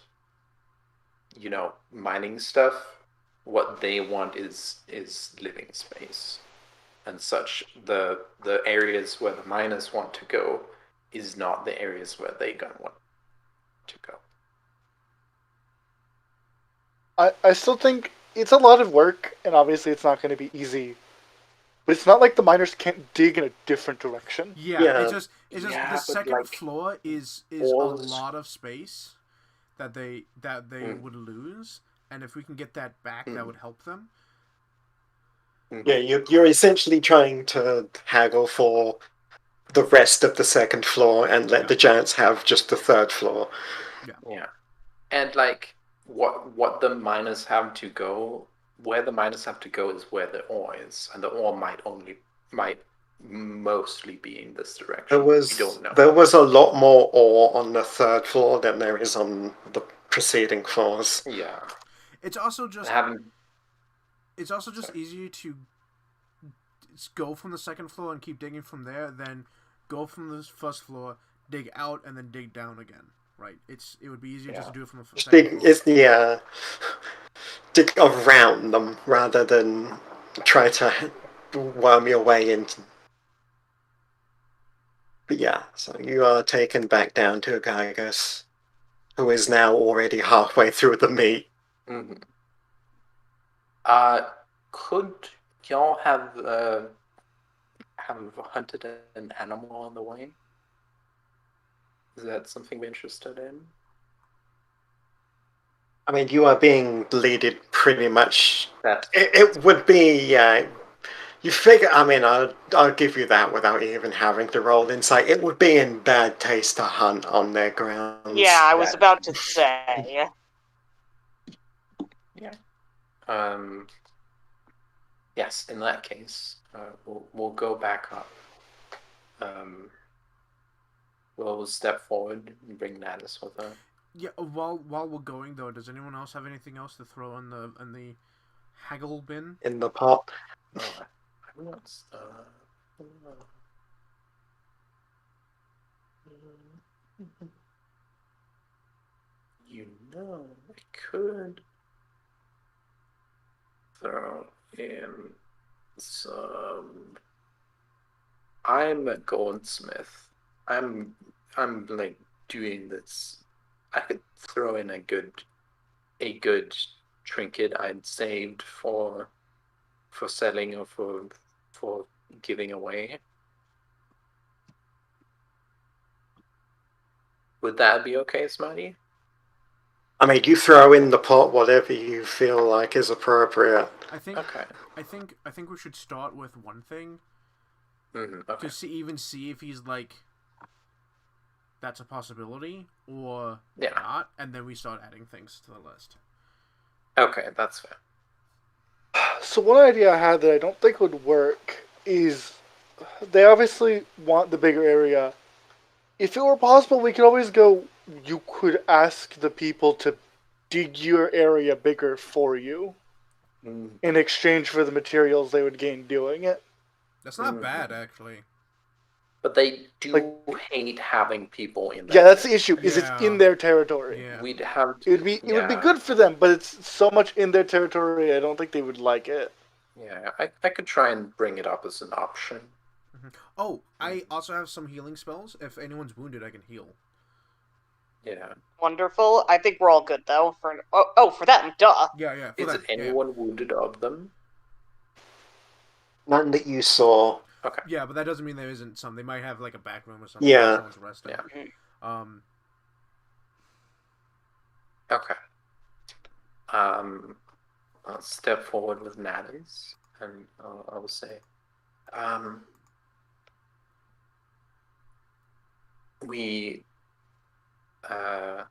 you know, mining stuff. What they want is living space and such. The areas where the miners want to go is not the areas where they gonna want to go. I still think it's a lot of work, and obviously it's not going to be easy. But it's not like the miners can't dig in a different direction. Yeah. It's just the second floor is a lot of space that they would lose, and if we can get that back, that would help them. Yeah, you're essentially trying to haggle for the rest of the second floor and let the giants have just the third floor. Yeah. And like what the miners have to go, where the miners have to go is where the ore is, and the ore might mostly be in this direction. There was a lot more ore on the third floor than there is on the preceding floors. Yeah. It's also just easier to go from the second floor and keep digging from there than go from the first floor, dig out, and then dig down again. Right? It would be easier just to do it from the second floor. Dig around them rather than try to worm your way into. But yeah, so you are taken back down to Gygus, who is now already halfway through the meat. Mm-hmm. Could y'all have hunted an animal on the way? Is that something we're interested in? I mean, you are being bleeded pretty much. It would be, you figure, I mean, I'll give you that without even having to roll insight. It would be in bad taste to hunt on their grounds. Yeah, I was about to say. Yeah. Yes, in that case, we'll go back up. We'll step forward and bring Natus with her. Yeah. While we're going though, does anyone else have anything else to throw in the haggle bin? In the pot. I'm not. You know, I could throw in some. I'm a goldsmith. I'm like doing this. I could throw in a good trinket I'd saved for selling or for giving away. Would that be okay, Smarty? I mean, you throw in the pot whatever you feel like is appropriate. I think we should start with one thing. Okay. To see if he's like, that's a possibility or not, and then we start adding things to the list. Okay, that's fair. So one idea I had that I don't think would work is they obviously want the bigger area. If it were possible, we could always go, you could ask the people to dig your area bigger for you in exchange for the materials they would gain doing it. That's not bad, actually. But they do hate having people in there. Yeah, that's the issue, is it's in their territory. Yeah. We'd have to, it would be good for them, but it's so much in their territory, I don't think they would like it. Yeah, I could try and bring it up as an option. Oh, I also have some healing spells. If anyone's wounded, I can heal. Yeah. Wonderful. I think we're all good though. For them, duh. Yeah. Is anyone wounded of them? None that you saw. Okay. Yeah, but that doesn't mean there isn't some. They might have like a back room or something. Yeah. Someone's resting. Yeah. Okay. I'll step forward with Natters, and I will say, we, fuck,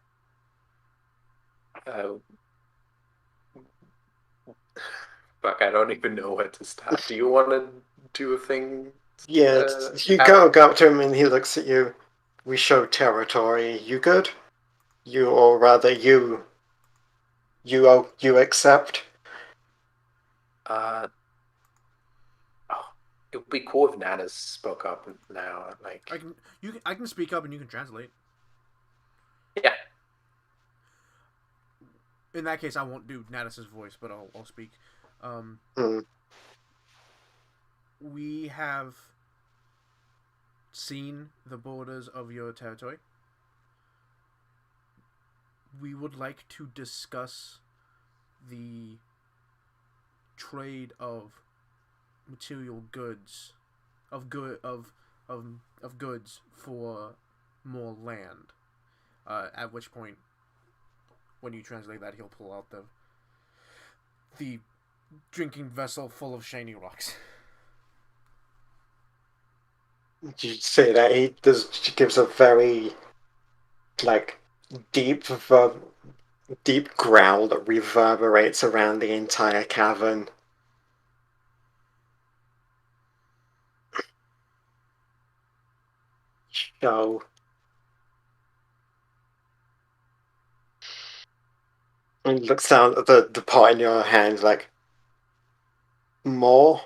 I don't even know where to start. Do you want to do a thing? Yeah, you go up to him and he looks at you. We show territory. You good? Or rather, you accept? It would be cool if Natters spoke up now. Like, I can speak up and you can translate. Yeah. In that case, I won't do Naddis's voice, but I'll speak. We have seen the borders of your territory. We would like to discuss the trade of material goods, of goods for more land. At which point, when you translate that, he'll pull out the drinking vessel full of shiny rocks. Did you say that he gives a very deep growl that reverberates around the entire cavern. Show. And looks down at the pot in your hand like, more?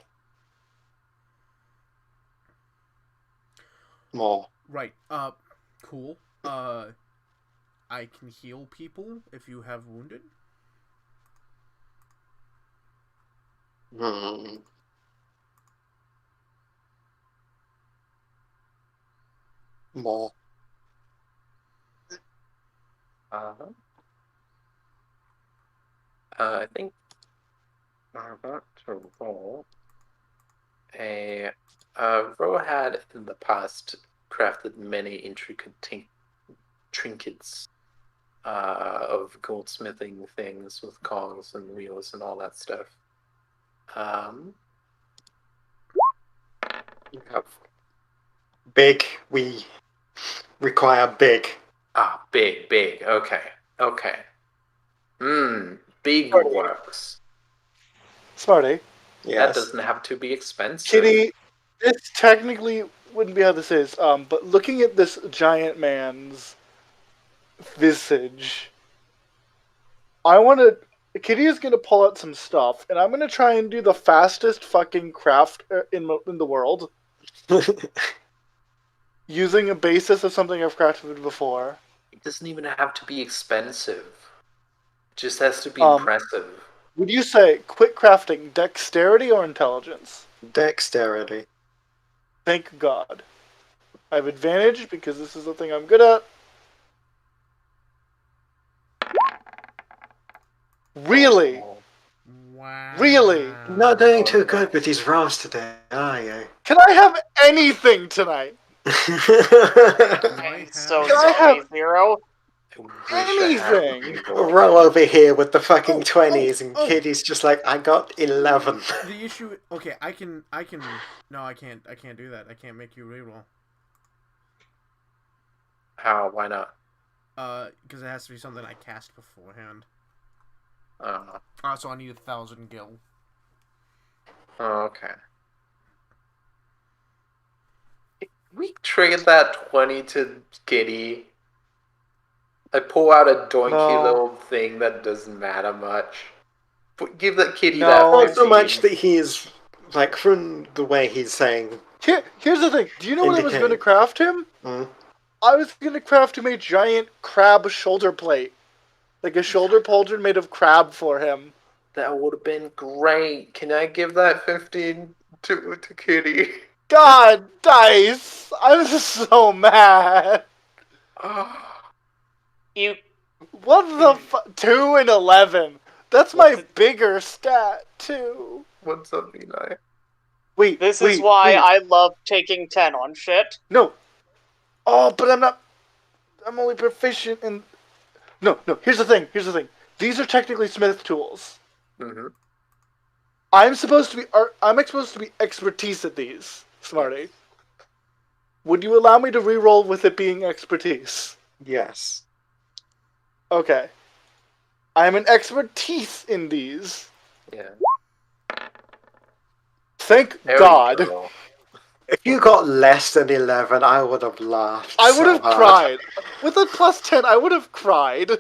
More. Right. Cool. I can heal people if you have wounded. More. I think I'm about to roll Ro had in the past crafted many intricate trinkets of goldsmithing things with cogs and wheels and all that stuff. You have big. We require big. Big. Okay. Big works. Smarty. Yes. That doesn't have to be expensive. Kitty, this technically wouldn't be how this is, but looking at this giant man's visage, Kitty is going to pull out some stuff, and I'm going to try and do the fastest fucking craft in the world. Using a basis of something I've crafted before. It doesn't even have to be expensive. It just has to be impressive. Would you say quick crafting, dexterity or intelligence? Dexterity. Thank God. I have advantage because this is the thing I'm good at. Really? Wow. Really? Not doing too good with these rolls today, are you? Can I have anything tonight? I'm so sorry, Zero. Anything. Roll over here with the fucking 20s, and Kitty's just like, I got 11. The issue, okay, I can. No, I can't do that. I can't make you reroll. How? Why not? Because it has to be something I cast beforehand. So I need 1,000 gil. Oh, okay. We trade that 20 to Kitty. I pull out a doinky little thing that doesn't matter much. Give that Kitty that 15. Not so much that he's, like, from the way he's saying... Here's the thing. Do you know what I was going to craft him? I was going to craft him a giant crab shoulder plate. Like a shoulder pauldron made of crab for him. That would have been great. Can I give that 15 to Kitty? God, Dice! I'm so mad! You. What the 2 and 11? That's my bigger stat, too. What's up, Eli? Wait, This is why I love taking 10 on shit. No. Oh, but I'm only proficient in... No, here's the thing. These are technically Smith tools. Mm-hmm. I'm supposed to be expertise at these, Smarty. Would you allow me to reroll with it being expertise? Yes. Okay. I'm an expertise in these. Yeah. Thank God. If you got less than 11, I would have laughed. I would have cried. With a plus 10, I would have cried.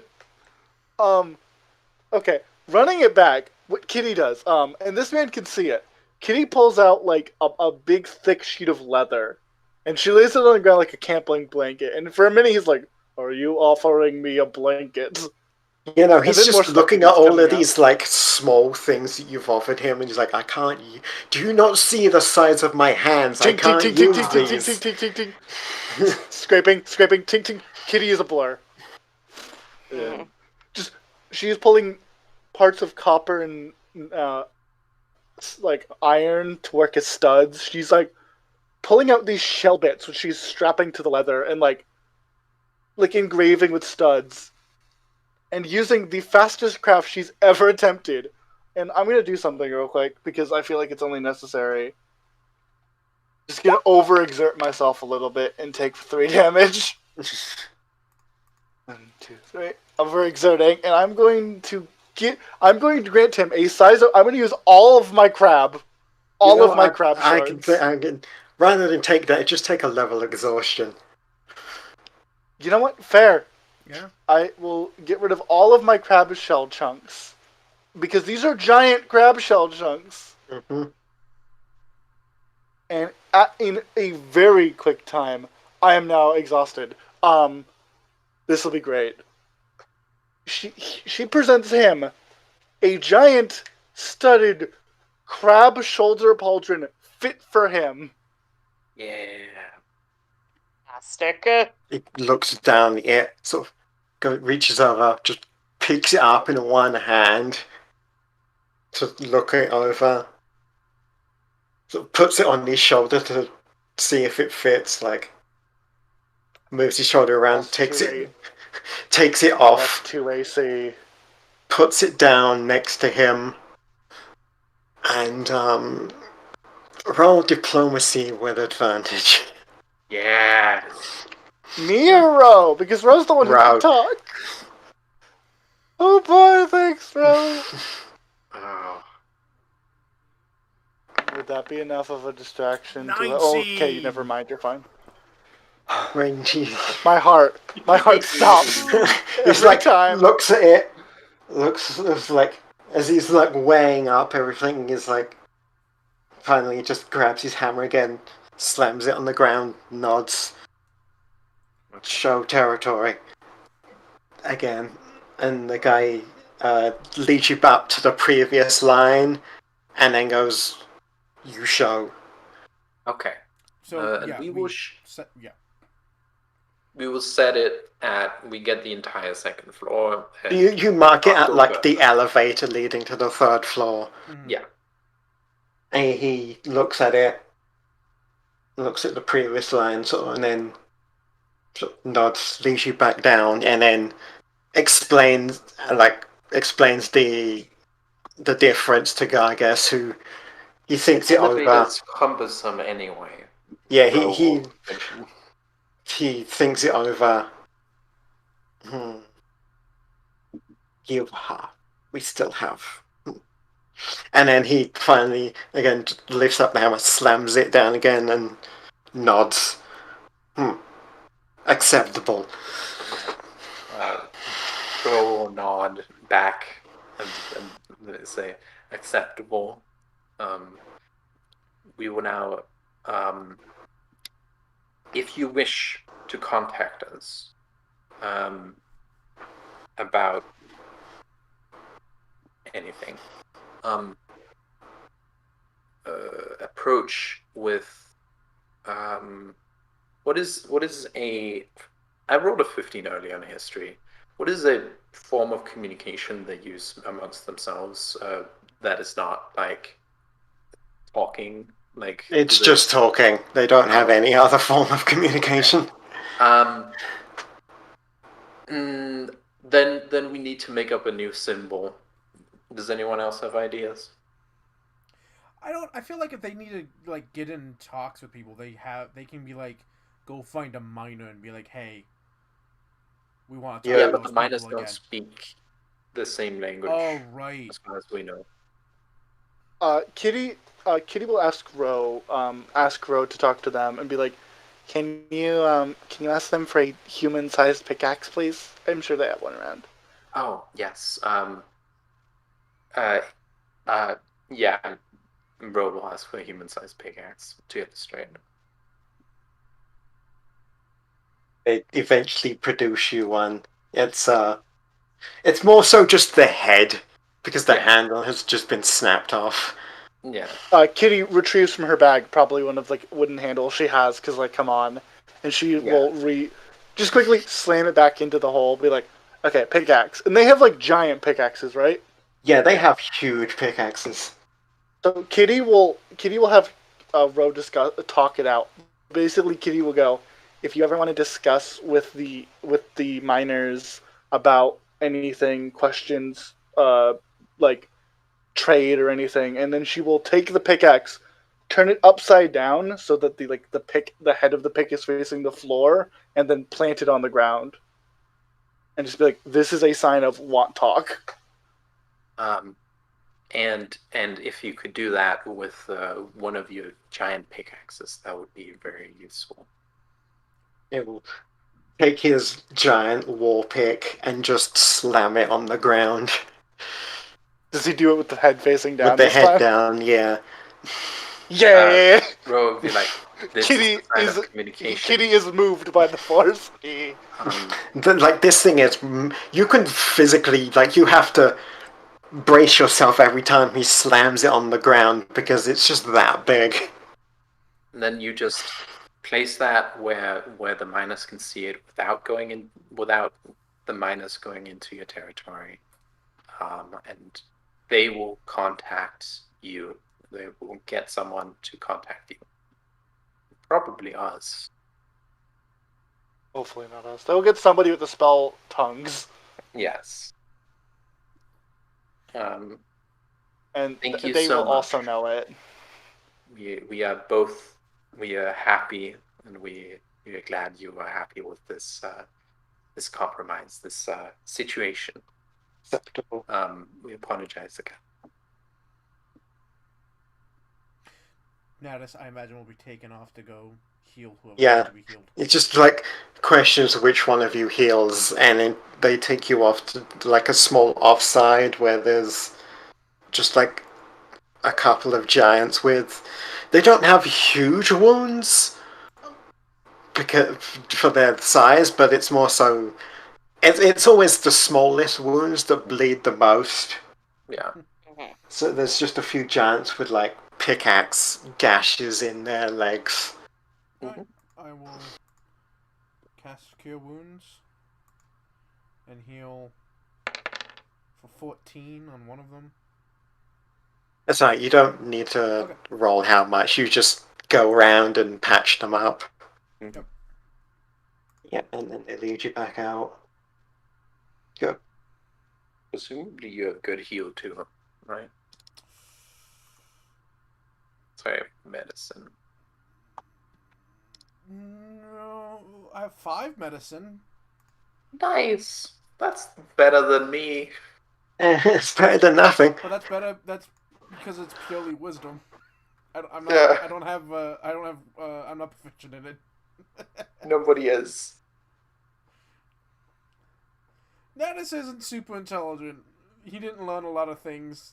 Okay. Running it back, what Kitty does, and this man can see it. Kitty pulls out, like, a big, thick sheet of leather, and she lays it on the ground like a camping blanket, and for a minute he's like, are you offering me a blanket? You know, he's just looking at all of these, like, small things that you've offered him, and he's like, I can't... Do you not see the size of my hands? I can't use these. Scraping, tink, tink. Kitty is a blur. Just, she's pulling parts of copper and, like, iron to work as studs. She's, like, pulling out these shell bits, which she's strapping to the leather, and, like engraving with studs. And using the fastest craft she's ever attempted. And I'm going to do something real quick, because I feel like it's only necessary. Just going to overexert myself a little bit and take 3 damage. 1, 2, 3. Overexerting, and I'm going to grant him a size of... I'm going to use all of my crab. All of my crab shards. I can, rather than take that, just take a level exhaustion. You know what? Fair. Yeah. I will get rid of all of my crab shell chunks. Because these are giant crab shell chunks. Mm-hmm. And in a very quick time, I am now exhausted. This will be great. She presents him a giant studded crab shoulder pauldron fit for him. Yeah. Fantastic. It looks down the air, sort of reaches over, just picks it up in one hand to look it over, sort of puts it on his shoulder to see if it fits, like moves his shoulder around, takes it off, 2 AC, puts it down next to him, and roll diplomacy with advantage. Yeah. Me or Ro? Because Ro's the one who can talk. Oh boy, thanks, Ro. Oh. Would that be enough of a distraction? Okay, never mind, you're fine. My heart stops. He's like, time. Looks at it, looks like, as he's like weighing up everything, he's like, finally just grabs his hammer again, slams it on the ground, nods. Show territory again, and the guy leads you back to the previous line, and then goes, "You show." Okay. So and yeah, we will set it at. We get the entire second floor. You mark it at like the elevator leading to the 3rd floor. Mm-hmm. Yeah. And he looks at it, looks at the previous line, and then nods, leads you back down, and then explains the difference to Gargas, who he thinks it over. It's cumbersome anyway. Yeah, he thinks it over. We still have. And then he finally again lifts up the hammer, slams it down again, and nods. Acceptable. Go nod back and say acceptable. We will now, if you wish to contact us about anything, approach with what is I rolled a 15 earlier on history. What is a form of communication they use amongst themselves that is not like talking? Like it's just talking. They don't have any other form of communication. Then we need to make up a new symbol. Does anyone else have ideas? I feel like if they need to like get in talks with people, they can be like, go find a miner and be like, hey, we want to talk. Yeah, but the miners don't speak the same language. Oh, right. As far as we know. Kitty will ask Ro to talk to them and be like, can you ask them for a human-sized pickaxe, please? I'm sure they have one around. Oh, yes. Yeah. Ro will ask for a human-sized pickaxe to get it straight. They eventually produce you one. It's more so just the head, because the handle has just been snapped off. Yeah. Kitty retrieves from her bag probably one of like wooden handles she has, because like, come on, and she will just quickly slam it back into the hole. Be like, okay, pickaxe, and they have like giant pickaxes, right? Yeah, they have huge pickaxes. So Kitty will have Ro talk it out. Basically, Kitty will go, if you ever want to discuss with the miners about anything, questions, like trade or anything, and then she will take the pickaxe, turn it upside down so that the head of the pick is facing the floor, and then plant it on the ground, and just be like, "This is a sign of want talk." And if you could do that with one of your giant pickaxes, that would be very useful. It will take his giant war pick and just slam it on the ground. Does he do it with the head facing down? With the head down, yeah. Yeah. Ro would be like, this Kitty is communication. Kitty is moved by the force. Like, this thing is, you can physically, like, you have to brace yourself every time he slams it on the ground because it's just that big. And then you just place that where the miners can see it without the miners going into your territory, and they will contact you. They will get someone to contact you. Probably us. Hopefully not us. They'll get somebody with the spell tongues. Yes. And thank you they so will much. also know it. We are happy, and we are glad you are happy with this compromise, this situation. Acceptable. We apologize again. Natus, I imagine, will be taken off to go heal whoever needs to be healed. It's just like questions which one of you heals, and then they take you off to like a small offside where there's just like a couple of giants with. They don't have huge wounds because for their size, but it's more so. It's always the smallest wounds that bleed the most. Yeah. So there's just a few giants with like pickaxe gashes in their legs. I will cast Cure Wounds and heal for 14 on one of them. That's right, you don't need to roll how much, you just go around and patch them up. Yep. Yeah, and then they lead you back out. Good. Presumably you have good heal too, right? Sorry, medicine. No, I have 5 medicine. Nice. That's better than me. It's better than nothing. But that's better. That's because it's purely wisdom. I'm not proficient in it. Nobody is. Natus isn't super intelligent. He didn't learn a lot of things.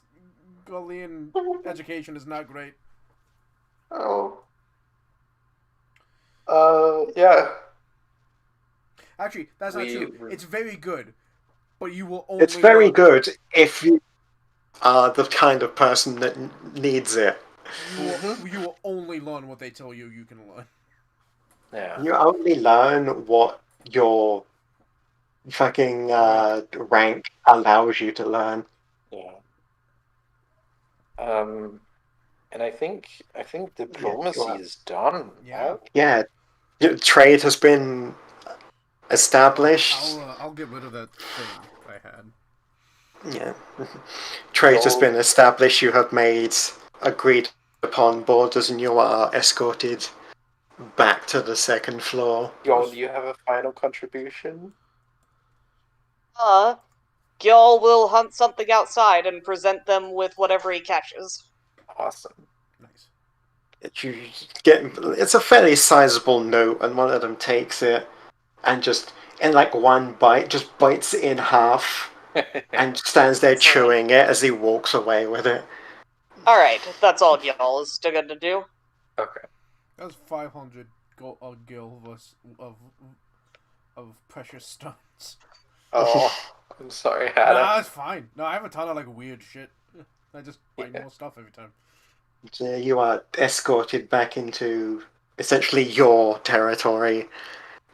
Gaulian education is not great. Oh. Yeah. Actually, that's not true. It's very good, but you will only. It's very good if you are the kind of person that needs it. You will only learn what they tell you can learn. Yeah. You only learn what your fucking rank allows you to learn. Yeah. And I think diplomacy is done. Yeah. Yeah. Trade has been established. I'll get rid of that thing I had. Yeah. Trade has been established. You have made agreed upon borders, and you are escorted back to the second floor. Y'all, do you have a final contribution? Gil will hunt something outside and present them with whatever he catches. Awesome. Nice. It's a fairly sizable note, and one of them takes it and just in like one bite just bites it in half and stands there chewing it as he walks away with it. Alright, that's all Gil is still gonna do. Okay. That was 500 gil of precious stones. Oh, I'm sorry, Hannah. Nah, it's fine. No, I have a ton of like weird shit. I just buy more stuff every time. So you are escorted back into essentially your territory,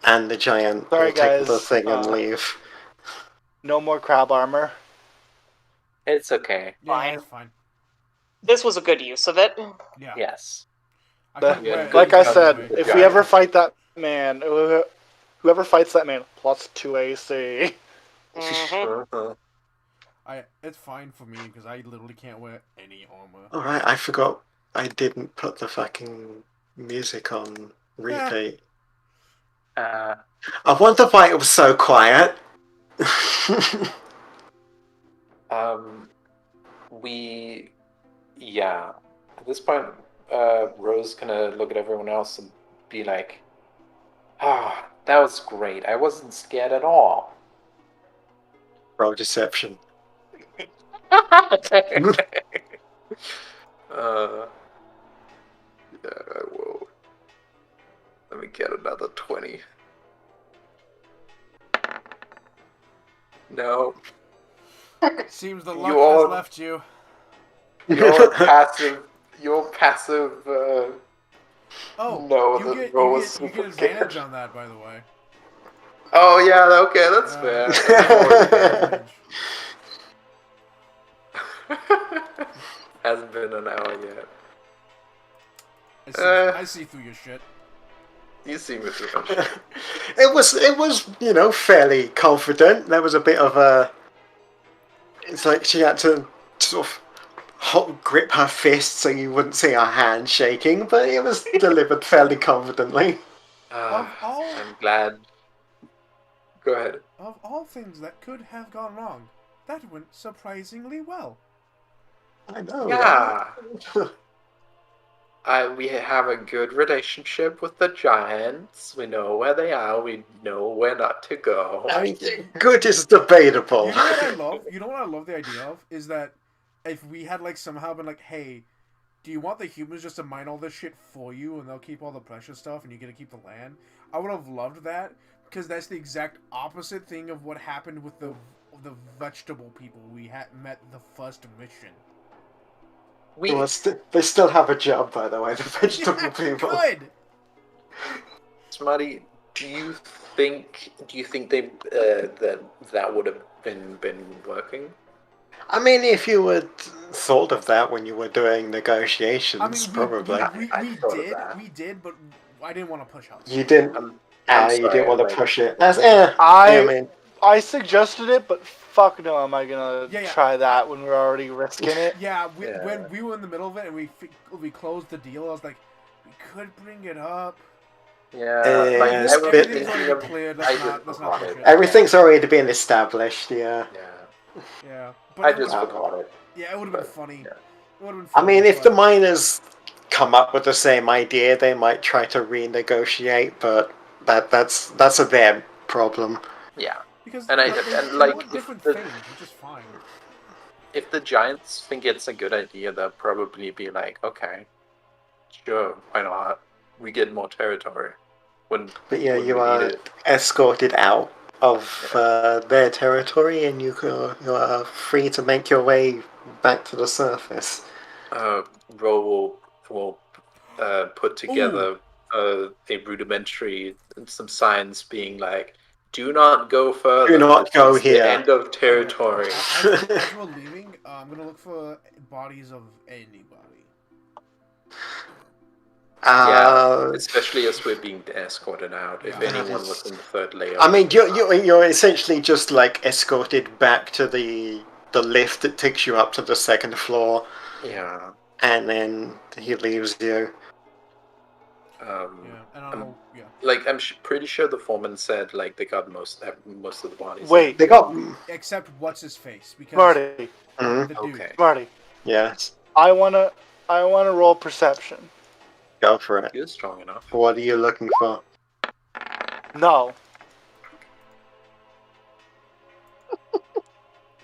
and the giant will take the thing and leave. No more crab armor. It's okay. Yeah, it's fine. This was a good use of it. Yeah. Yes. Like I said, if we ever fight that man, whoever fights that man, plus 2 AC. Mm-hmm. It's fine for me because I literally can't wear any armor. Alright, I forgot I didn't put the fucking music on repeat. I wonder why it was so quiet. At this point, Rose gonna look at everyone else and be like, that was great. I wasn't scared at all. Roll deception. I will. Let me get another 20. No. Seems the luck has left you. Your passive. No, you get advantage on that, by the way. Oh yeah, okay, that's fair. Hasn't been an hour yet. I see through your shit. You see me through my shit. It was fairly confident. There was a bit of a. It's like she had to sort of grip her fist so you wouldn't see her hand shaking, but it was delivered fairly confidently. I'm glad. Go ahead. Of all things that could have gone wrong, that went surprisingly well. I know. Yeah. We have a good relationship with the giants. We know where they are. We know where not to go. I mean, good is debatable. You know what I love the idea of? Is that if we had somehow been like, hey, do you want the humans just to mine all this shit for you and they'll keep all the precious stuff and you get to keep the land? I would have loved that because that's the exact opposite thing of what happened with the vegetable people we had met the first mission. They still have a job, by the way, the vegetable people. Good. Smarty, do you think they that would have been working? I mean, if you had thought of that when you were doing negotiations, probably. We did, but I didn't want to push us. You didn't. You didn't want to push it. I suggested it, but fuck no, am I gonna try that when we're already risking it? When we were in the middle of it and we closed the deal, I was like, we could bring it up. Everything's already cleared. Let's not push it. Everything's already been established. Yeah. But I just forgot it. Yeah, it would have been funny. Yeah. It would have been I funny. mean, if the miners come up with the same idea, they might try to renegotiate, but that's a them problem. Yeah. Because they want different things, which is fine. If the giants think it's a good idea, they'll probably be like, okay, sure, why not? We get more territory. But yeah, you are escorted out of their territory, and you are free to make your way back to the surface. Ro will put together a rudimentary, some signs being like, Do not go further. Do not go here. The end of territory. As we're leaving, I'm gonna look for bodies of anybody. Yeah, especially as we're being escorted out. Yeah, if anyone was in the third layer. I mean, you're essentially just like escorted back to the lift that takes you up to the second floor. Yeah. And then he leaves you. Like, I'm pretty sure the foreman said like they got most of the bodies. Wait, they got except what's his face because Marty. Mm-hmm. The dude. Okay. Marty. Yes. I wanna roll perception. Go for it. You're strong enough. What are you looking for? No.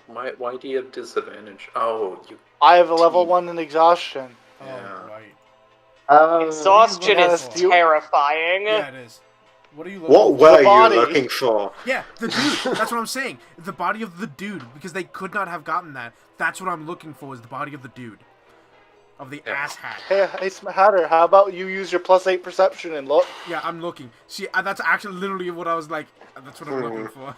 Why do you have disadvantage? Oh, you. I have a level 1 in exhaustion. Yeah. Oh, right. Exhaustion is terrifying. Yeah, it is. What are you looking for? What were you looking for? Yeah, the dude. That's what I'm saying. The body of the dude, because they could not have gotten that. That's what I'm looking for, is the body of the dude. Of the asshat. Hey, Hatter, how about you use your +8 perception and look? Yeah, I'm looking. See, that's actually literally what I was like. That's what I'm looking for.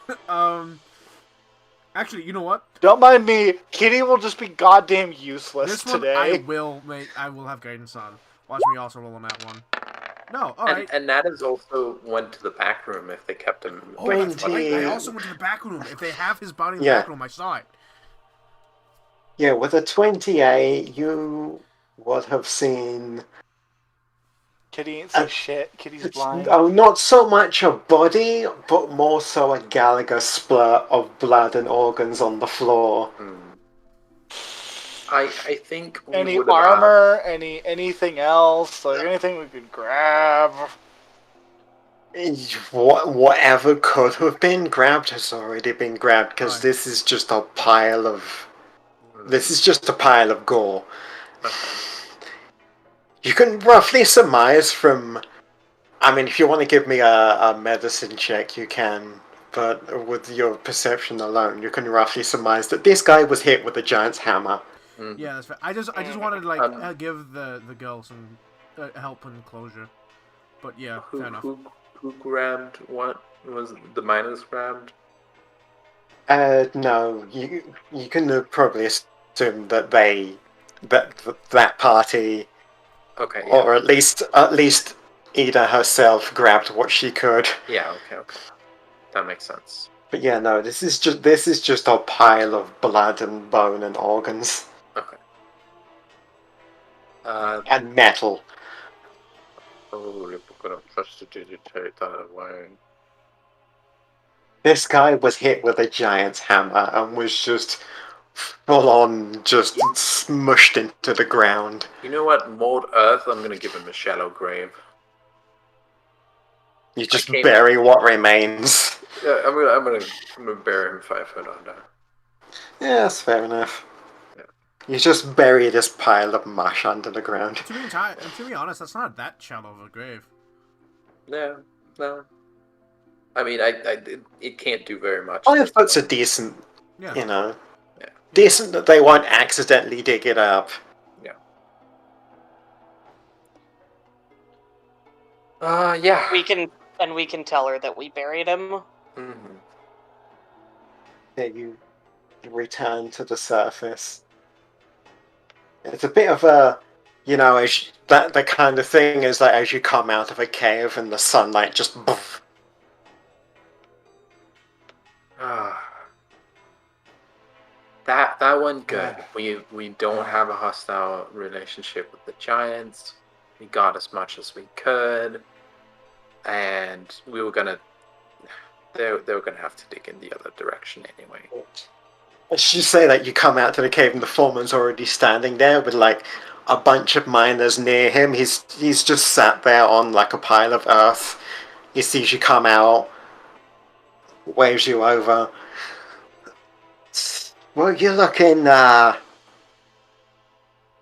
Actually, you know what? Don't mind me. Kitty will just be goddamn useless this one, today. I will have guidance on. Watch me also roll on that one. No, alright. And that is also went to the back room if they kept him. Oh, that's right. I also went to the back room. If they have his body in the back room, I saw it. Yeah, with a 28, you would have seen... Kitty ain't so shit. Kitty's blind. Oh, not so much a body, but more so a Gallagher splurt of blood and organs on the floor. I think we any armor, anything else, like anything we could grab. Whatever could have been grabbed has already been grabbed, because this is just a pile of... This is just a pile of gore. You can roughly surmise from... I mean, if you want to give me a medicine check, you can. But with your perception alone, you can roughly surmise that this guy was hit with a giant's hammer. Yeah, that's fair. I just wanted to like give the girl some help and closure. But yeah, fair enough. Who grabbed what? Was the miners grabbed? No. You can probably assume that that party... Okay. Yeah. Or at least Ida herself grabbed what she could. Yeah. Okay. That makes sense. But yeah, no. This is just a pile of blood and bone and organs. Okay. And metal. Probably gonna prestidigitate that away. This guy was hit with a giant's hammer and was just full on, just smushed into the ground. You know what? Mold Earth, I'm gonna give him a shallow grave. You just bury what remains. Yeah, I'm gonna bury him 5 foot under. Yeah, that's fair enough. Yeah. You just bury this pile of mush under the ground. To be honest, that's not that shallow of a grave. Yeah, no. I mean, it can't do very much. 5 foot's a decent, yeah. You know. Yeah. Decent that they won't accidentally dig it up. Yeah. Yeah. We can tell her that we buried him. Mm-hmm. Yeah, you return to the surface. It's a bit of a, you know, the kind of thing is like as you come out of a cave and the sunlight just. That went good. We don't have a hostile relationship with the giants. We got as much as we could, and we were gonna. They were gonna have to dig in the other direction anyway. I should say that you come out to the cave and the foreman's already standing there with like a bunch of miners near him. He's just sat there on like a pile of earth. He sees you come out, waves you over. Well, you're looking about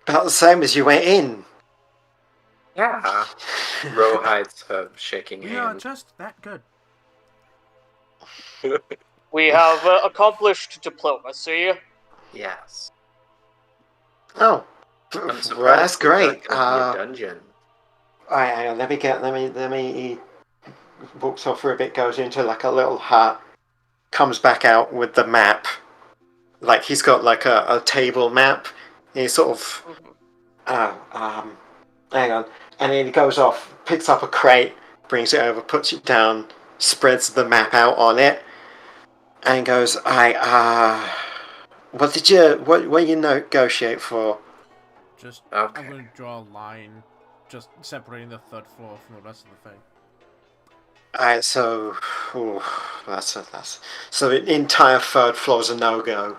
the same as you went in. Yeah. Rohide's shaking We are hands. just that good. We have accomplished diplomacy. Yes. Oh, I'm surprised well, that's great. Dungeon. Alright, hang on, let me walks off for a bit, goes into like a little hut, comes back out with the map. Like he's got like a table map. He sort of, hang on, and then he goes off, picks up a crate, brings it over, puts it down, spreads the map out on it, and goes, what you negotiate for? Just, okay. I'm going to draw a line, just separating the third floor from the rest of the thing. Alright, so, so the entire third floor is a no-go.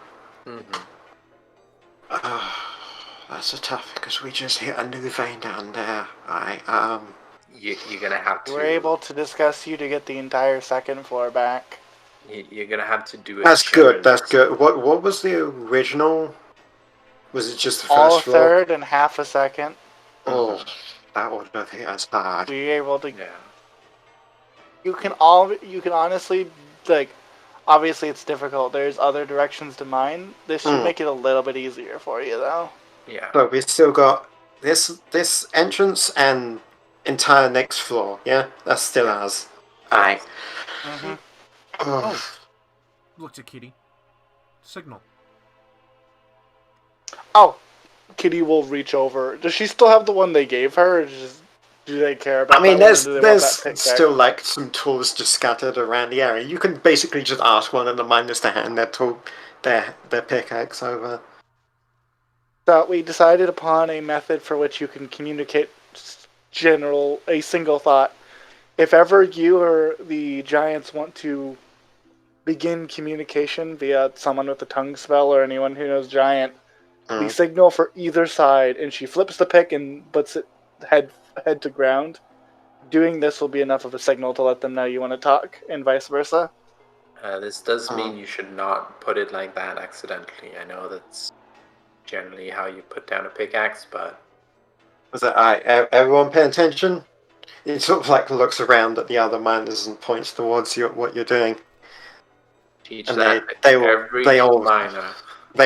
That's a tough, because we just hit a new vein down there. You're gonna have to... We're able to discuss you to get the entire second floor back. You're gonna have to do it. That's good, that's good. What was the original? Was it just the first all floor? All third and half a second. Oh, that would not be as hard. We're able to... Yeah. You can honestly, like, obviously it's difficult. There's other directions to mine. This should make it a little bit easier for you, though. Yeah. But we still got this entrance and entire next floor. Yeah, that's still ours. Aye. Oh, looked at Kitty. Signal. Oh, Kitty will reach over. Does she still have the one they gave her? Or do they care about? I mean, there's still like some tools just scattered around the area. You can basically just ask one of the miners to hand their pickaxe over. So we decided upon a method for which you can communicate a single thought. If ever you or the giants want to begin communication via someone with a tongue spell or anyone who knows giant, we signal for either side, and she flips the pick and puts it head to ground. Doing this will be enough of a signal to let them know you want to talk, and vice versa. This does mean you should not put it like that accidentally. I know that's generally how you put down a pickaxe, but... Was that everyone pay attention? It sort of like looks around at the other miners and points towards what you're doing. Teach and that they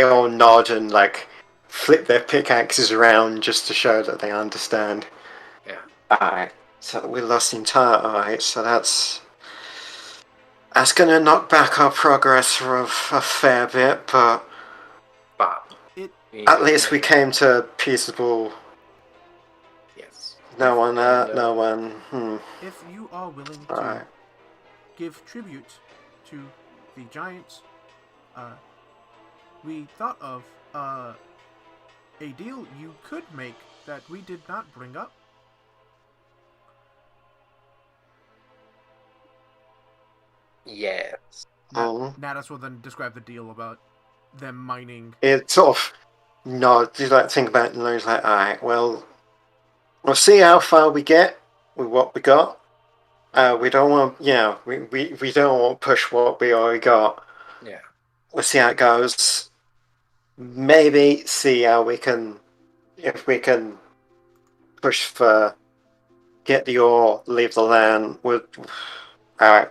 all nod and like flip their pickaxes around just to show that they understand. Yeah. Alright, so we lost the entire... Alright, so that's gonna knock back our progress for a fair bit, but at least we came to peaceable... Yes. No one... If you are willing to give tribute to the giants, we thought of a deal you could make that we did not bring up. Yes. Natus will then describe the deal about them mining. It sort of nods. You like think about it, and he's like, "Alright, well, we'll see how far we get with what we got. We don't want, we don't want to push what we already got. Yeah. We'll see how it goes. Maybe see how if we can push for get the ore, leave the land. Alright,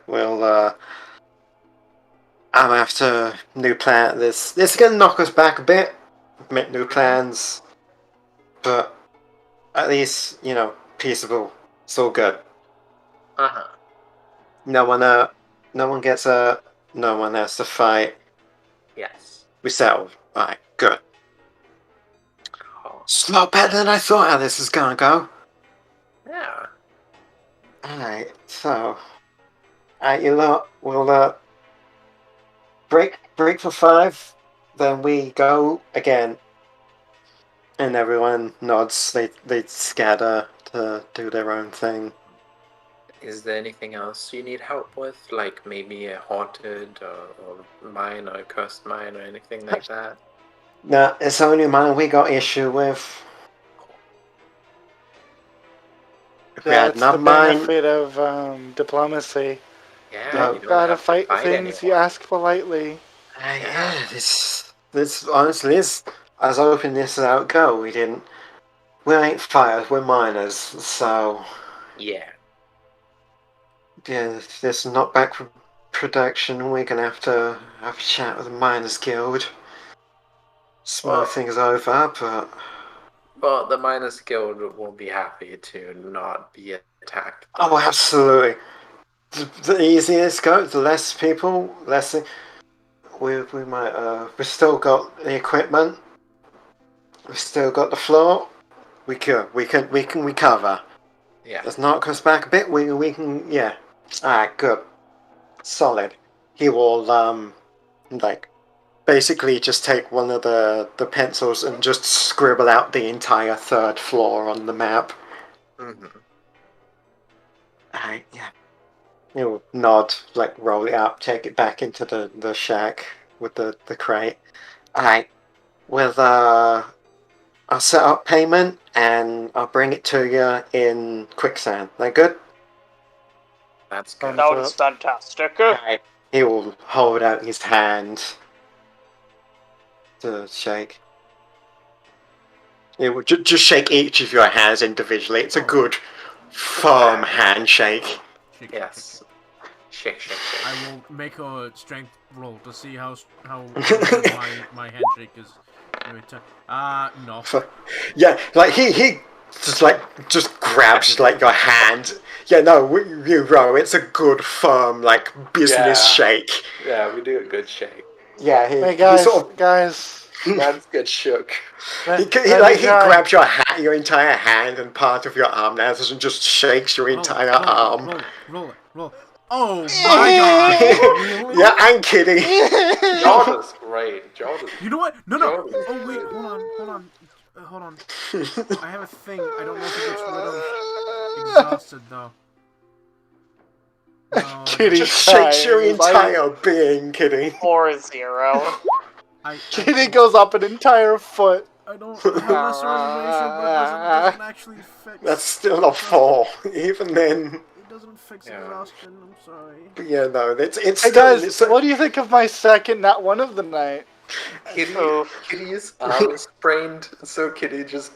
I'm after new plan. This is gonna knock us back a bit. Make new plans, but at least peaceable. It's all good. No one gets hurt. No one has to fight. Yes. We settled. Alright, good. It's a lot better than I thought how this was gonna go. Yeah. Alright, so... you lot, we'll break for 5, then we go again. And everyone nods, they scatter to do their own thing. Is there anything else you need help with? Like maybe a haunted or mine or a cursed mine or anything like that? No, it's only mine we got issue with. If that's the benefit of diplomacy. Yeah, you gotta fight things you ask politely. Yeah, this honestly is as open as out go. We ain't fighters, we're miners, so yeah. Yeah, this not back from production. We're gonna have to have a chat with the Miners Guild. Smooth things over, but... Well, the Miners Guild will be happy to not be attacked. Oh, absolutely. The easier it goes, the less people, less. We might. We've still got the equipment. We've still got the floor. We can recover. Yeah. Let's knock us back a bit. We can. Yeah. Alright, good. Solid. He will like basically just take one of the pencils and just scribble out the entire third floor on the map. Mm-hmm. Alright, yeah. He'll nod, like roll it up, take it back into the shack with the crate. Alright. With I'll set up payment and I'll bring it to you in quicksand. That good? That's good. Sounds fantastic. Alright. He will hold out his hand to shake. It will just shake each of your hands individually. It's a good, firm handshake. Yes. Shake. I will make a strength roll to see how my handshake is. No. Yeah, like he just grabs like your hand. Yeah, no, you row. It's a good, firm, like business shake. Yeah, we do a good shake. Yeah, hey guys. That's good shook. He grabs your entire hand and part of your arm now, and just shakes your entire arm. Roll. Oh my god! Yeah, I'm kidding. Jordan's great. You know what? No. Oh wait, hold on. I have a thing. I don't know if it gets rid of exhausted though. No, Kitty just shakes your entire being, Kitty. 4-0. Kitty goes up an entire foot. I don't have less reservation, but doesn't actually fix. That's still a 4, even then. It doesn't fix exhaustion. I'm sorry. But yeah, no, it's. Hey guys, what do you think of my second not one of the night? Kitty's arm is sprained, so Kitty just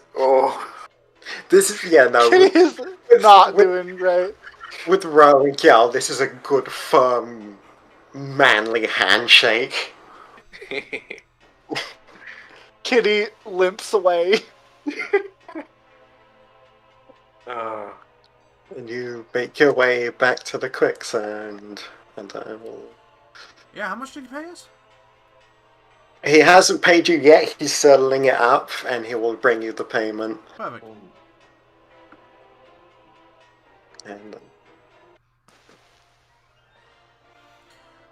This is Kitty is not doing great. With Ro and Gyal, this is a good, firm, manly handshake. Kitty limps away. And you make your way back to the quicksand, and I will. Yeah, how much did he pay us? He hasn't paid you yet. He's settling it up, and he will bring you the payment. Perfect. And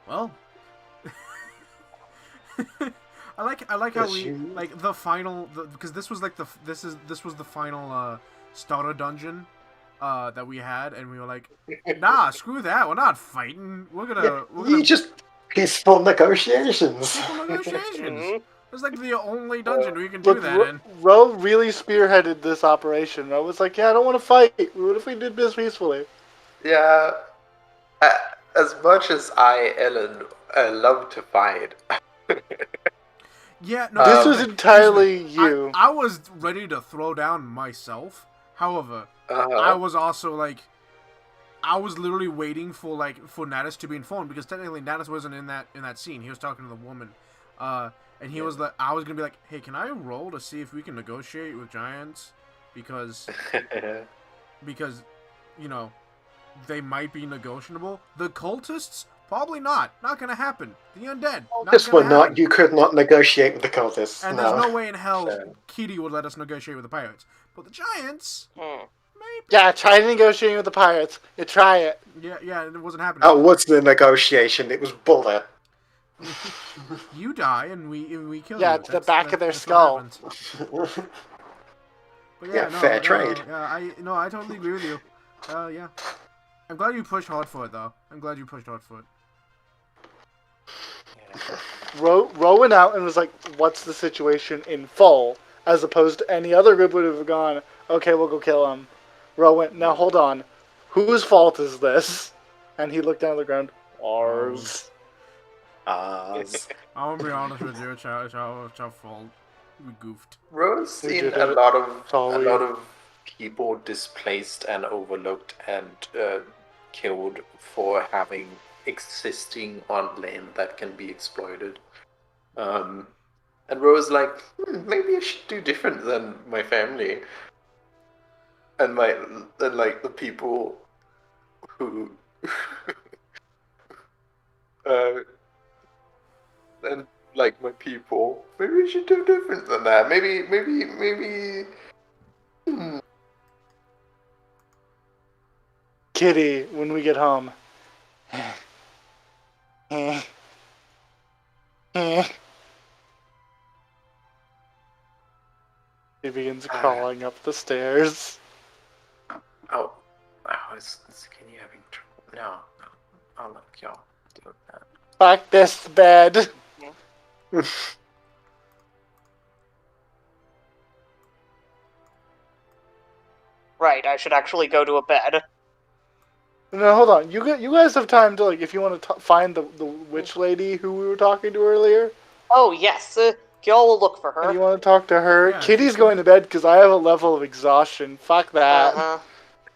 well, I like how we like the final because this was like this was the final starter dungeon that we had, and we were like, nah, screw that, we're not fighting. We're gonna just peaceful negotiations. It's like the only dungeon we can do that in. Ro really spearheaded this operation. Ro was like, yeah, I don't want to fight. What if we did this peacefully? Yeah. As much as Ellen, love to fight. Yeah, no. This was entirely you. I was ready to throw down myself. However, I was also like, I was literally waiting for Natus to be informed, because technically Natus wasn't in that scene. He was talking to the woman, and he was like, I was gonna be like, hey, can I roll to see if we can negotiate with giants, because you know, they might be negotiable. The cultists, probably not gonna happen. The undead, You could not negotiate with the cultists. And there's no way in hell Kitty would let us negotiate with the pirates. But the giants, maybe. Yeah, try negotiating with the pirates. You try it. Yeah, it wasn't happening. Oh, what's the negotiation? It was bullet. You die and we kill you. Yeah, to the back of their skull. But fair trade. I totally agree with you. Yeah. I'm glad you pushed hard for it, though. Ro went out and was like, what's the situation in full? As opposed to any other group would have gone, okay, we'll go kill him. Ro went, now hold on. Whose fault is this? And he looked down at the ground. Ours. I'm gonna be honest with you, it's our fault. We goofed. Ro's seen a lot of people displaced and overlooked and killed for having existing on land that can be exploited. And Ro's like, maybe I should do different than my family. And the people who And like my people, maybe we should do different than that. Maybe. Kitty, when we get home. He begins crawling up the stairs. Oh, is Kitty having trouble? No. I'll let y'all do that. Fuck this bed. Right, I should actually go to a bed. No, hold on. You guys have time to, like, if you want to find the witch lady who we were talking to earlier. Oh, yes. Gil will look for her. And you want to talk to her? Yeah, Kitty's going to bed because I have a level of exhaustion. Fuck that. Uh-huh.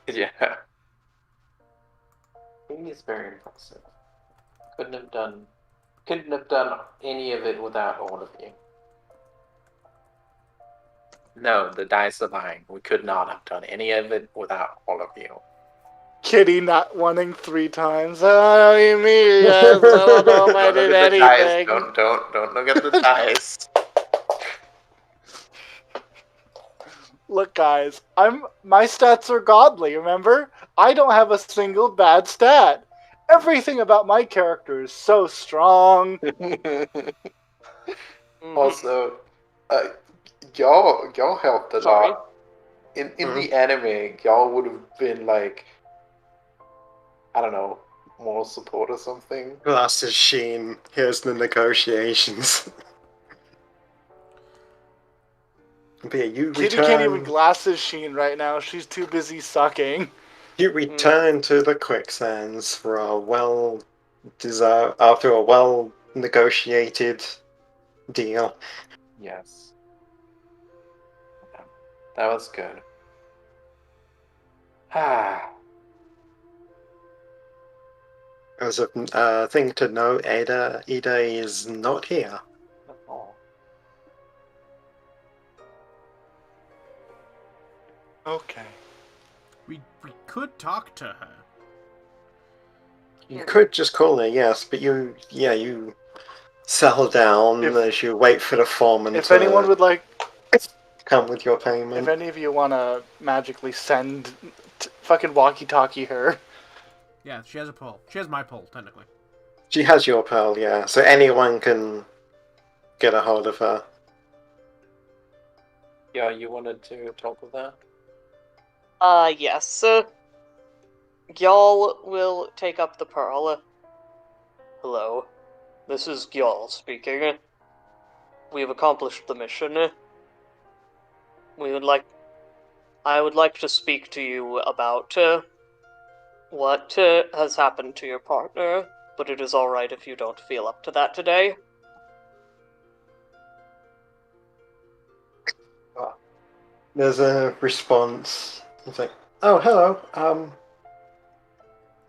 Yeah. He is very impressive. Couldn't have done any of it without all of you. No, the dice are lying. We could not have done any of it without all of you. Kitty not wanting 3 times. I don't know what you mean. I don't know if I did anything. Don't look at the dice. Look, guys, my stats are godly, remember? I don't have a single bad stat. Everything about my character is so strong. Also, y'all helped a lot. In the anime, y'all would have been like, I don't know, moral support or something. Glasses Sheen, here's the negotiations. But yeah, Kitty can't even glasses Sheen right now. She's too busy sucking. You return to the quicksands for after a well-negotiated deal. Yes. That was good. As a thing to note, Ida is not here. Oh. Okay. We could talk to her. You could just call her, yes, but you settle down as you wait for the foreman if anyone would like come with your payment. If any of you want to magically send fucking walkie-talkie her. Yeah, she has a pole. She has my pole, technically. She has your pearl, yeah, so anyone can get a hold of her. Yeah, you wanted to talk with her? Yes. Gyal will take up the pearl. Hello. This is Gyal speaking. We have accomplished the mission. I would like to speak to you about what has happened to your partner, but it is alright if you don't feel up to that today. There's a response. It's like, oh, hello.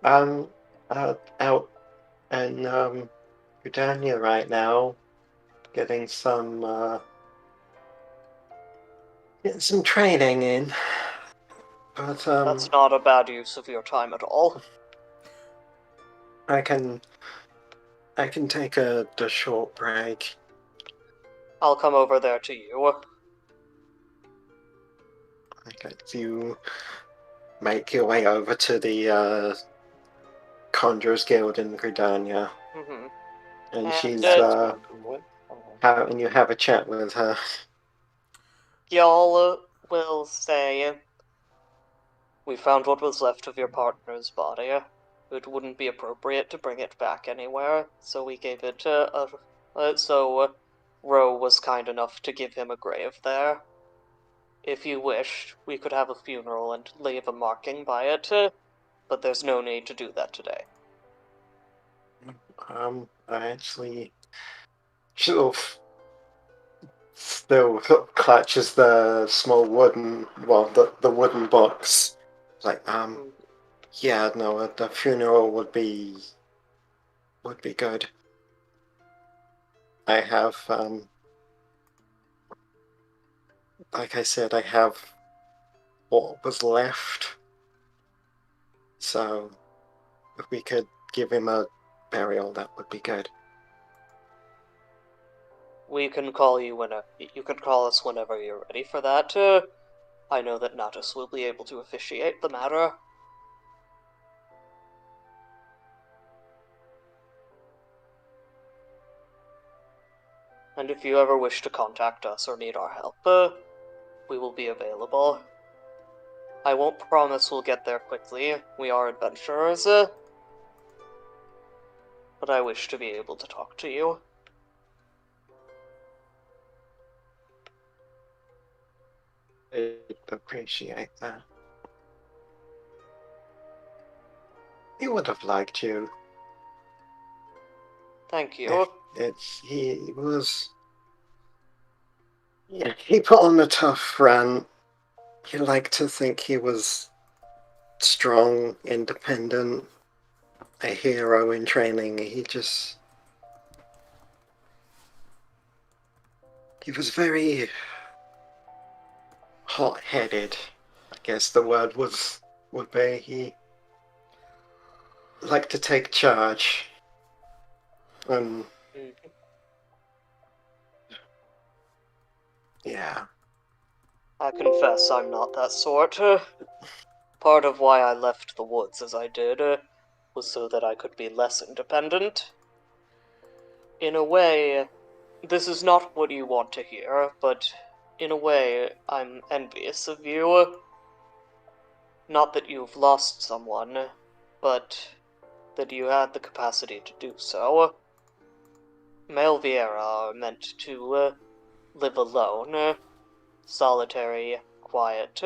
I'm out in Britannia right now, getting some training in. But that's not a bad use of your time at all. I can take a short break. I'll come over there to you. Okay, you make your way over to the Conjurers Guild in Gridania. Mm-hmm. And she's and you have a chat with her. Y'all will say, we found what was left of your partner's body. It wouldn't be appropriate to bring it back anywhere, so we gave it so Ro was kind enough to give him a grave there. If you wish, we could have a funeral and leave a marking by it, but there's no need to do that today. I actually still clutches the small wooden, the wooden box. Like, yeah, no, the funeral would be good. I have, like I said, I have what was left. So, if we could give him a burial, that would be good. We can call you you can call us whenever you're ready for that. I know that Natus will be able to officiate the matter. And if you ever wish to contact us or need our help, we will be available. I won't promise we'll get there quickly. We are adventurers. But I wish to be able to talk to you. I appreciate that. He would have liked you. Thank you. He was... Yeah, he put on a tough run. You like to think he was strong, independent, a hero in training. He was very hot-headed, I guess the word would be. He liked to take charge. Yeah. I confess I'm not that sort. Part of why I left the woods as I did was so that I could be less independent. In a way, this is not what you want to hear, but in a way, I'm envious of you. Not that you've lost someone, but that you had the capacity to do so. Male Vieira are meant to live alone, solitary, quiet,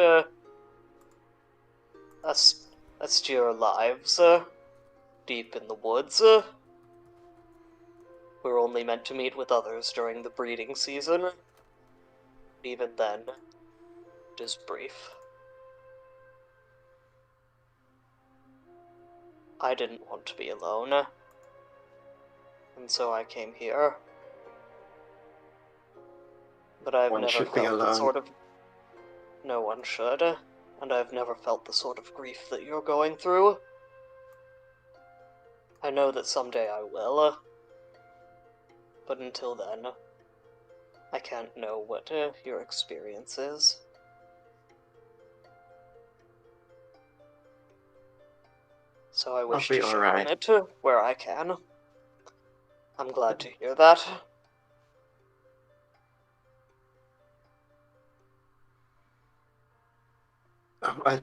austere lives, deep in the woods. We're only meant to meet with others during the breeding season. Even then, it is brief. I didn't want to be alone, and so I came here. But I've never felt the sort of... No one should, and I've never felt the sort of grief that you're going through. I know that someday I will, but until then, I can't know what your experience is. So I wish to share in it where I can. I'm glad to hear that. I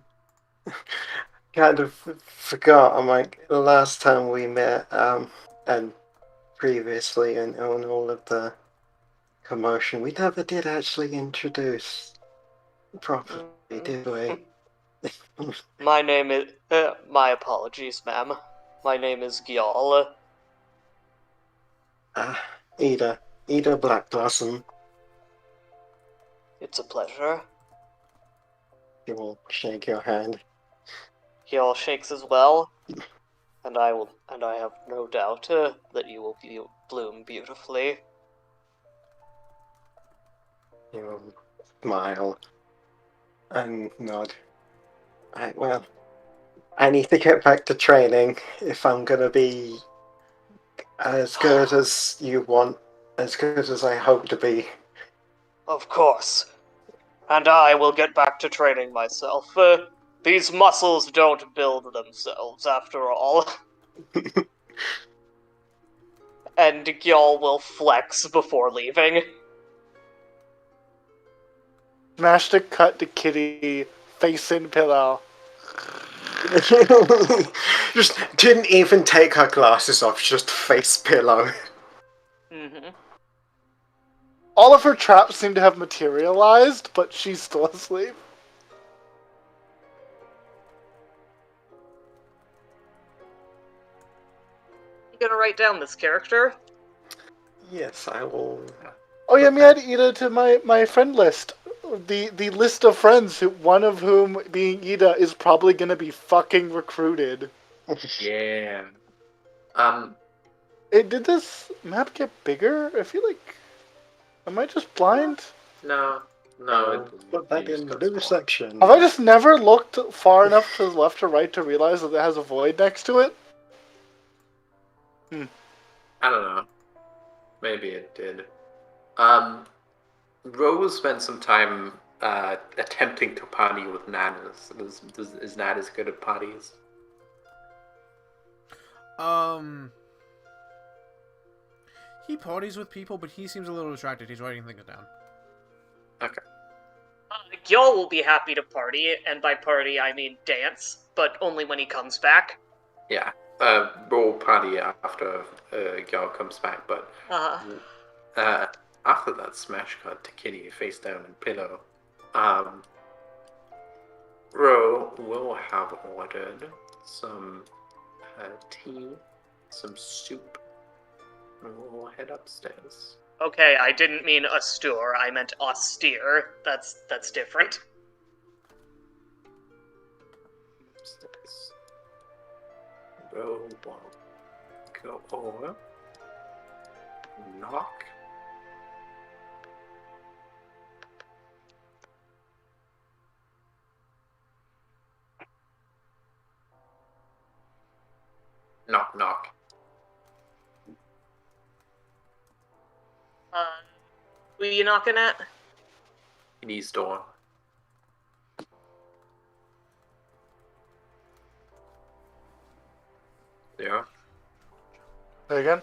kind of forgot. I'm like, the last time we met, and previously, and on all of the commotion, we never did actually introduce properly, did we? My name is... my apologies, ma'am. My name is Gyal. Ida Blackblossom. It's a pleasure. He will shake your hand. Gyal shakes as well, and I have no doubt that you will bloom beautifully. He will smile and nod. I need to get back to training if I'm gonna be as good as you want, as good as I hope to be. Of course. And I will get back to training myself. These muscles don't build themselves, after all. And Gyal will flex before leaving. Smash to cut to Kitty, face in pillow. Just didn't even take her glasses off, just face pillow. Mm-hmm. All of her traps seem to have materialized, but she's still asleep. You gonna write down this character? Yes, I will. Oh yeah, me add Ida to my friend list. The list of friends, one of whom being Ida is probably gonna be fucking recruited. Yeah. Did this map get bigger? I feel like... Am I just blind? No. Put that in the new section. Have I just never looked far enough to the left or right to realize that it has a void next to it? I don't know. Maybe it did. Rose spent some time attempting to party with Nanas. Is Nanas good at parties? He parties with people, but he seems a little distracted. He's writing things down. Okay. Gil will be happy to party, and by party I mean dance, but only when he comes back. Yeah. We'll party after Gil comes back, but after that smash cut to Kitty face down in pillow, Ro will have ordered some tea, some soup, and we'll head upstairs. Okay, I didn't mean austere, I meant austere. That's different. Upstairs. Ro will go over, knock. Knock, knock. Who are you knocking at? Kitty's door. Yeah. Say again?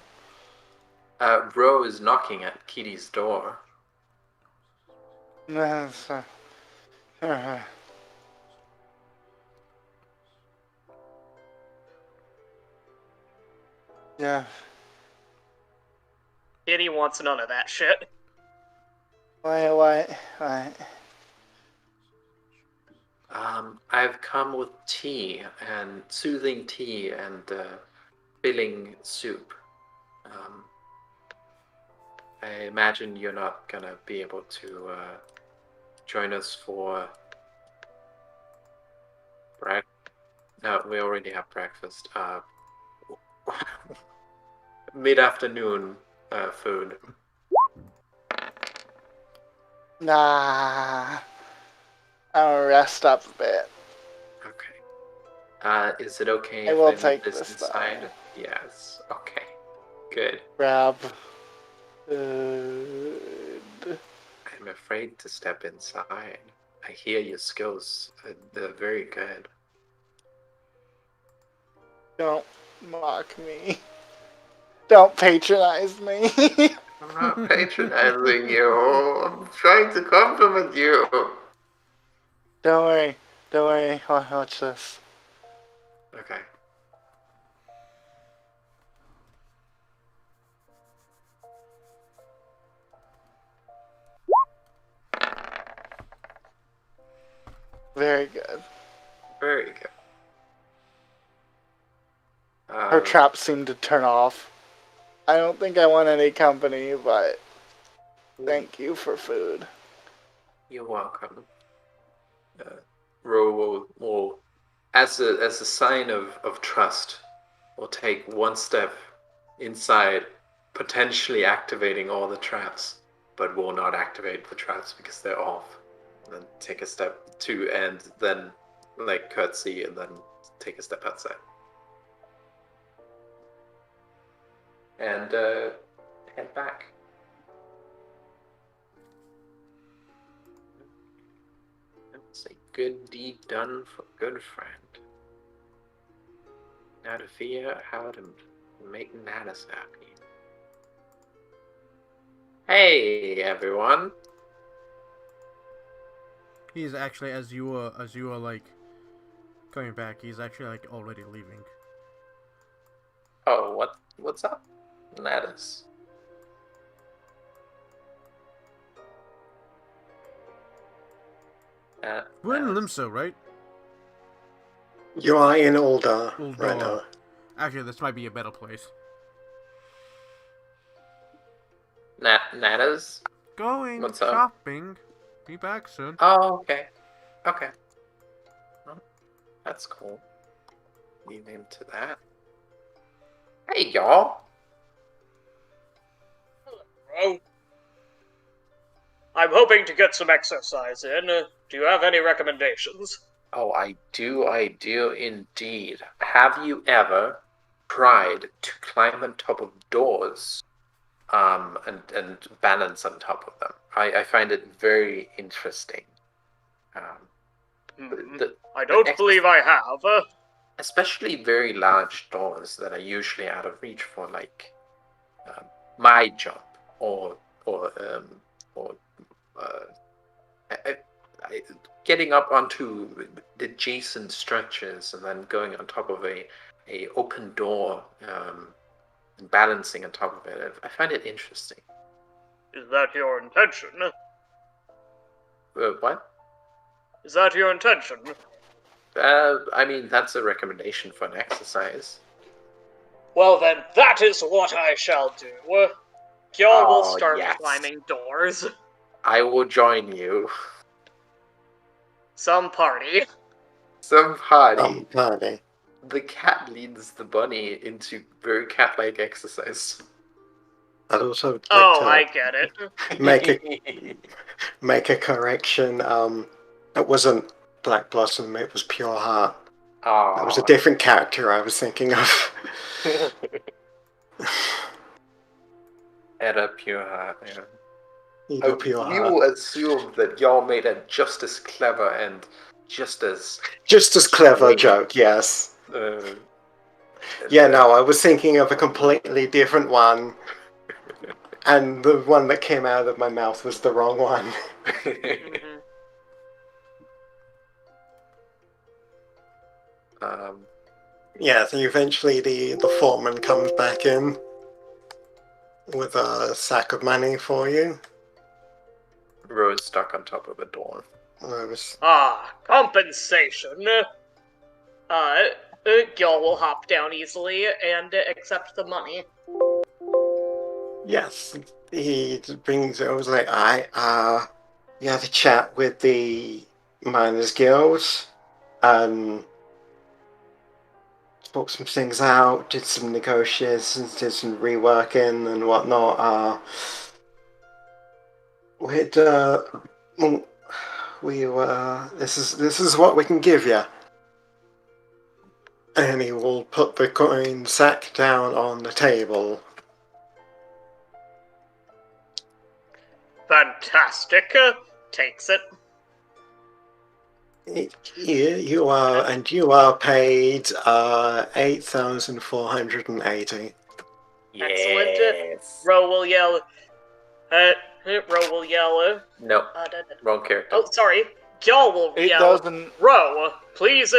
Ro is knocking at Kitty's door. Yeah. Kitty wants none of that shit. Why? I've come with tea and soothing tea and filling soup. I imagine you're not gonna be able to join us for No, we already have breakfast. Mid-afternoon food. Nah. I'll rest up a bit. Okay. Is it okay I if will I take leave this this inside? down. Yes. Okay. Good. Grab. I'm afraid to step inside. I hear your skills. They're very good. Don't mock me. Don't patronize me. I'm not patronizing you. I'm trying to compliment you. Don't worry. Watch this. Okay. Very good. Very good. Her trap seemed to turn off. I don't think I want any company, but thank you for food. You're welcome. Ro will as a sign of trust, will take one step inside, potentially activating all the traps, but will not activate the traps because they're off. And then take a step two, and then like curtsy, and then take a step outside. And head back. It's a good deed done for a good friend. Now to figure out how to make Natus happy. Hey everyone! He's actually, as you are like coming back, he's actually like already leaving. Oh, what's up, Natus? We're in Limso, right? You are in Uldar right Uldar. now. Actually, this might be a better place. Natus? Going What's up? shopping. Be back soon. Oh, okay. Okay. Well, that's cool. Leave him to that. Hey, y'all. Hello. I'm hoping to get some exercise in. Do you have any recommendations? Oh, I do indeed. Have you ever pride to climb on top of doors, and balance on top of them. I find it very interesting. I don't believe I have. Especially very large doors that are usually out of reach for like my jump or getting up onto adjacent structures and then going on top of a open door and balancing on top of it. I find it interesting. Is that your intention? What? Is that your intention? I mean, that's a recommendation for an exercise. Well then, that is what I shall do. Y'all will start climbing doors. I will join you. Some party. Some party. Some party. The cat leads the bunny into very cat-like exercise. I'd also like I get it. make a correction. It wasn't Black Blossom, it was Pure Heart. Oh. That was a different character I was thinking of. Edda Pure Heart, yeah. Pure You Heart. will assume that y'all made a just as clever and just as clever joke, yes. Yeah, no, I was thinking of a completely different one. And the one that came out of my mouth was the wrong one. Yeah, so eventually the foreman comes back in with a sack of money for you. Rose stuck on top of a door. Rose. Compensation. Gil will hop down easily and accept the money. Yes, he brings it. I was like, you had a chat with the Miners Guild, spoke some things out, did some negotiations, did some reworking and whatnot. This is what we can give you. And he will put the coin sack down on the table. Fantastic. Takes it. You are paid 8,480. Excellent. Ro will yell. No, wrong character. Oh, sorry. Y'all will yell. Ro, please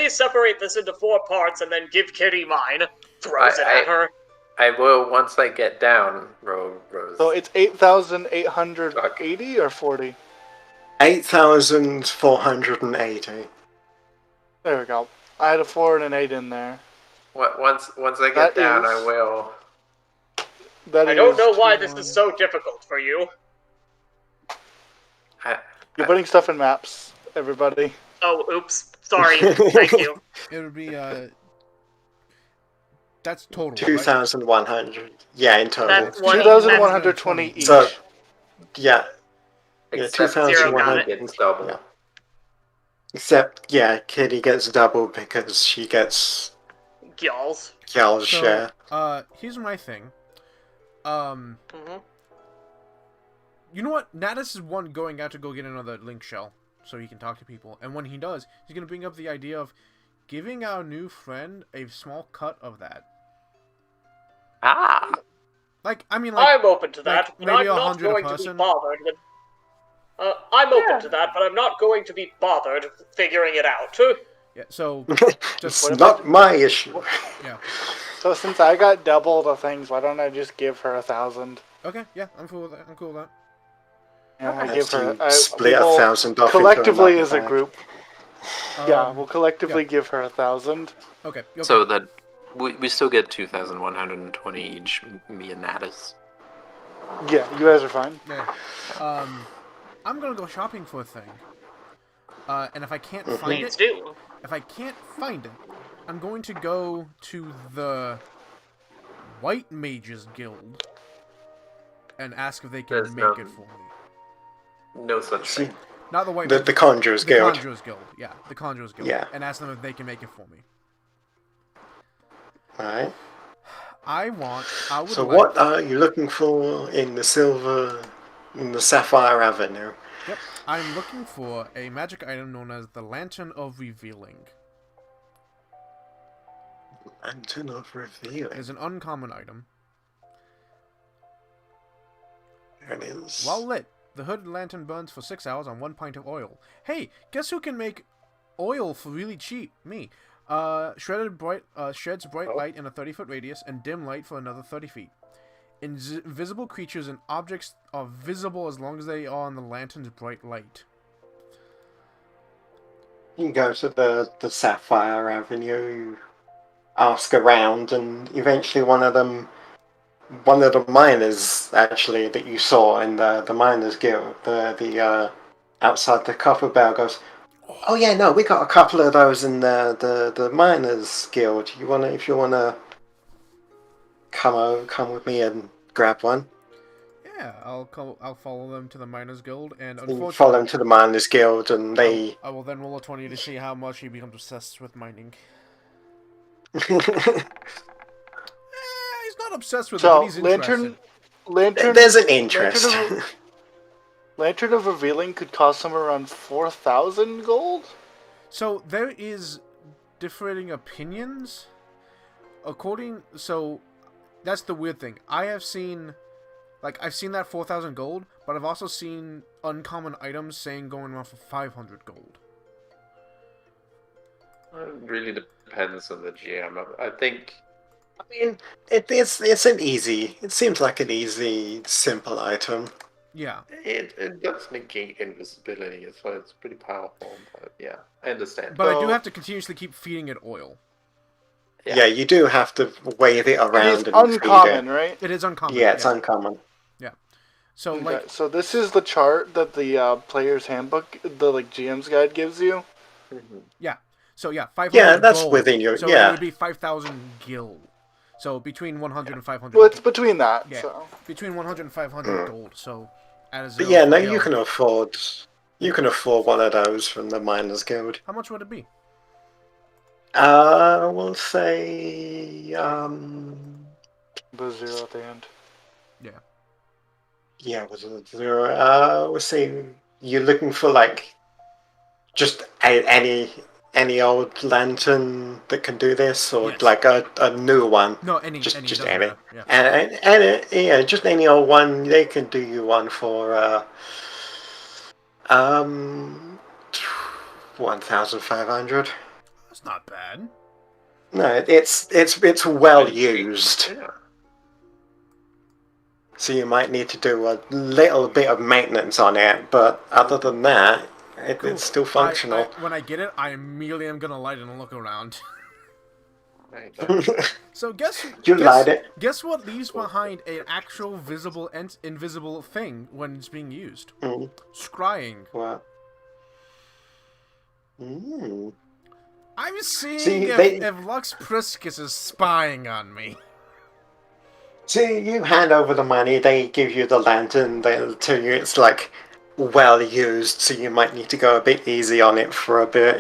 separate this into 4 parts and then give Kitty mine. Throws it at her. I will once I get down, Rose. So it's 8,880 or 40? 8,480. There we go. I had a 4 and an 8 in there. Once I get down, I will. I don't know why this is so difficult for you. You're putting stuff in maps, everybody. Oh, oops. Sorry. Thank you. It would be, that's total, 2,100. Right? Yeah, in total. That's 2,120 each. So, yeah. Yeah, 2,100 gets double. Yeah. Except, Kitty gets double because she gets Gyal's share. Here's my thing. You know what? Natus is one going out to go get another link shell so he can talk to people. And when he does, he's going to bring up the idea of giving our new friend a small cut of that. I'm open to that, but I'm not going to be bothered with... I'm open to that, but I'm not going to be bothered figuring it out. Yeah, so... It's not my issue. Yeah. So since I got double the things, why don't I just give her 1,000? Okay, yeah, I'm cool with that. Yeah, I give her... split 1,000 off collectively as a group. We'll collectively give her 1,000. Okay. So that we still get 2,120 each, me and Natus. Yeah, you guys are fine. Yeah. I'm gonna go shopping for a thing. And if I can't find it, I'm going to go to the White Mages Guild and ask if they can make it for me. No such thing. Not the White The Conjurers Guild. The Conjurers Guild, yeah. The Conjurers Guild. Yeah. And ask them if they can make it for me. Right. I would So like... what are you looking for in the Sapphire Avenue? Yep, I'm looking for a magic item known as the Lantern of Revealing. Lantern of Revealing. It is an uncommon item. There it is. While lit, the hooded lantern burns for 6 hours on 1 pint of oil. Hey, guess who can make oil for really cheap? Me. Sheds bright light in a 30-foot radius and dim light for another 30 feet. Invisible creatures and objects are visible as long as they are on the lantern's bright light. You go to the Sapphire Avenue, you ask around, and eventually one of the miners actually that you saw in the miners guild, the outside the copper bell goes, oh yeah, no, we got a couple of those in the miners guild. If you wanna come with me and grab one. Yeah, I'll follow them to the miners guild, and unfortunately, follow them to the miners guild, and they. I will then roll a 20 to see how much he becomes obsessed with mining. He's not obsessed with it, but he's interested. There's an interest. Lantern of Revealing could cost somewhere around 4,000 gold? So, there is differing opinions. So, that's the weird thing. I've seen that 4,000 gold, but I've also seen uncommon items saying going around for 500 gold. It really depends on the GM. I mean, it's an easy. It seems like an easy, simple item. Yeah. It does negate invisibility, so it's pretty powerful. But yeah, I understand. But I do have to continuously keep feeding it oil. Yeah, you do have to wave it around and uncommon, feed it. Right? It is uncommon. Yeah, it's uncommon. Yeah. So so this is the chart that the player's handbook, the GM's guide gives you. Mm-hmm. Yeah. So 500. Yeah, that's gold. within your. So yeah. it would be 5,000 gil. So between 100 and 500. Well, it's between that. Yeah. So. Between 100 and 500 gold. So. But yeah, no, you can afford one of those from the Miners Guild. How much would it be? We'll say The 0 at the end. Yeah. Yeah, was it 0? We'll say you're looking for just any old lantern that can do this, or a new one. No, any. Just any. Yeah. And just any old one. They can do you one for 1,500. That's not bad. No, it's well used. Yeah. So you might need to do a little bit of maintenance on it, but other than that, it's still functional. When I get it, I immediately am gonna light it and look around. So guess what leaves behind an actual invisible thing when it's being used? Scrying. What? I'm seeing if Lux Priscus is spying on me. See, you hand over the money, they give you the lantern, they'll tell you it's well used, so you might need to go a bit easy on it for a bit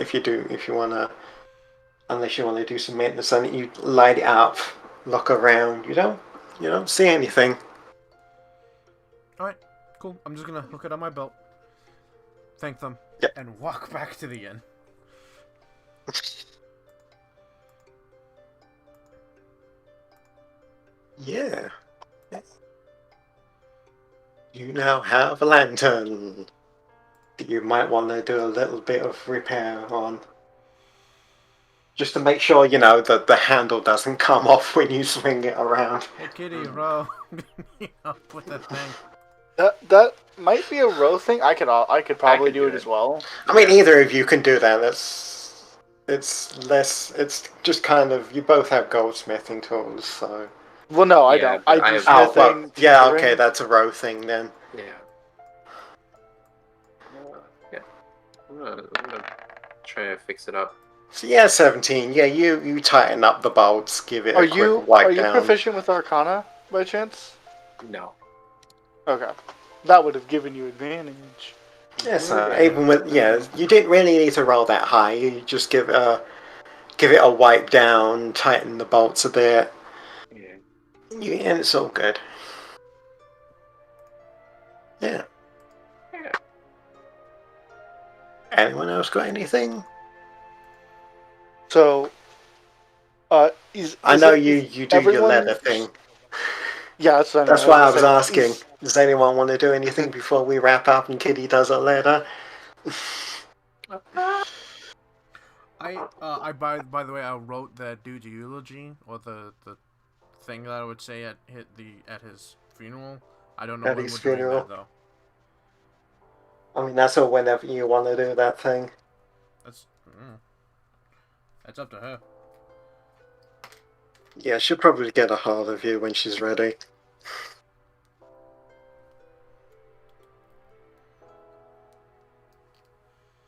unless you want to do some maintenance on it. You light it up, look around, you don't see anything. Alright, cool. I'm just gonna hook it on my belt, thank them, and walk back to the inn. Yeah. You now have a lantern that you might want to do a little bit of repair on. Just to make sure, that the handle doesn't come off when you swing it around. Hey kitty, row me up with that thing. That might be a row thing. I could probably do it as well. I mean, either of you can do that. It's just kind of, you both have goldsmithing tools, so. Well, no, I don't. I do smithing. Okay, that's a row thing then. Yeah. I'm gonna try to fix it up. So 17. Yeah, you tighten up the bolts, give it a quick wipe down. Are you proficient with Arcana by chance? No. Okay, that would have given you advantage. Yes, even with you didn't really need to roll that high. You just give give it a wipe down, tighten the bolts a bit. Yeah. And it's all good. Yeah. Anyone else got anything? So, I know you do your leather thing. Yeah, that's what I mean. That's why I was asking. Does anyone want to do anything before we wrap up and Kitty does her letter? By the way, I wrote that dude's eulogy, or the thing that I would say at his funeral. I don't know when we're doing that though. I mean, that's all whenever you want to do that thing. That's up to her. Yeah, she'll probably get a hold of you when she's ready.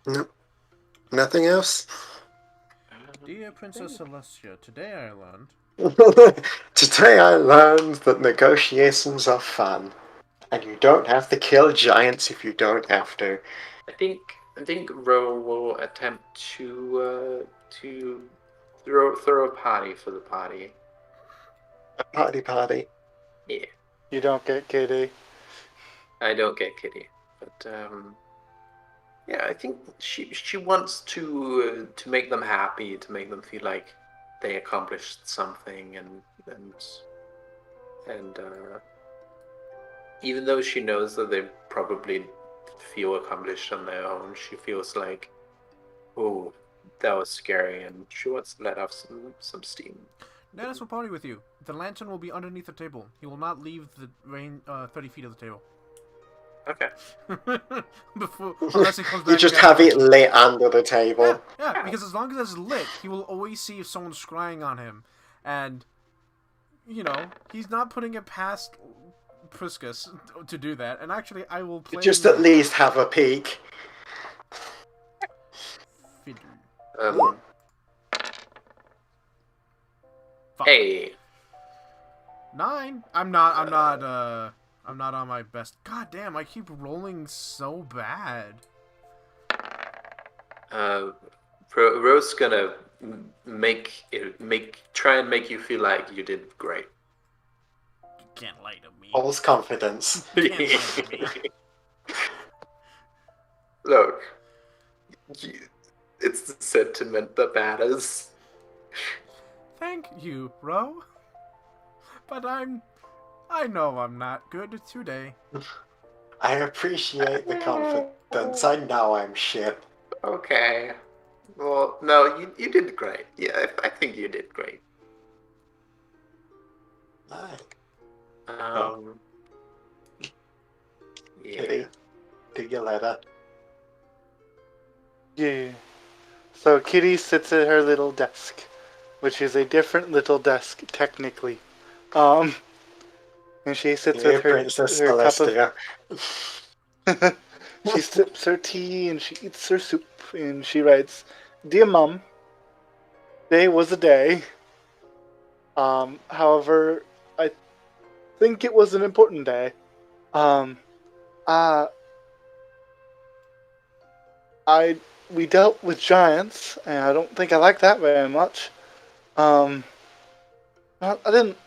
Nope. Nothing else? Dear Princess Celestia, today I learned that negotiations are fun. And you don't have to kill giants if you don't have to. I think Ro will attempt to throw a party for the party. A party. Yeah. You don't get Kitty. I don't get Kitty, but yeah, I think she wants to make them happy, to make them feel like they accomplished something, and even though she knows that they probably feel accomplished on their own, she feels like, oh, that was scary, and she wants to let off some steam. Dennis will party with you. The lantern will be underneath the table. He will not leave the range 30 feet of the table. Okay. Unless he comes back. You just have it lit under the table. Yeah, because as long as it's lit, he will always see if someone's scrying on him. And, he's not putting it past Priscus to do that. And actually, I will play... Just at least have a peek. Hey. 9? I'm not on my best. God damn, I keep rolling so bad. Rose's gonna try and make you feel like you did great. You can't lie to me. False confidence. You can't lie to me. Look, it's the sentiment that matters. Thank you, Ro. But I know I'm not good today. I appreciate the confidence. I know I'm shit. Okay. Well, no, you did great. Yeah, I think you did great. Yeah. Kitty, do your letter. Yeah. So Kitty sits at her little desk, which is a different little desk technically. And she sits with her cup of... She sips her tea and she eats her soup and she writes, "Dear Mum, today was a day. However, I think it was an important day. We dealt with giants, and I don't think I like that very much. I didn't."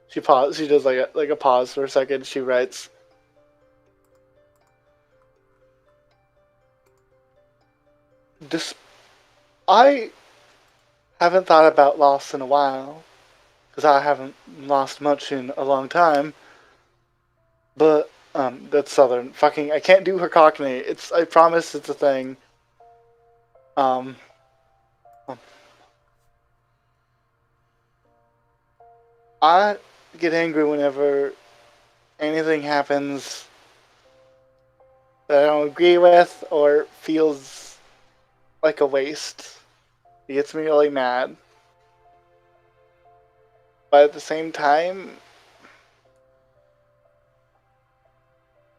She paused. She does like a pause for a second. She writes, I haven't thought about loss in a while, because I haven't lost much in a long time. But that's Southern. Fucking, I can't do her Cockney. I promise it's a thing. I get angry whenever anything happens that I don't agree with or feels like a waste. It gets me really mad. But at the same time,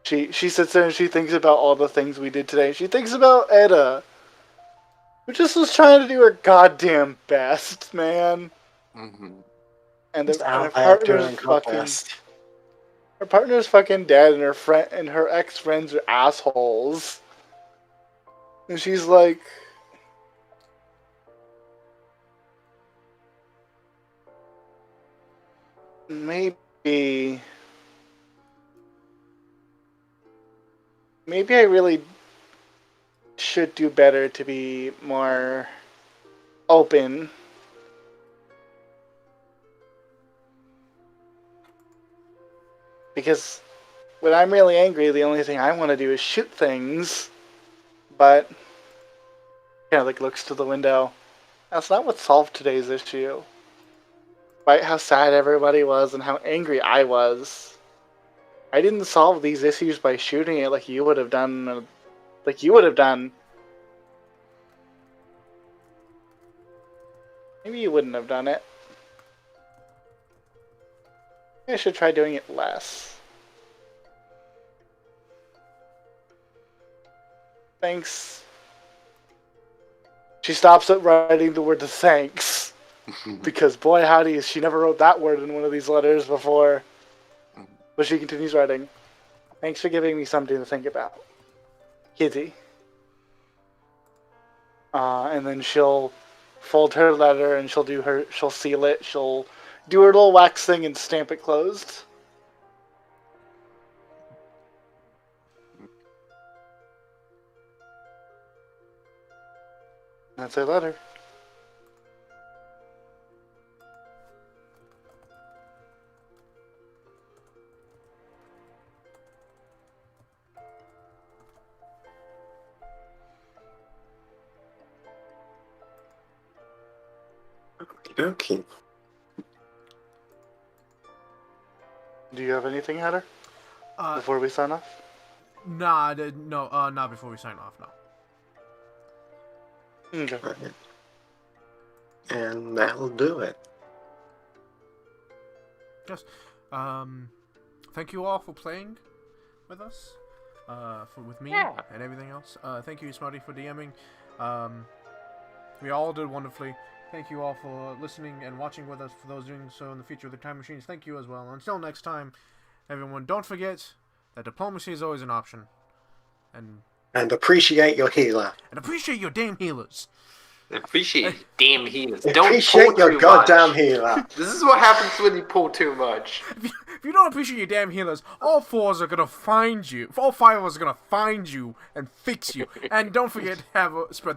she sits there and she thinks about all the things we did today. She thinks about Edda, who just was trying to do her goddamn best, man. Mm-hmm. And her partner's fucking dead, and her ex-friends are assholes. And she's like, Maybe I really should do better to be more open. Because when I'm really angry, the only thing I want to do is shoot things. But, looks to the window. That's not what solved today's issue. Despite how sad everybody was and how angry I was, I didn't solve these issues by shooting it like you would have done. Maybe you wouldn't have done it. Maybe I should try doing it less. Thanks. She stops at writing the word thanks. Because boy howdy, she never wrote that word in one of these letters before. But she continues writing. Thanks for giving me something to think about. Kitty. And then she'll fold her letter and she'll seal it, she'll do her little wax thing and stamp it closed. That's her letter. Okay. Do you have anything, Heather? Before we sign off? Nah, no, not before we sign off, no. Okay. Right. And that'll do it. Yes. Thank you all for playing with us. With me and everything else. Thank you, Smarty, for DMing. We all did wonderfully. Thank you all for listening and watching with us. For those doing so in the future of the time machines, thank you as well. Until next time, everyone, don't forget that diplomacy is always an option. And appreciate your healer. And appreciate your damn healers. Appreciate your damn healers. Don't Don't appreciate pull your too goddamn much. healer. This is what happens when you pull too much. If you don't appreciate your damn healers, all fours are gonna find you. All five of us are gonna find you and fix you. And don't forget to spread